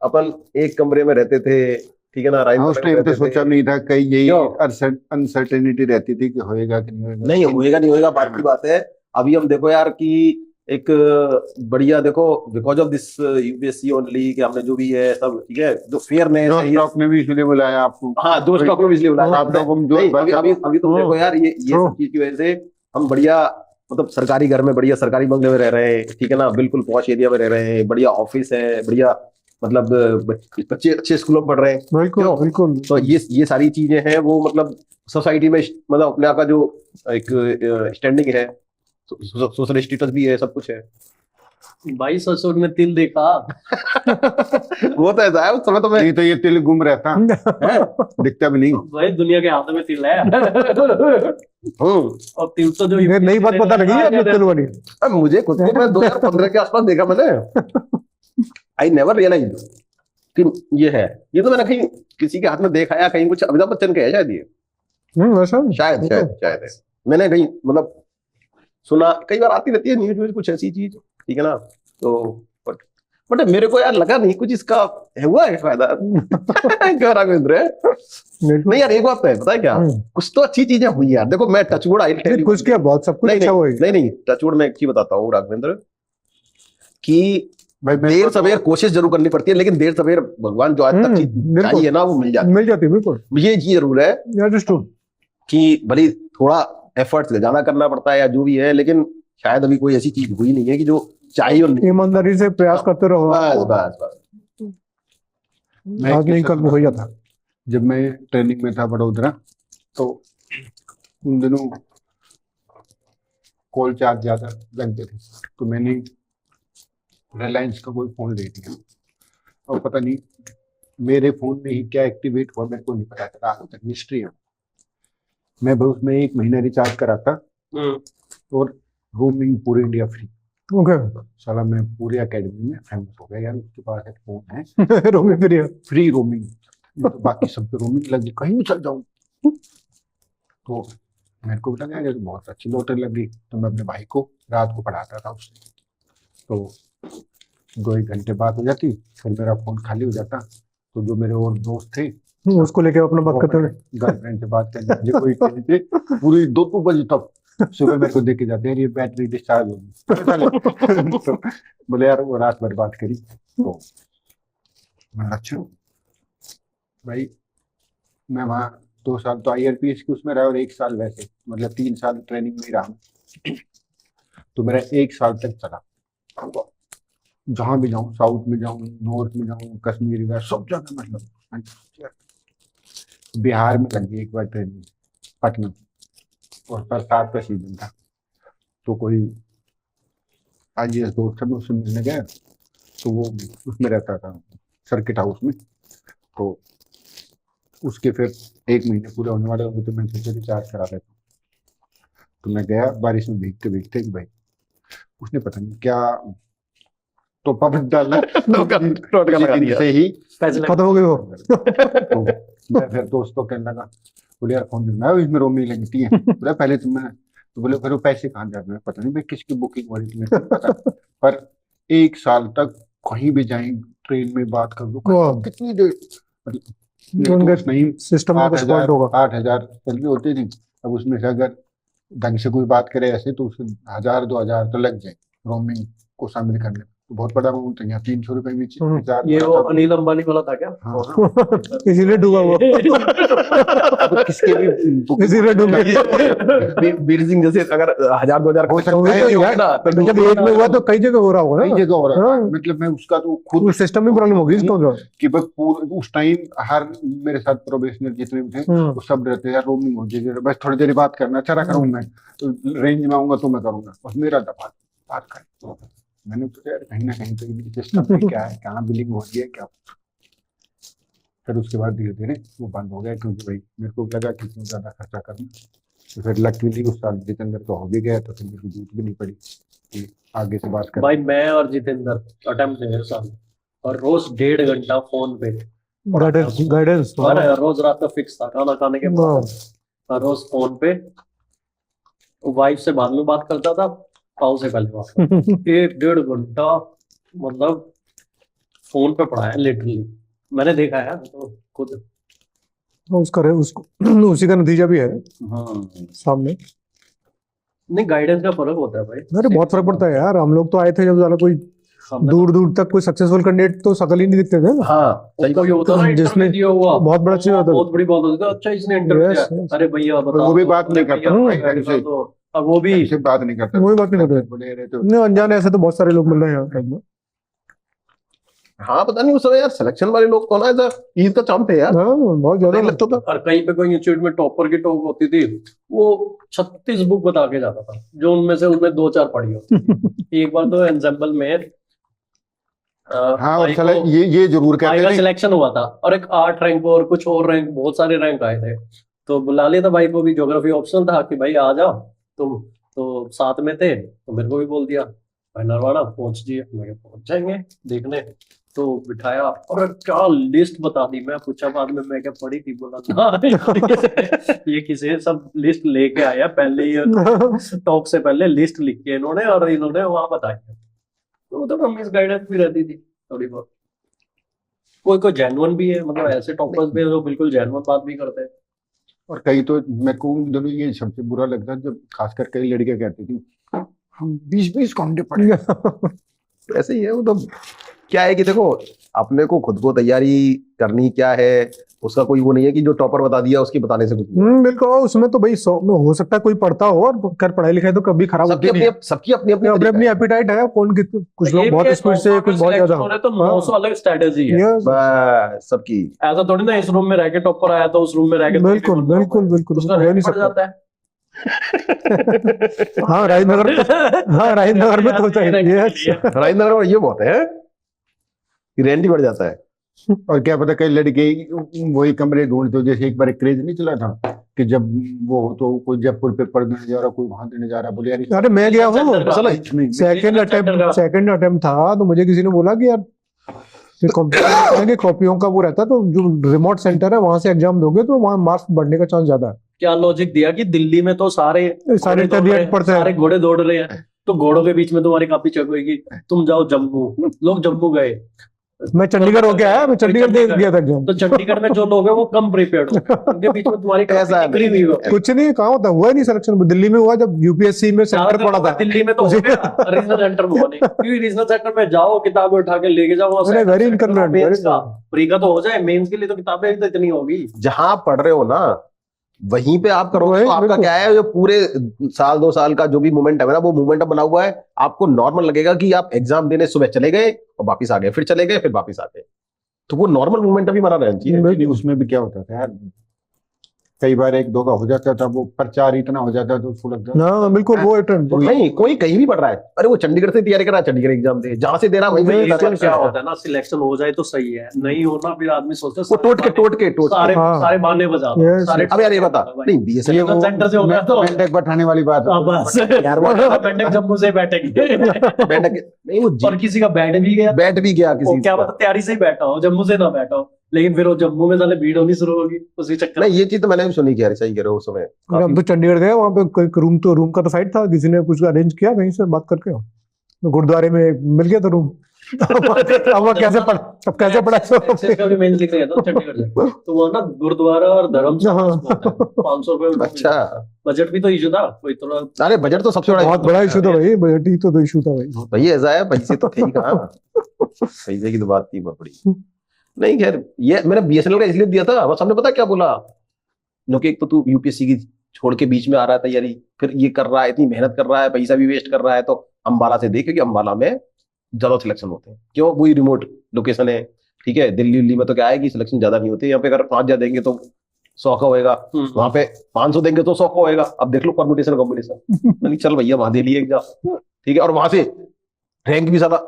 अपन एक कमरे में रहते थे, ठीक है ना, उस टाइम तो सोचा नहीं था, कहीं यही अनसर्टेनिटी रहती थी कि होएगा कि नहीं होएगा, नहीं होएगा नहीं होएगा, बात की बात है। अभी हम देखो यार कि एक बढ़िया देखो, because of this UPSC only, कि हमने जो भी है सब, ठीक है, जो फेयरनेस है, स्टॉक में भी इसलिए बुलाया आपको, हाँ, दो स्टॉक में इसलिए बुलाया आप लोगों को जो नहीं, अभी तुम देखो यार, ये सब चीज की वजह से हम बढ़िया, मतलब सरकारी घर में, बढ़िया सरकारी बंगले में रह रहे हैं, ठीक है ना, बिल्कुल पॉश एरिया में रह रहे हैं, बढ़िया ऑफिस है, बढ़िया, मतलब बच्चे अच्छे स्कूलों में पढ़ रहे हैं, बिल्कुल बिल्कुल। तो ये सारी चीजें हैं, वो मतलब सोसाइटी में, मतलब अपने आप का जो एक स्टैंडिंग है, सोशल स्टेटस भी है, सब कुछ है। भाई ससुर ने तिल देखा। वो तो ऐसा है, उस समय तो मैं नहीं तो ये तिल गुम रहता, दिखता भी नहीं। भाई दुनिया के हाथों में तिल है। और तिल तो जो ये नई बात पता लगी है आपने तिल वाली। अब मुझे खुद को, मैं 2015 के आसपास देखा मैंने, आई नेवर रियलाइज कि ये है, ये तो मैंने कहीं किसी के हाथ में देखा या कहीं, कुछ अमिताभ बच्चन के है शायद, ये वैसा शायद है, मैंने कहीं मतलब सुना, कई बार आती रहती है न्यूज कुछ ऐसी चीज, ठीक है ना, तो बट मेरे को यार लगा नहीं कुछ इसका हुआ है फायदा। कह राघवेंद्र नहीं यार, एक बात तो है, पता है क्या, कुछ तो अच्छी चीजें हुई यार। देखो मैं टचवुड आई टेल यू, कुछ क्या, बहुत सब कुछ अच्छा हुआ है। नहीं टचवुड मैं एक चीज बताता हूँ राघवेंद्र कि भाई देर सवेर कोशिश जरूर करनी पड़ती है, लेकिन देर सवेर भगवान जो आज तक चीज चाहिए ना वो मिल जाती है। बिल्कुल है। ये चीज जरूर है अंडरस्टूड कि भले थोड़ा एफर्ट्स ज्यादा करना पड़ता है या जो भी है, लेकिन शायद अभी कोई ऐसी चीज हुई नहीं है कि जो चाहिए और नहीं। ईमानदारी से प्रयास करते रहो, बस बस बस। आज नहीं कल हो जाता। जब मैं ट्रेनिंग में था बड़ोदरा, तो उन दिनों कॉल चार्ज ज्यादा लगते थे, तो मैंने रिलायंस का कोई फोन ले लिया, और पता नहीं मेरे फोन में ही क्या एक्टिवेट हुआ मेरे को नहीं पता चला, आज तक मिस्ट्री है। मैं बस उसमें 1 महीना रिचार्ज करा था और रोमिंग पूरे इंडिया फ्री। ओके साला मैं पूरी एकेडमी में फेमस हो गया यार, उसके पास एक फोन है रोमिंग फ्री है। फ्री रोमिंग, तो बाकी सब पे रोमिंग लगी, कहीं भी चल जाऊं। तो मेरे को भी लगा यार बहुत अच्छी लॉटरी लगी, तो मैं अपने भाई को रात को पढ़ाता था उससे, तो 2-1 घंटे बात हो जाती, फिर मेरा फोन खाली हो जाता, तो जो मेरे और दोस्त थे उसको लेके अपना बात करते हुए गर्लफ्रेंड से बात करने कोई कहते पूरी 2 बजे तक सुबह मेरे को देख के जाते हैं ये बैटरी डिस्चार्ज होगी। तो बोले यार वो रात भर बात करी, तो मैं अच्छा भाई, मैं वहाँ 2 साल तो IRPS की उसमें रहा और 1 साल वैसे, मतलब 3 साल ट्रेनिंग में ही रहा, तो मेरा 1 साल तक चला। जहां भी जाऊं, साउथ में जाऊं, नॉर्थ में जाऊं, कश्मीर में, सब जगह मतलब। बिहार में लग गई एक बार ट्रेनिंग, पटना, और बरसात का सीजन था, तो कोई IAS दोस्त था, मैं उससे मिलने गया, तो वो उसमें रहता था सर्किट हाउस में, तो उसके फिर 1 महीने पूरे होने वाले होंगे, तो मैं सोचा रिचार्ज करा लेता। तो मैं गया बारिश में भीगते भीगते, भाई उसने पता नहीं क्या तो पब्लिक डालना से ही खत्म हो गई वो। तो मैं फिर दोस्तों कहने लगा, बोले यार फोन मैं इसमें रोमिंग लगती है, बोला पहले तुम मैं, तो बोले फिर वो पैसे कहाँ जाते हैं, पता नहीं भाई किसकी बुकिंग हो रही थी मेरे को पता, पर 1 साल तक कहीं भी जाएं, ट्रेन में बात कर लो, कितनी देर नहीं, सिस्टम में कुछ फॉल्ट होगा। 8,000 चल होती थी, अब उसमें से अगर ढंग से कोई बात करे ऐसे, तो उससे 1,000-2,000 तो लग जाए रोमिंग को शामिल करने में, तो बहुत बड़ा अमाउंट है, यहाँ 300 रुपए में ये वो अनिल अंबानी वाला था क्या? हाँ। इसीलिए डूबा वो। किसके भी इसीलिए डूबा। बीर सिंह जैसे अगर 1,000-2,000 हो सकता है ना, तो जब एक में हुआ तो कई जगह हो रहा होगा कई ना, जगह हो रहा है, हाँ। मतलब मैं उसका तो खुद सिस्टम में प्रॉब्लम होगी इसको तो। कि भाई उस टाइम हर मेरे साथ प्रोबेशनर जितने भी थे वो सब रहते यार रोमिंग हो जाए, बस थोड़ी देर बात करना, चला करूँ मैं रेंज में आऊंगा तो मैं करूंगा, और मेरा दफा बात कर। मैंने तो यार कहीं ना कहीं तो सिस्टम में क्या है, कहाँ बिलिंग हो रही है क्या। फिर उसके बाद धीरे धीरे वो बंद हो गया, क्योंकि भाई मेरे को लगा कि इतना ज्यादा खर्चा करना, तो फिर लकीली उस साल जितेंद्र तो हो भी गया, तो फिर मेरे को जरूरत भी नहीं पड़ी कि आगे से बात कर। भाई मैं और जितेंद्र अटेम्प्ट है साल, और रोज 1.5 घंटा फोन पे गाइडेंस रोज रात का फिक्स था, खाना खाने के बाद रोज फोन पे। वाइफ से बाद में बात करता था, पाव से पहले बात करता था। 1-1.5 घंटा मतलब फोन पे पढ़ा है लिटरली, मैंने देखा है तो खुद। उसका उसको उसी का नतीजा भी है सामने। नहीं गाइडेंस का फर्क होता है भाई, अरे बहुत फर्क पड़ता है यार। हम लोग तो आए थे जब ज्यादा कोई दूर दूर तक कोई सक्सेसफुल कैंडिडेट तो शकल ही नहीं दिखते थे। हाँ कोई होता ना जिसने दिया हुआ, बहुत बड़ा चीज होता है। बहुत बड़ी बात होती है, अच्छा इसने इंटरव्यू Yes, किया, yes. अरे भैया बताओ, वो भी बात नहीं अरे करता, भैया, ढंग से। तो अब वो भी से बात नहीं करता, वही बात नहीं करते। बोले रहे तो नहीं, अनजाने ऐसे तो बहुत सारे लोग मिल रहे हैं यहाँ टाइम में। हाँ पता नहीं उस समय यार सिलेक्शन वाले लोग कौन है, ईद का चांद थे यार, हाँ बहुत ज्यादा लगता था। और कहीं पे कोई इंस्टीट्यूट में टॉपर की टॉप होती थी, वो 36 बुक बता के जाता था, जो उनमें से उनमें 2-4 पढ़ी होती थी। एक बार तो एंसेम्बल में हाँ, और साला ये जरूर कहते थे सिलेक्शन हुआ था, और एक 8 रैंक और कुछ और रैंक, बहुत सारे रैंक आए थे, तो बुला लिया था भाई को भी, ज्योग्राफी ऑप्शन था कि भाई आ जाओ तुम, तो साथ में थे, तो मेरे को भी बोल दिया भाई नरवाना पहुंच जिए, मैं पहुंच जाएंगे देखने, तो बिठाया और क्या लिस्ट बता दी। मैं पूछा बाद में मैं क्या पढ़ी थी, बोला ना ये किसी सब लिस्ट लेके आया पहले ही, टॉप से पहले लिस्ट लिख के इन्होंने, और इन्होंने वहां बताया, तो मिस गाइडेंस भी रहती थी। थोड़ी बहुत। कोई कोई जेन्युइन भी है, मतलब ऐसे टॉपर्स भी हैं जो बिल्कुल जेन्युइन बात भी करते हैं। और कई तो मेरे को उन दोनों ये सबसे बुरा लगता है जब खासकर कई लड़कियां कहती थी हम 20-20 घंटे पढ़े। ऐसे ही है वो तो। क्या है कि देखो, अपने को खुद को तैयारी करनी क्या है, उसका कोई वो नहीं है कि जो टॉपर बता दिया उसकी बताने से कुछ नहीं। बिल्कुल। और उसमें तो भाई 100 में हो सकता है कोई पढ़ता हो और कर पढ़ाई लिखाई तो कभी खराब सबकी होती नहीं अपनी सबकी अपनी अपनी है। अपनी तरीका अपनी है। एपिटाइट है, कौन कितने, कुछ लोग ये बहुत भी है, स्पीड से, 900 कुछ बहुत selection ज्यादा। हो रहे हैं तो 900 अलग स्ट्रेटेजी है। Yes, बस सबकी। ऐसा थोड़ी ना इस रूम में रह के टॉपर आया तो उस रूम में रह के बिल्कुल बिल्कुल बिल्कुल उसका हो रैंक नहीं बढ़ सकता। जाता है। हाँ राजनगर में, हाँ राजनगर में तो होता है ये। राजेंद्र में ये बहुत है कि रेंट ही बढ़ जाता है। और क्या पता कई लड़के वही कमरे ढूंढते हो, जैसे एक बार एक क्रेज नहीं चला था कि जब वो तो कोई जयपुर पेपर देने जा रहा, कोई वहां देने जा रहा, बोले यार अरे मैं गया हूँ, चलो सेकंड अटेम्प्ट था, तो मुझे किसी ने बोला कि यार कंप्यूटर कॉपियों का वो रहता है, तो जो रिमोट सेंटर है वहां से एग्जाम दोगे तो वहां मार्क्स बढ़ने का चांस ज्यादा है। क्या लॉजिक दिया कि दिल्ली में तो सारे सारे घोड़े दौड़ रहे इंटरनेट हैं, पढ़ते हैं। सारे घोड़े दौड़ रहे हैं, तो घोड़ों के बीच में तुम्हारी कॉपी चेक होगी, तुम जाओ जम्मू। लोग जम्मू गए। मैं चंडीगढ़ होके आया, मैं चंडीगढ़ दे दिया था एग्जाम। तो चंडीगढ़ में जो लोग हैं वो कम प्रिपेयर्ड हो, उनके बीच में तुम्हारी ऐसा कॉपी निकली हुई हो। कुछ नहीं, कहाँ होता, हुआ ही नहीं सिलेक्शन। दिल्ली में हुआ जब यूपीएससी में सेंटर पड़ा था। दिल्ली में तो हो गया, रीजनल सेंटर में होने, क्योंकि रीजनल सेंटर में जाओ, किताबें उठा के लेके जाओ वहां से। Very inconvenient. प्री का तो हो जाए, मेंस के लिए तो किताबें तो इतनी होगी। जहां आप पढ़ रहे हो ना वहीं पे आप करोगे वही, तो आपका बिल्कुल। क्या है, जो पूरे साल 2 साल का जो भी मोमेंटम है ना, वो मोमेंटम बना हुआ है। आपको नॉर्मल लगेगा कि आप एग्जाम देने सुबह चले गए और वापस आ गए, फिर चले गए, फिर वापस आ गए। तो वो नॉर्मल मोमेंटम ही बना रहना चाहिए। एक्चुअली उसमें भी क्या होता था यार, कई बार एक दो का हो जाता था, वो प्रचार इतना हो जाता था उसको लगता था हाँ बिल्कुल, वो अटेम्प्ट। नहीं, कोई कहीं भी पढ़ रहा है, अरे वो चंडीगढ़ से तैयारी कर रहा है, चंडीगढ़ एग्जाम दे, जहां से दे रहा है वहीं पे भाई, देता इसमें है। क्या होता है ना, सिलेक्शन हो जाए तो सही है, नहीं होना फिर आदमी सोचता है वो टोट के सारे हाँ। सारे बहाने बजा दो, Yes, सारे। अब यार ये बता, नहीं बीएसएफ ये सेंटर से हो गया तो मेंढक बैठाने वाली बात है। बस यार वो बेंडक जम्मू से बैठेंगे नहीं वो और किसी का बैठ भी गया, बैठ भी गया वो किसी क्या का। पता तैयारी से ही बैठा हो, जम्मू से ना बैठा हो, लेकिन फिर वो जम्मू में साले भीड़ होनी शुरू होगी उसी चक्कर में। नहीं ये चीज तो मैंने भी सुनी, कह रही सही कह रहे हो उस समय। हम तो चंडीगढ़ गए, वहाँ पे कोई रूम का तो फाइट था, किसी ने कुछ अरेंज किया कहीं से बात करके, तो गुरुद्वारे में मिल गया था रूम। अब वो कैसे पढ़, अब कैसे पढ़ा एक्सेस का भी मेंस लिख गया था चंडीगढ़ से, तो वो ना गुरुद्वारा और धर्मशाला हाँ। 500 रुपए अच्छा, बजट भी तो इशू था कोई थोड़ा। अरे बजट तो सबसे बड़ा बहुत बड़ा इशू था भाई, बजट ही तो इशू था भाई। भाई ऐसा है, पैसे तो थे ही कहाँ, पैसे की तो बात थी बहुत बड़ी। नहीं खैर, ये मैंने बीएसएनएल का इसलिए दिया था, बस हमने पता क्या बोला, क्योंकि एक तो तू यूपीएससी की छोड़ के बीच में आ रहा है तैयारी, फिर ये कर रहा है, इतनी मेहनत कर रहा है, पैसा भी वेस्ट कर रहा है, तो अंबाला से देख, क्योंकि अंबाला में ज्यादा सिलेक्शन होते हैं। क्यों, वही रिमोट लोकेशन है, ठीक है। दिल्ली में तो क्या है कि सिलेक्शन ज्यादा नहीं होते, यहाँ पे अगर 5,000 देंगे तो 100 का होएगा, वहां पे 500 देंगे तो 100 का होएगा। अब देख लो कॉम्पिटिशन चल भैया वहां दे लिए एग्जाम, ठीक है, और वहां से रैंक भी ज्यादा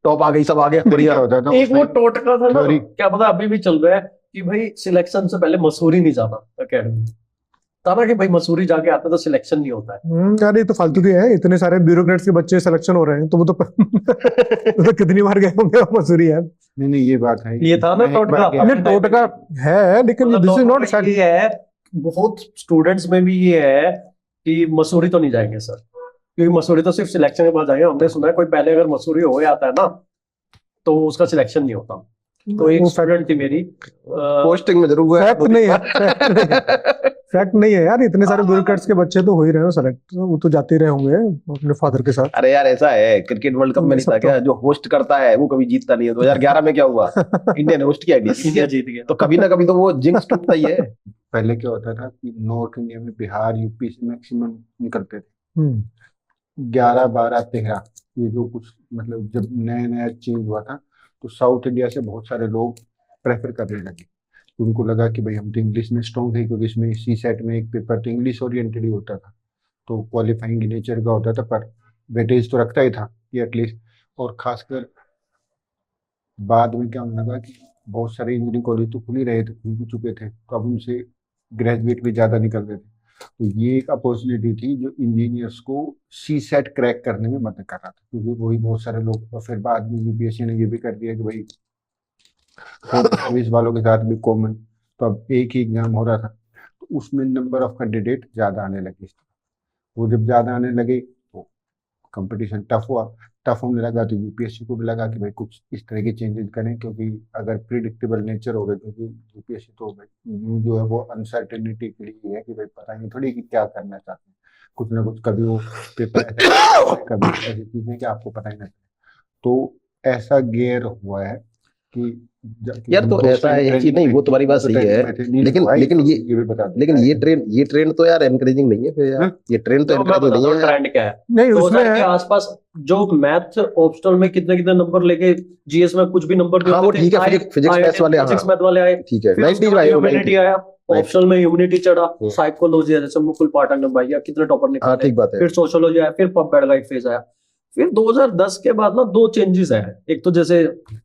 टॉप आ गई, सब आ गया बढ़िया। होता था एक वो टोटका था ना, Sorry. क्या पता अभी भी चल रहा है कि भाई सिलेक्शन से पहले मसूरी नहीं जाना अकेडमी, ताना कि भाई मसूरी जाके आता तो सिलेक्शन नहीं होता है। यार ये तो फालतू के हैं, इतने सारे ब्यूरोक्रेट्स के बच्चे सिलेक्शन हो रहे हैं, तो वो तो तो कितनी बार गए होंगे मसूरी यार। नहीं ये बात है, ये था ना मैं एक बार टोटका। गया। ये टोटका है, लेकिन दिस इज नॉट ये है, बहुत स्टूडेंट्स में भी ये है कि मसूरी तो नहीं जाएंगे सर, क्योंकि मसूरी तो सिर्फ सिलेक्शन के बाद जाएंगे। हमने सुना है कोई पहले अगर मसूरी हो जाता है ना तो उसका सिलेक्शन नहीं होता। तो एक वो स्टूडेंट थी मेरी, पोस्टिंग में जरूर हुआ है। फैक्ट नहीं है, फैक्ट नहीं है यार, इतने सारे ब्यूरोक्रेट्स के बच्चे तो हो ही रहे हैं सेलेक्ट, वो तो जाते ही रहे होंगे अपने फादर के साथ। अरे यार ऐसा है, क्रिकेट वर्ल्ड कप में नहीं था क्या, जो होस्ट करता है वो कभी जीतता नहीं है। 2011 में क्या हुआ, इंडिया ने होस्ट किया, इंडिया जीत गया। तो कभी ना कभी तो वो जिंक्स टूटता ही है। पहले क्या होता था कि नॉर्थ इंडिया में बिहार यूपी से मैक्सिमम निकलते थे, 11 12 13, ये जो कुछ मतलब जब नया चेंज हुआ था तो साउथ इंडिया से बहुत सारे लोग प्रेफर करने लगे। उनको लगा कि भाई हम तो इंग्लिश में स्ट्रॉन्ग है, क्योंकि इसमें सी सेट में एक पेपर तो इंग्लिश ओरिएंटेड ही होता था, तो क्वालिफाइंग नेचर का होता था, पर वेटेज तो रखता ही था कि एटलीस्ट। और खासकर बाद में क्या होने लगा कि बहुत सारे इंजीनियरिंग कॉलेज तो खुल ही रहे थे, खुल चुके थे, तो अब उनसे ग्रेजुएट भी ज़्यादा निकल रहे थे। तो ये एक अपॉर्चुनिटी थी जो इंजीनियर्स को सी सेट क्रैक करने में मदद कर रहा था, क्योंकि वही बहुत सारे लोग। और फिर बाद में यूपीएससी ने ये भी कर दिया कि भाई सर्विस वालों के साथ भी कॉमन, तो अब एक ही एग्जाम हो रहा था, तो उसमें नंबर ऑफ कैंडिडेट ज़्यादा आने लगे। वो जब ज़्यादा आने लगे तो कंपटीशन टफ होने लगा, तो यूपीएससी को भी लगा कि भाई कुछ इस तरह के चेंजेस करें, क्योंकि अगर प्रिडिक्टेबल नेचर हो गए, क्योंकि यूपीएससी तो भाई जो है वो अनसर्टेनिटी के लिए है कि भाई पता नहीं थोड़ी कि क्या करना चाहते हैं, कुछ ना कुछ कभी वो पेपर कभी ऐसी चीजें कि आपको पता ही नहीं चले। तो ऐसा गेयर हुआ है कि यार तो ऐसा है कि नहीं, वो तुम्हारी बात सही है, लेकिन ये ट्रेंड तो यार एनकरेजिंग नहीं है फिर यार, ये ट्रेंड तो एनकरेजिंग नहीं है। ट्रेंड क्या है, नहीं 2000 उसमें के आसपास जो मैथ ऑप्शनल में कितने कितने नंबर लेके, जीएस में कुछ भी नंबर हाँ वो ठीक है, फिजिक्स मैथ्स वाले, हाँ फिजिक्स मैथ वाले आए, ठीक है, फिर उसके बाद ह्यूमैनिटी आया, ऑप्शनल में ह्यूमैनिटी चढ़ा, साइकोलॉजी जैसे मुकुल पाठक ने भैया कितने टॉपर हाँ निकाले, ठीक बात है। फिर सोशियोलॉजी आया, फिर पब बैठ एक फेज आया। फिर 2010 के बाद ना दो चेंजेस आए, एक तो जैसे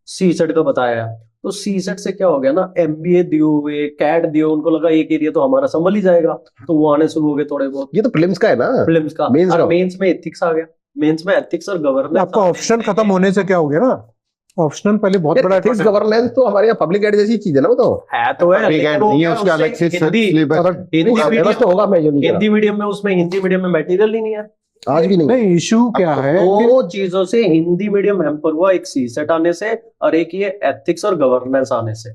सी सेट का बताया, तो सी सेट से क्या हो गया ना, एमबीए दिए हुए, कैट दिए, उनको लगा एक एरिया तो हमारा संभल ही जाएगा, तो वो आने शुरू हो गए थोड़े बहुत। ये तो प्रीलिम्स का है ना, प्रीलिम्स का, मेंस का, मेंस में एथिक्स आ गया, मेंस में एथिक्स और गवर्नेंस। आपका ऑप्शन खत्म होने से क्या हो गया ना, ऑप्शनल पहले बहुत बड़ा एथिक्स गवर्नेंस तो हमारे यहाँ पब्लिक एड जैसी चीज है ना, वो तो है तो है, लेकिन वो नहीं है, क्या उसका अलग से हिंदी सिलेबस तो होगा, मैं जो नहीं हिंदी मीडियम में, उसमें हिंदी मीडियम में मटेरियल ही नहीं है आज भी नहीं। नहीं इशू क्या है दो चीजों से हिंदी मीडियम हैम्पर हुआ, एक सी सेट आने से और एक ये एथिक्स और गवर्नेंस आने से।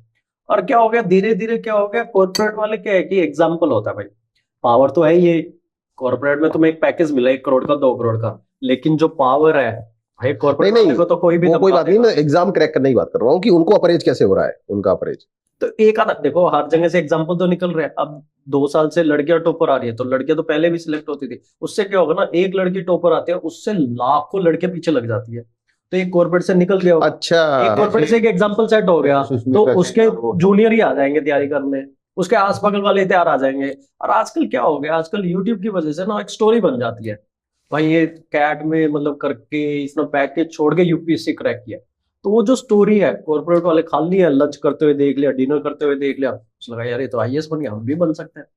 और क्या हो गया धीरे धीरे, क्या हो गया, कॉर्पोरेट वाले क्या है कि एग्जाम्पल होता है भाई, पावर तो है ये, कॉर्पोरेट में तुम्हें एक पैकेज मिला 1 करोड़ का 2 करोड़ का, लेकिन जो पावर है भाई कॉर्पोरेट वाले को तो कोई भी, कोई बात नहीं, मैं एग्जाम क्रैक करने की बात कर रहा हूँ कि उनको अपरेज कैसे हो रहा है, उनका अपरेज। तो एक आधा देखो, हर जगह से एग्जाम्पल तो निकल रहे हैं। अब 2 साल से लड़कियां टॉपर आ रही है, तो लड़कियां तो पहले भी सिलेक्ट होती थी, उससे क्या होगा ना, एक लड़की टॉपर आती है, उससे लाखों लड़कियां पीछे लग जाती है, तो एक कॉर्पोरेट से निकल गया, अच्छा एक कॉर्पोरेट से एक एग्जाम्पल सेट हो गया, तो उसके जूनियर ही आ जाएंगे तैयारी करने, उसके आस बगल वाले तैयार आ जाएंगे। और आजकल क्या हो गया, आजकल यूट्यूब की वजह से ना एक स्टोरी बन जाती है, भाई ये कैट में मतलब करके इसने पैकेज छोड़ के यूपीएससी क्रैक किया, तो वो जो स्टोरी है कॉर्पोरेट वाले खाली है, लंच करते हुए देख लिया, डिनर करते हुए देख लिया, उसने कहा यार ये तो आईएएस बन गया, हम भी बन सकते हैं।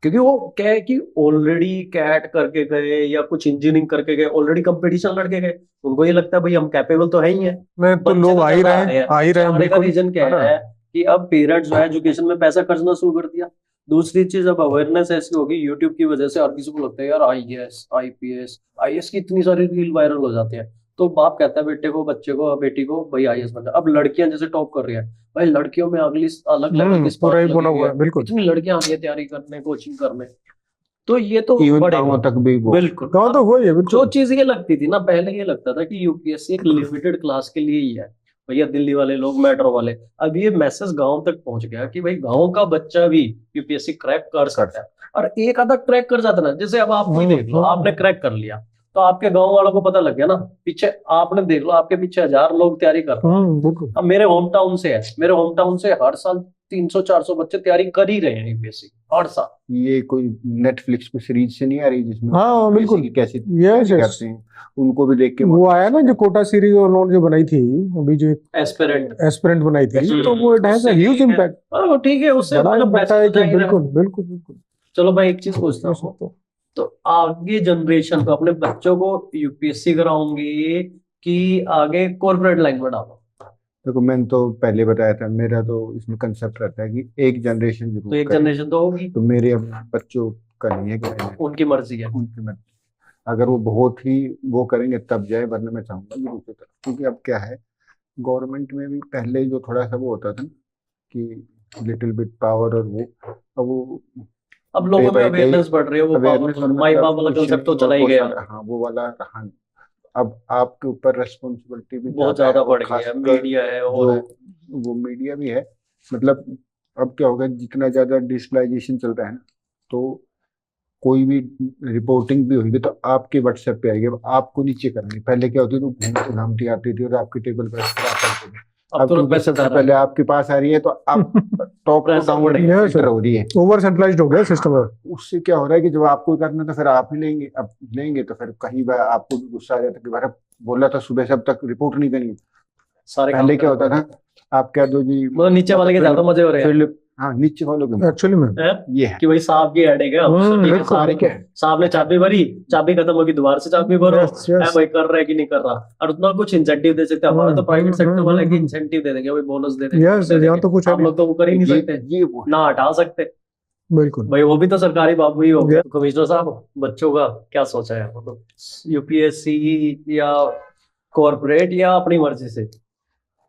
क्योंकि वो क्या है कि ऑलरेडी कैट करके गए या कुछ इंजीनियरिंग करके गए, ऑलरेडी कंपटीशन लड़के गए, उनको ये लगता है भाई हम कैपेबल तो है ही है। मैं तो लोग आ ही रहे हैं बिल्कुल। रीजन क्या है कि अब पेरेंट्स जो है एजुकेशन में पैसा खर्चना शुरू कर दिया। दूसरी चीज, अब अवेयरनेस ऐसी होगी यूट्यूब की वजह से, हर किसी को लगता है यार आईएएस आईएएस की इतनी सारी रील वायरल हो जाती है, तो बाप कहता है बेटे को, बच्चे को, बेटी को भाई आईएएस बनना। अब लड़कियां जैसे टॉप कर रही है, भाई लड़कियों में अगली अलग लेवल की पूरा ही बना हुआ है बिल्कुल, इतनी लड़कियां आ रही है तैयारी करने, कोचिंग करने, तो ये तो गाँव तक भी बिल्कुल गाँव तो वही है जो चीज ये लगती थी ना पहले, ये लगता था कि यूपीएससी एक लिमिटेड क्लास के लिए ही है, भैया दिल्ली वाले लोग, मेट्रो वाले। अब ये मैसेज गांव तक पहुंच गया कि भाई गांव का बच्चा भी यूपीएससी क्रैक कर सकता है, और एक आधा क्रैक कर जाता ना, जैसे अब आप ही देख लो, आपने क्रैक कर लिया तो आपके गांव वालों को पता लग गया ना, पीछे आपने देख लो आपके पीछे 1000 लोग तैयारी कर रहे हैं। अब मेरे होम टाउन से है, मेरे होम टाउन से हर साल 300-400 बच्चे तैयारी कर ही रहे हैं यूपीएससी हर साल। ये कोई नेटफ्लिक्स पे सीरीज से नहीं आ रही जिसमें हाँ बिल्कुल कैसे यस करते हैं, उनको भी देख के वो आया ना जो कोटा सीरीज उन्होंने जो बनाई थी अभी, जो एस्पिरेंट बनाई थी, तो वो it has a huge impact. हाँ ठीक है, उससे बता है कि बिल्कुल बिल्कुल बिल्कुल। चलो भाई एक चीज पूछता हूँ, तो आगे जनरेशन को, अपने बच्चों को यूपीएससी कराऊंगी कि आगे कॉर्पोरेट लाइन में डालो? देखो मैंने तो पहले बताया था, मेरा तो इसमें कंसेप्ट रहता है कि एक जनरेशन जरूर, तो एक जनरेशन तो होगी, तो मेरे अब बच्चों का नहीं है कि उनकी मर्जी है, उनकी मर्जी, अगर वो बहुत ही वो करेंगे तब जाए, वरना मैं चाहूंगा कि दूसरी तरफ, क्योंकि अब क्या है गवर्नमेंट में भी पहले जो थोड़ा सा वो होता था कि लिटिल बिट पावर, और वो अब लोगों में अवेयरनेस बढ़ रही है, वो पावर माई बाप वाला कंसेप्ट तो चला ही गया। हाँ वो वाला रहा नहीं। अब आपके ऊपर रेस्पॉन्सिबिलिटी भी बहुत ज्यादा बढ़ गई है, मीडिया है और वो मीडिया भी है, मतलब अब क्या होगा, जितना ज्यादा डिजिटलाइजेशन चल रहा है ना, तो कोई भी रिपोर्टिंग भी होगी तो आपके व्हाट्सएप पे आएगी, आपको नीचे करनी। पहले क्या होती थी, घूमती घामती आती थी और आपके टेबल पर करते थे, अब तो सबसे पहले आपके पास आ रही है, तो आप टॉप डाउन हो रही है, ओवर सेंट्रलाइज्ड हो गया सिस्टम। उससे क्या हो रहा है कि जब आपको करना तो फिर आप ही लेंगे, अब लेंगे तो फिर कहीं बार आपको भी गुस्सा आ जाता है कि भाई बोला था सुबह से अब तक रिपोर्ट नहीं करी। पहले क्या होता था, आप कह दो जी, मतलब नीचे वाले के ज्यादा मजे हो रहे हैं। हाँ नीचे वालों के एक्चुअली में ये है कि भाई साहब की ऐड है क्या, साहब ने चाबी भरी, चाबी खत्म होगी दोबारा से चाबी भरो, भाई कर रहा है कि नहीं कर रहा, और उतना कुछ इंसेंटिव दे सकते हैं। हमारा तो प्राइवेट सेक्टर वाले की इंसेंटिव दे देंगे, भाई बोनस दे देंगे, यहाँ तो कुछ आप लोग तो वो कर ही नहीं सकते, ये ना हटा सकते। बिल्कुल। भाई वो भी तो सरकारी बाबू ही हो गया। Yeah. तो कमिश्नर साहब बच्चों का क्या सोचा है, मतलब यूपीएससी या कॉर्पोरेट या अपनी मर्जी से?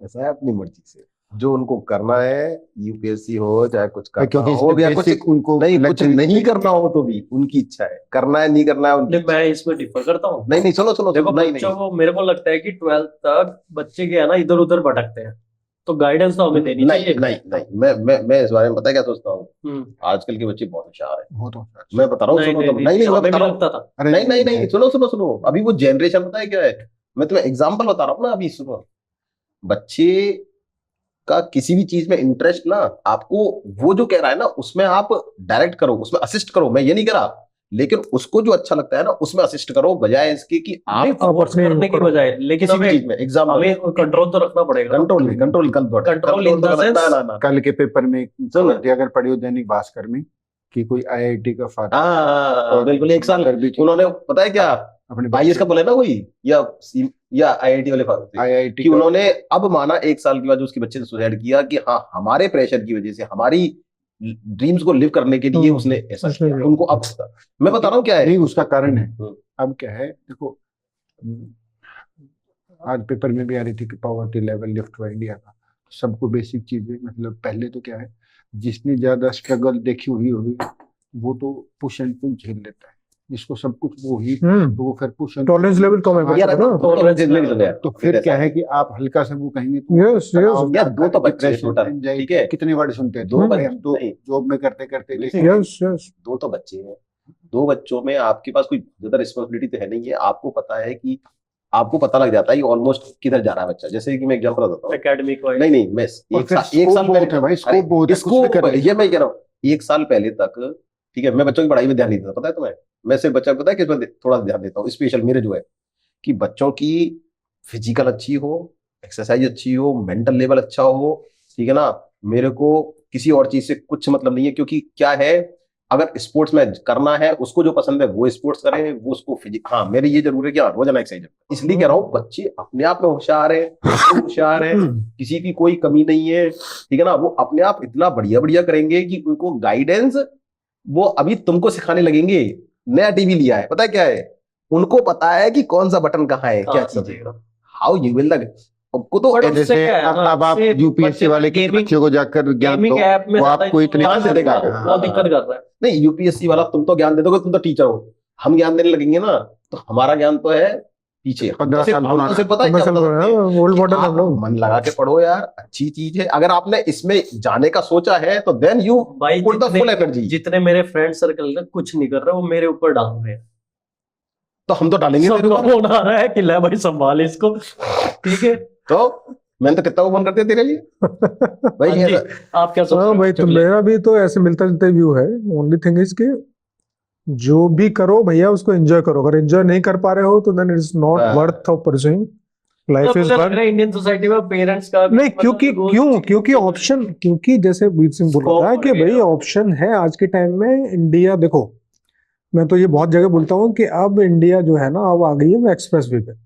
ऐसा है अपनी मर्जी से, जो उनको करना है, यूपीएससी हो चाहे कुछ करना क्योंकि हो या कुछ बेसिक उनको नहीं, कुछ लक्षण- नहीं करना हो तो भी उनकी इच्छा है, करना है नहीं करना है उनकी नहीं, मैं इसमें डिफर करता हूँ। नहीं नहीं, सुनो सुनो देखो सुनो, नहीं बच्चों नहीं को, मेरे को लगता है कि 12th तक बच्चे के है ना इधर उधर भटकते हैं, तो गाइडेंस तो हमें देनी नहीं चाहिए। नहीं नहीं, मैं इस बारे में पता है क्या सोचता हूँ, हम्म, आजकल के बच्चे बहुत होशियार है। वो तो मैं बता रहा हूँ, नहीं सुनो नहीं तुम, नहीं नहीं, मैं हमें बता भी रहा हूँ, लगता था। अरे नहीं नहीं नहीं, सुनो सुनो सुनो, अभी वो जनरेशन पता है क्या है, मैं तुम्हें एग्जांपल बता रहा हूँ ना, अभी सुनो, बच्चे का किसी भी चीज में इंटरेस्ट ना, आपको वो जो कह रहा है ना उसमें आप डायरेक्ट करो, उसमें असिस्ट करो, मैं ये नहीं कह रहा, लेकिन उसको जो अच्छा लगता है ना उसमें असिस्ट करो, बजाय इसके कि नहीं आप फोर्स अपने करने की करो। बजाय, लेकिन किसी भी हमें चीज में एग्जाम्पल हमें कंट्रोल तो रखना पड़ेगा। कंट्रोल नहीं, कंट्रोल Control in the ना sense- ना ना, कल के पेपर में सुन। खबर थी, अगर पढ़ी हो दैनिक भास्कर में कि कोई आईआईटी का फादर हाँ बिल्कुल, एक साल मदर भी थी, उन्होंने पता है क्या, अपने आईएएस का बोले ना कोई, या आईआईटी वाले फादर थे, आईआईटी कि उन्होंने अब माना एक साल के बाद जो उसके बच्चे ने सुसाइड किया कि हाँ हमारे प्रेशर की वजह से, हमारी ड्रीम्स को लिव करने के लिए उसने ऐसा उसने किया, किया। उनको अब पता। मैं बता रहा हूँ क्या है, नहीं, उसका कारण है। हम्म। अब क्या है देखो, आज पेपर में भी आ रही थी कि पॉवर्टी लेवल लिफ्ट हुआ इंडिया का। सबको बेसिक चीजें, मतलब पहले तो क्या है, जिसने ज्यादा स्ट्रगल देखी हुई होगी वो तो पुश एंड पुल झेल लेता है, जिसको सब कुछ वो ही, तो वो फिर पुश एंड टॉलरेंस लेवल कम है यार बच्चों का ना। tolerance नहीं सुने यार, तो फिर क्या है कि आप हल्का सा वो कहेंगे तो Yes, yes. तनाव में यार, आता दो तो है, बच्चे हैं depression, total, anxiety, ठीक है? कितने वर्ड सुनते हैं, दो तो बच्चे हम तो नहीं। जॉब में करते करते बिल्कुल। देखे। Yes yes. दो तो बच्चे हैं, दो बच्चों में आपके पास कोई ज्यादा रिस्पॉन्सिबिलिटी तो है नहीं है, आपको पता है कि आपको पता लग जाता है कि ऑलमोस्ट किधर जा रहा है बच्चा। जैसे कि मैं एग्जांपल बताता हूँ, एकेडमिक वाइज नहीं नहीं, मैं और एक फिर साल scope बहुत है भाई, scope बहुत है, इसको कुछ भी कर ले। ये मैं कह रहा हूँ, एक साल पहले तक ठीक है, मैं बच्चों की पढ़ाई में ध्यान नहीं देता, पता है तुम्हें, मैं सिर्फ बच्चा को पता है किस पर थोड़ा ध्यान देता हूँ, स्पेशल मेरे जो है कि बच्चों की फिजिकल अच्छी हो, एक्सरसाइज अच्छी हो, मेंटल लेवल अच्छा हो, ठीक है ना, मेरे को किसी और चीज से कुछ मतलब नहीं है, क्योंकि क्या है, अगर स्पोर्ट्स में करना है, उसको जो पसंद है वो स्पोर्ट्स करे, वो उसको हाँ मेरे ये जरूर है कि हाँ रोजाना एक्सरसाइज, इसलिए कह रहा हूँ बच्चे अपने आप में होशियार है, होशियार है, किसी की कोई कमी नहीं है, ठीक है ना, वो अपने आप इतना बढ़िया बढ़िया करेंगे कि उनको गाइडेंस वो अभी तुमको सिखाने लगेंगे। नया टीवी लिया है, पता है क्या है, उनको पता है कि कौन सा बटन कहाँ है, क्या चीज है, हाउ यू विल लग आपको तो But उससे जैसे क्या है अब ना, अब आप उससे यूपीएससी वाले के gaming- बच्चे को जाकर ज्ञान गेमिंग दो, ऐप में वो ज्यादा आपको इतने ध्यान से देगा। वो दिक्कत कर रहा है। नहीं, यूपीएससी वाला तुम तो ज्ञान दे दोगे, तुम तो टीचर हो, हम ज्ञान देने लगेंगे ना तो हमारा ज्ञान तो है पीछे, 15 साल हम पुराना। तो सिर्फ पता है क्या बता सकते हैं? ओल्ड मॉडल आप हम लोग। मन लगा के पढ़ो यार, अच्छी चीज है, अगर आपने इसमें जाने का सोचा है तो देन यू भाई पुट द फुल एनर्जी, जितने मेरे फ्रेंड सर्कल में कुछ नहीं कर रहे, वो मेरे ऊपर डाल रहे हैं। तो हम तो डालेंगे तेरे सबका ऊपर। फोन आ रहा है कि ले भाई संभाल इसको, ठीक है। तो मैंने तो कितना वो फोन कर दिया तेरे लिए भाई, हाँ जी, ये आप क्या सोच रहे हाँ हो? भाई, तो चलिए। मेरा भी तो ऐसे मिलता जुलता व्यू है। ओनली थिंग इज कि जो भी करो भैया उसको एंजॉय करो। अगर एंजॉय नहीं कर पा रहे हो तो देन इट इज नॉट हाँ। Worth of pursuing. लाइफ मतलब इज मुझे लग वन। रहा है इंडियन सोसाइटी में पेरेंट्स का भी नहीं, मतलब क्योंकि वो क्योंकि ऑप्शन, क्योंकि जैसे वीर सिंह बोल रहा था Scope कि बढ़ भाई गया। ऑप्शन है आज के टाइम में। इंडिया देखो, मैं तो ये बहुत जगह बोलता हूँ कि अब इंडिया जो है ना, अब आ गई है वो एक्सप्रेस वे पे।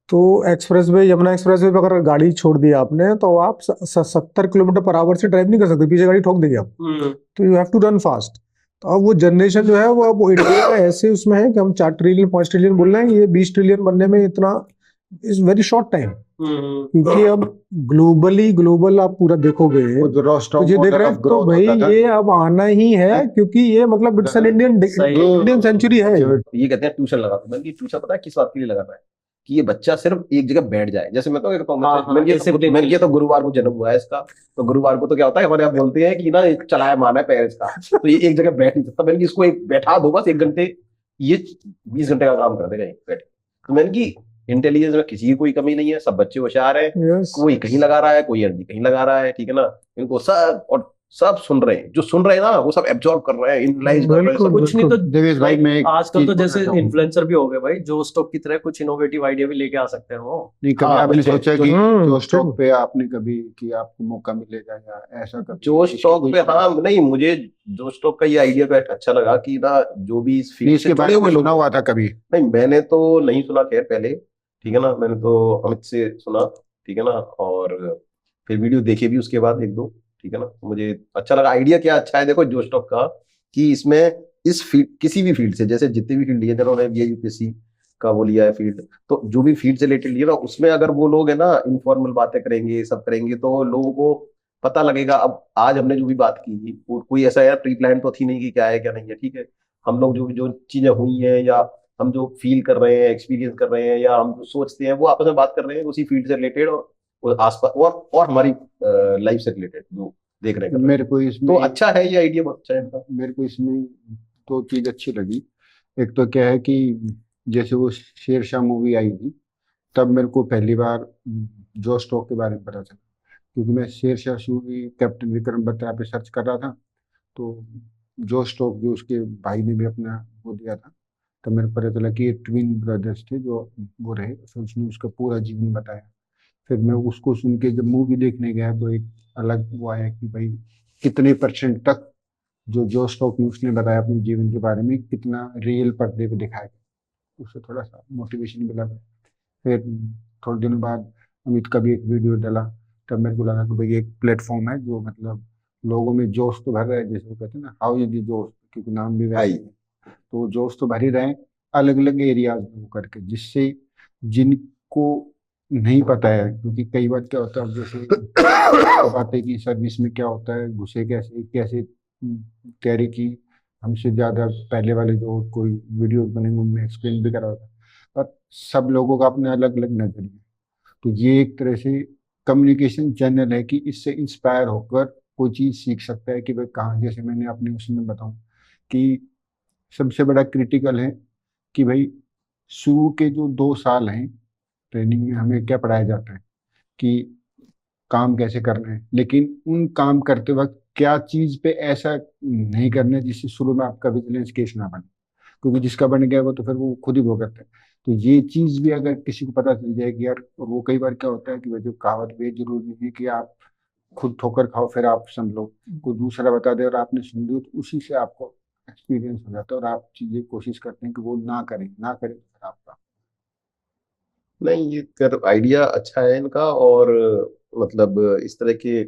तो express way, Yamuna express way पे अगर गाड़ी छोड़ दी आपने तो आप 70 किलोमीटर पर आवर से ड्राइव नहीं कर सकते, पीछे गाड़ी ठोक देगी आप। तो you have to run fast. तो अब वो जनरेशन जो है वो अब इंडिया ऐसे उसमें है कि हम 4 ट्रिलियन 5 ट्रिलियन बोल रहे हैं, ये 20 ट्रिलियन बनने में इतना इज वेरी शॉर्ट टाइम। क्योंकि अब ग्लोबल आप पूरा देखोगे वो जो तो ये देख रहे हैं तो भाई ये अब आना ही है, क्योंकि ये मतलब इट्स एन सही। इंडियन सेंचुरी है। ये कहते हैं ट्यूशन लगाता हूँ, मैंने ट्यूशन पता है किस बात के लिए लगाता है, कि ये बच्चा सिर्फ एक जगह बैठ जाए। जैसे मैं तो कहता हूँ, हाँ, हाँ, discipline मैंने ये तो गुरुवार को जन्म हुआ है इसका, तो गुरुवार को तो क्या होता है, हमारे यहाँ बोलते हैं कि ना चलाया माना है पेरेंट्स का, तो ये एक जगह बैठ नहीं सकता। मैंने कि इसको एक बैठा दो बस 1 घंटे, ये 20 घंटे का काम कर देगा बैठ। तो मैंने कि इंटेलिजेंस में किसी की कोई कमी नहीं है, सब बच्चे होशियार है, यस, कोई कहीं लगा रहा है, कोई एनर्जी कहीं लगा रहा है, ठीक है ना, इनको सब और सब सुन रहे हैं, जो सुन रहे हैं ना वो सब एब्जॉर्ब कर रहे हैं, इनलाइज कर रहे हैं बिल्कुल, सब। कुछ नहीं तो देवेश भाई, मैं एक आजकल तो चीज जैसे बताता हूँ। इन्फ्लुएंसर भी हो गए भाई, जो स्टॉक की तरह कुछ इनोवेटिव आइडिया भी लेके आ सकते हैं वो। नहीं, कभी हाँ, आपने बच्चे- सोचा कि हम्म, जो स्टॉक ठीक। पे आपने कभी कि आपको मौका मिलेगा या ऐसा कभी जो इसकी स्टॉक कोई- पे, हाँ नहीं, मुझे जो स्टॉक का ये आइडिया तो अच्छा लगा कि ना जो भी इस नहीं, फील्ड इसके से बारे जुड़े में हुए सुना लोग, हुआ था कभी? नहीं मैंने तो नहीं सुना खैर पहले, ठीक है ना, मैंने तो अमित से सुना, ठीक है ना, और फिर वीडियो देखे भी उसके बाद 1-2, ठीक है ना। मुझे अच्छा लगा, आइडिया क्या अच्छा है देखो जो स्टॉक का, कि इसमें इस फील्ड, किसी भी फील्ड से, जैसे जितनी भी फील्ड लिए, जिन्होंने ये यूपीएससी का वो लिया है फील्ड, तो जो भी फील्ड से रिलेटेड लिया ना, उसमें अगर वो लोग है ना इनफॉर्मल बातें करेंगे, सब करेंगे, तो लोगों को पता लगेगा। अब आज हमने जो भी बात की, वो कोई ऐसा यार प्री प्लान तो थी नहीं कि क्या है क्या नहीं है, ठीक है। हम लोग जो जो चीजें हुई हैं, या हम जो फील कर रहे हैं, एक्सपीरियंस कर रहे हैं, या हम जो सोचते हैं, वो आपस में बात कर रहे हैं उसी फील्ड से रिलेटेड, और आसपास और हमारी लाइफ से रिलेटेड जो देख रहे हैं कर रहे मेरे हैं। को तो इसमें अच्छा है ये आइडिया, बहुत अच्छा है इनका। मेरे को इसमें दो चीज अच्छी लगी। एक तो क्या है कि जैसे वो शेरशाह मूवी आई थी, तब मेरे को पहली बार जो स्टॉक के बारे में पता चला, क्योंकि मैं शेरशाह सूरी कैप्टन विक्रम बत्रा पे सर्च कर रहा था, तो जो स्टॉक जो उसके भाई ने भी अपना वो दिया था, तो मेरे को पता चला कि ये ट्विन ब्रदर्स थे जो वो रहे, फिर उसने उसका पूरा जीवन बताया। फिर मैं उसको सुन के जब मूवी देखने गया, तो एक अलग वो आया कि भाई कितने परसेंट तक जो स्टॉक उसने बताया अपने जीवन के बारे में, कितना रियल पर्दे पे दिखाया गया, उससे थोड़ा सा मोटिवेशन मिला। फिर थोड़े दिनों बाद अमित का भी एक वीडियो डाला, तब मेरे को लगा कि भाई एक प्लेटफॉर्म है जो मतलब लोगों में जोश तो भर रहा है, जैसे वो कहते हैं ना हाउ इज द जोश, क्योंकि नाम भी वैसे ही है, तो वो जोश तो भर ही रहे हैं अलग अलग एरियाज में वो करके, जिससे जिनको नहीं पता है, क्योंकि कई बार क्या होता है, अब जैसे बात है कि सर्विस में क्या होता है, घुसे कैसे कैसे तैयारी की, हमसे ज्यादा पहले वाले जो कोई वीडियोस बनेंगे उनमें एक्सप्लेन भी करा होता है, पर सब लोगों का अपना अलग अलग नजरिया। तो ये एक तरह से कम्युनिकेशन चैनल है कि इससे इंस्पायर होकर कोई चीज सीख सकता है कि भाई कहाँ, जैसे मैंने अपने उसमें बताऊं कि सबसे बड़ा क्रिटिकल है कि भाई शुरू के जो 2 साल हैं ट्रेनिंग में हमें क्या पढ़ाया जाता है कि काम कैसे करना है, लेकिन उन काम करते वक्त क्या चीज पे ऐसा नहीं करना है जिससे शुरू में आपका विजिलेंस केस ना बने, क्योंकि जिसका बन गया वो तो फिर वो खुद ही भुगतता है। तो ये चीज भी अगर किसी को पता चल जाए कि यार, और वो कई बार क्या होता है कि वो जो कहावत भी जरूरी नहीं है कि आप खुद ठोकर खाओ फिर आप समझो, कोई दूसरा बता दे और आपने सुन ली, तो उसी से आपको एक्सपीरियंस हो जाता है और आप चीजें कोशिश करते हैं कि वो ना करें तो फिर आपका। नहीं, ये कर आइडिया अच्छा है इनका, और मतलब इस तरह के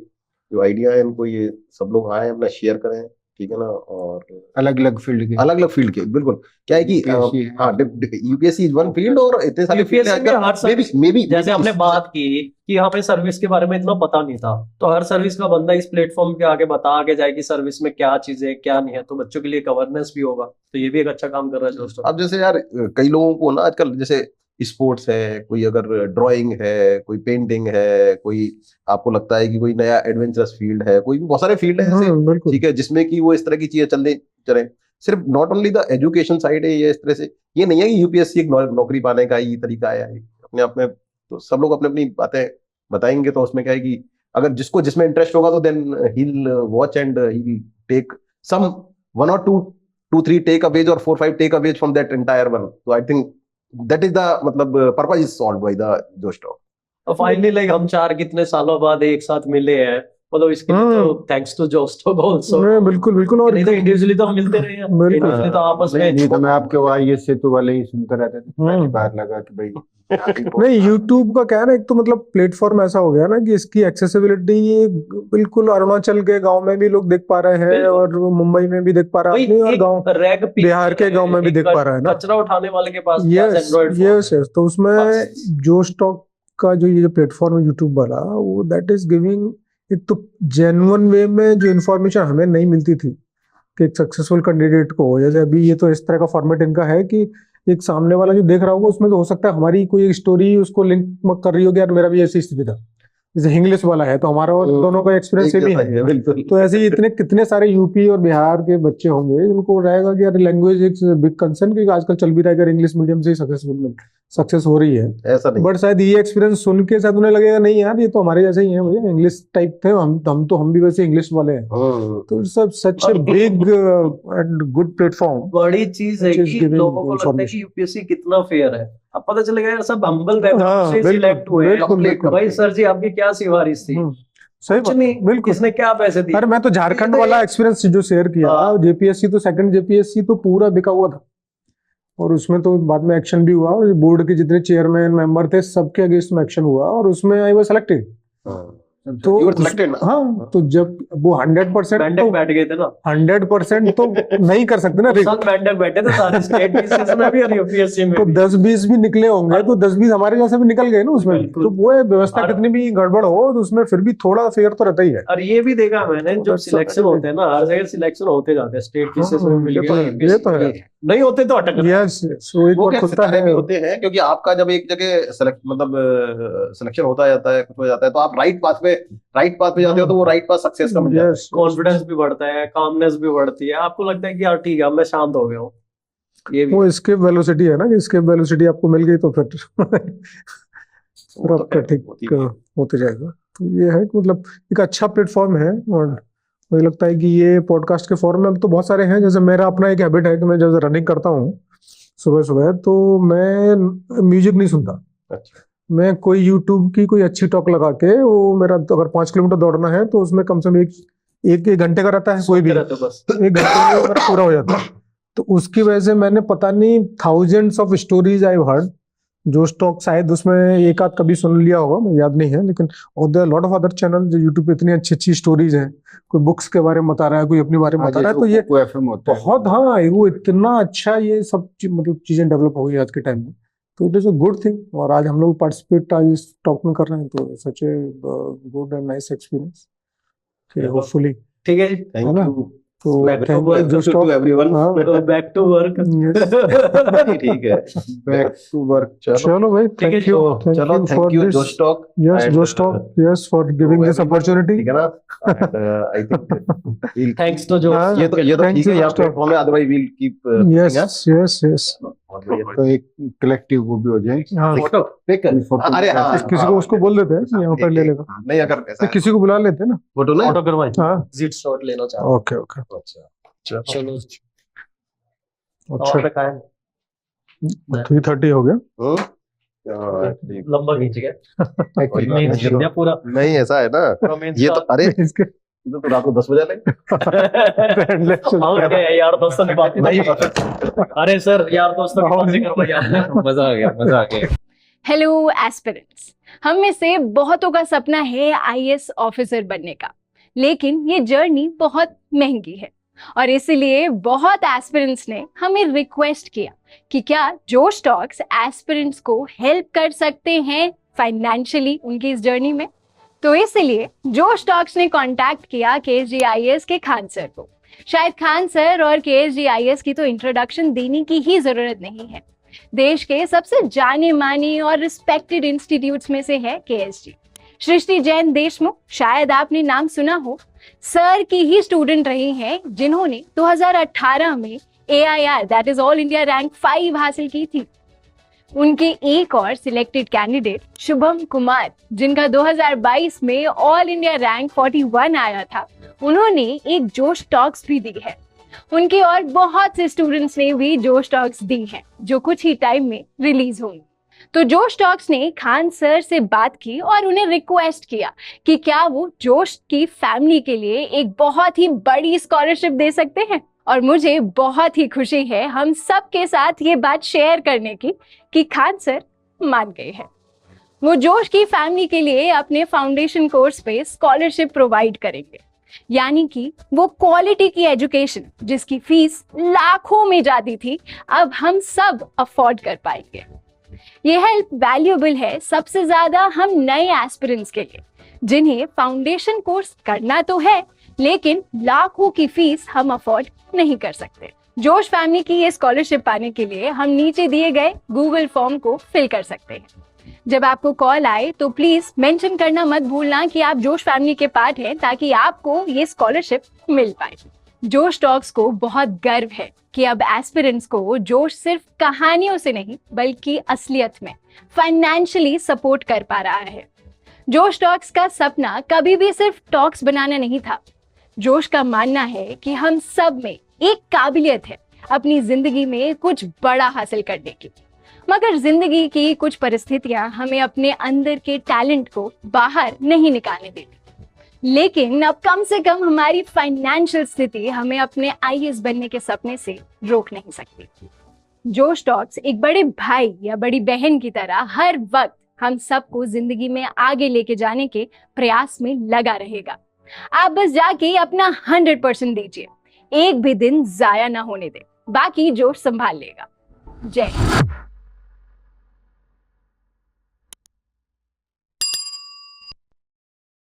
जो आइडिया है इनको ये सब लोग आए अपना शेयर करें, ठीक है ना। और अलग अलग फील्ड के अलग अलग फील्ड के, बिल्कुल। क्या है कि यूपीएससी है, हाँ, यूपीएससी इज वन फील्ड, और इतने सारे फील्ड यूपीएससी में हर मे सर्विस, बी जैसे हमने बात की कि यहाँ पे सर्विस के बारे में इतना पता नहीं था, तो हर सर्विस का बंदा इस प्लेटफॉर्म के आगे बता के जाए कि सर्विस में क्या चीजें क्या नहीं है, तो बच्चों के लिए अवेयरनेस भी होगा। तो ये भी एक अच्छा काम कर रहा है दोस्तों। अब जैसे यार कई लोगों को ना आजकल, जैसे स्पोर्ट्स है, कोई अगर ड्राइंग है, कोई पेंटिंग है, कोई आपको लगता है कि कोई नया एडवेंचरस फील्ड है, कोई भी बहुत सारे फील्ड है ऐसे, बिल्कुल। ठीक है, जिसमें कि वो इस तरह की चीजें चले। सिर्फ not only the education side है ये, इस तरह से ये नहीं है कि यूपीएससी एक नौकरी पाने का ही तरीका आया है अपने आप में। तो सब लोग अपने अपनी बातें बताएंगे, तो उसमें क्या है कि अगर जिसको जिसमें इंटरेस्ट होगा, तो then he will watch and he will take some 1 or 2 3 take aways, or 4 5 take aways from that entire one. So I think that is the मतलब purpose is solved by the Josh talk. और फाइनली लाइक हम चार कितने सालों बाद एक साथ मिले हैं, मतलब इसके लिए तो थैंक्स टू जोस्टॉक ऑल्सो। बिल्कुल बिल्कुल। और नहीं तो इंडिविजुअली तो हम मिलते रहे हैं, बिल्कुल। इंडिविजुअली तो आपस में नहीं तो मैं आपके वाई से तो वाले ही सुनता रहता था, पहली बार लगा कि भाई नहीं, YouTube का क्या है ना, एक तो मतलब प्लेटफॉर्म ऐसा हो गया ना कि इसकी एक्सेसिबिलिटी बिल्कुल अरुणाचल के गांव में भी लोग देख पा रहे हैं, और मुंबई में भी देख पा रहे हैं, और गांव बिहार के गांव में भी देख पा रहे हैं ना, कचरा उठाने वाले के पास यस यस यस। तो उसमें जो स्टॉक का जो ये जो प्लेटफॉर्म है यूट्यूब वाला, वो दैट इज गिविंग एक तो जेन्युइन वे में जो इन्फॉर्मेशन हमें नहीं मिलती थी कि एक सक्सेसफुल कैंडिडेट को, जैसे अभी ये तो इस तरह का फॉर्मेट इनका है कि एक सामने वाला जो देख रहा होगा उसमें तो हो सकता है हमारी कोई एक स्टोरी उसको लिंक कर रही होगी, यार मेरा भी ऐसी स्थिति था, जैसे इंग्लिश वाला है तो हमारा और दोनों का एक्सपीरियंस एक भी जैसा ही है। है, बिल्कुल। तो ऐसे ही इतने कितने सारे यूपी और बिहार के बच्चे होंगे जिनको रहेगा कि यार लैंग्वेज एक बिग कंसर्न, क्योंकि आजकल चल भी रहा है कि इंग्लिश मीडियम से ही सक्सेस हो रही है। ऐसा नहीं, बट शायद ये एक्सपीरियंस सुन के शायद उन्हें लगेगा नहीं यार ये तो हमारे जैसे ही हैं भैया, इंग्लिश टाइप थे हम भी वैसे इंग्लिश वाले हैं। तो सब such a big and good platform. बड़ी चीज है Which is कि giving लोगों को लगता है information. कि यूपीएससी कितना फेयर है, अब पता चलेगा यार सब हम्बल हाँ, बैकग्राउंड से बिल्कुल, सिलेक्ट हुए हैं। बिल्कुल, बिल्कुल। भाई सर जी आपकी क्या सिफारिश थी? सही कुछ बात, नहीं, बिल्कुल। किसने क्या पैसे दिए? अरे मैं तो झारखंड ये- वाला एक्सपीरियंस जो शेयर किया, हाँ। जेपीएससी तो सेकंड जेपीएससी तो पूरा बिका हुआ था, और उसमें तो बाद में एक्शन भी हुआ, और बोर्ड के जितने चेयरमैन मेंबर थे सबके अगेंस्ट में एक्शन हुआ, और उसमें आई वाज सेलेक्टेड। तो You were selected ना? हाँ, तो जब वो 100% मेंढक तो बैठ गए थे ना 100% तो नहीं कर सकते ना, उस साल मेंढक बैठे थे सारे स्टेट बीसीएस में भी और यूपीएससी में तो भी 10-20 भी निकले होंगे, तो 10-20 हमारे जैसे भी निकल गए ना उसमें भी। बिल्कुल। तो वो है, व्यवस्था और- कितनी भी गड़बड़ हो तो उसमें फिर भी थोड़ा फेयर तो रहता ही है। और ये भी देखा मैंने, जब That's सिलेक्शन okay. होते हैं ना, हर जगह सिलेक्शन होते जाते हैं, स्टेट बीसीएस में मिल ये तो गया, है, UPSC ये तो में है। मिल गया। नहीं होते तो अटक रहे। यस, वो एक वो बार क्या खुलता सितारे है। भी होते हैं, क्योंकि आपका जब एक जगह सेलेक्ट मतलब सिलेक्शन होता जाता है, कुछ हो जाता है, तो आप राइट पाथ पे जाते हो, तो वो राइट पाथ सक्सेस का मिल जाता है। यस, कॉन्फिडेंस भी बढ़ता है, कामनेस भी बढ़ती है, आपको लगता है कि यार ठीक है, अब मैं शांत हो गया हूँ। ये भी वो escape velocity है ना, कि escape velocity आपको मिल गई तो फिर वो तो आपका है, ठीक होती है। होते जाएगा। तो ये है कि मतलब एक अच्छा प्लेटफॉर्म है, और मुझे लगता है कि ये पॉडकास्ट के फॉर्म में अब तो बहुत सारे हैं। जैसे मेरा अपना एक हैबिट है कि मैं जब रनिंग करता हूँ सुबह सुबह, तो मैं म्यूजिक नहीं सुनता। अच्छा। मैं कोई यूट्यूब की कोई अच्छी टॉक लगा के, वो मेरा तो अगर 5 किलोमीटर दौड़ना है तो उसमें कम से कम एक घंटे का रहता है, कोई भी सुनते रहते हो बस। 1 घंटे में मेरा पूरा हो जाता है। तो उसकी वजह से मैंने पता नहीं thousands of stories I heard. जो स्टॉक शायद उसमें एक आध कभी सुन लिया होगा, मुझे याद नहीं है, लेकिन और there lot of other channel जो यूट्यूब पे इतनी अच्छी अच्छी स्टोरीज हैं। कोई बुक्स के बारे में बता रहा है, कोई अपने बारे में बता रहा है, तो ये एफएम होता है बहुत, हाँ, वो इतना अच्छा, ये सब मतलब चीजें डेवलप हो गई आज के टाइम में। तो it is a good thing, और आज हम लोग पार्टिसिपेट आज इस टॉक में कर रहे हैं, तो such a good and nice experience. Hopefully ठीक है जी, थैंक ना? यू। तो Back to thank work, you जो टू स्टॉक। एवरीवन। Back to work. ठीक है, बैक टू वर्क। चलो भाई, ठीक है, थैंक यू, चलो थैंक यू जो स्टॉक। यस जो स्टॉक, yes for giving this opportunity. ठीक है ना, आई थिंक थैंक्स तो जो हाँ, ये तो Thank ठीक है, you, यहाँ Josh Talk. प्लेटफॉर्म है, otherwise we'll keep yes yes yes. तो एक कलेक्टिव वो भी हो जाए। हाँ, फोटो अरे हाँ, किसी को उसको बोल देते हैं कि यहाँ पर ले लेगा, नहीं अगर ऐसा तो किसी को बुला लेते हैं ना। फोटो ना, फोटो करवाएं, हाँ, एग्जिट शॉट लेना चाहता हूं। ओके ओके, अच्छा चलो अच्छा, और काय 3:30 हो गया। लंबा खींच गया, कोई बात मेन नहीं, खींच गया पूरा, नहीं ऐसा है ना, पूरा मेन ये तो स्टार। अरे इसके ये तो रात को 10 बजे ले और क्या है, यार दोस्तों की बात नहीं। अरे सर, यार दोस्तों की बातें करवाई आपने। मजा आ गया, मजा आ गया। हेलो एस्पिरेंट्स, हम में से बहुतों का सपना है आईएएस ऑफिसर बनने का, लेकिन ये जर्नी बहुत महंगी है और इसीलिए बहुत एस्पिरेंट्स ने हमें रिक्वेस्ट किया कि क्या जोश टॉक्स एस्पिरेंट्स को हेल्प कर सकते हैं फाइनेंशियली उनकी इस जर्नी में। तो इसलिए जोश टॉक्स ने कांटेक्ट किया केएसजीआईएस के खान सर को। शायद खान सर और केएसजीआईएस की तो इंट्रोडक्शन देने की ही जरूरत नहीं है। देश के सबसे जाने माने और रिस्पेक्टेड इंस्टीट्यूट्स में से है केएसजी। सृष्टि जैन देशमुख, शायद आपने नाम सुना हो, सर की ही स्टूडेंट रही हैं जिन्होंने 2018 में AIR that is all India rank 5 हासिल की थी। उनके एक और सिलेक्टेड कैंडिडेट शुभम कुमार, जिनका 2022 में ऑल इंडिया रैंक 41 आया था, उन्होंने एक जोश टॉक्स भी दी है। उनके और बहुत से स्टूडेंट्स ने भी जोश टॉक्स दी हैं जो कुछ ही टाइम में रिलीज होंगी। तो जोश टॉक्स ने खान सर से बात की और उन्हें रिक्वेस्ट किया कि क्या वो जोश की फैमिली के लिए एक बहुत ही बड़ी स्कॉलरशिप दे सकते हैं। और मुझे बहुत ही खुशी है हम सब के साथ ये बात शेयर करने की कि खान सर मान गए हैं। वो जोश की फैमिली के लिए अपने फाउंडेशन कोर्स पे स्कॉलरशिप प्रोवाइड करेंगे, यानी कि वो क्वालिटी की एजुकेशन जिसकी फीस लाखों में जाती थी, अब हम सब अफोर्ड कर पाएंगे। ये हेल्प वैल्यूएबल है सबसे ज्यादा हम नए एस्पिरेंट्स के लिए, जिन्हें फाउंडेशन कोर्स करना तो है लेकिन लाखों की फीस हम अफोर्ड नहीं कर सकते। जोश फैमिली की ये स्कॉलरशिप पाने के लिए हम नीचे दिए गए गूगल फॉर्म को फिल कर सकते हैं। जब आपको कॉल आए तो प्लीज मेंशन करना मत भूलना कि आप जोश फैमिली के पार्ट हैं, ताकि आपको ये स्कॉलरशिप मिल पाए। जोश टॉक्स को बहुत गर्व है कि अब एस्पिरेंट्स को जोश सिर्फ कहानियों से नहीं बल्कि असलियत में फाइनेंशियली सपोर्ट कर पा रहा है। जोश टॉक्स का सपना कभी भी सिर्फ टॉक्स बनाना नहीं था। जोश का मानना है कि हम सब में एक काबिलियत है अपनी जिंदगी में कुछ बड़ा हासिल करने की, मगर जिंदगी की कुछ परिस्थितियां हमें अपने अंदर के टैलेंट को बाहर नहीं निकालने देती। लेकिन अब कम से कम हमारी फाइनेंशियल स्थिति हमें अपने आईएएस बनने के सपने से रोक नहीं सकती। जोश टॉक्स एक बड़े भाई या बड़ी बहन की तरह हर वक्त हम सबको जिंदगी में आगे लेके जाने के प्रयास में लगा रहेगा। आप बस जाके अपना 100% दीजिए, एक भी दिन जाया ना होने दे, बाकी जोश संभाल लेगा। जय हिंद।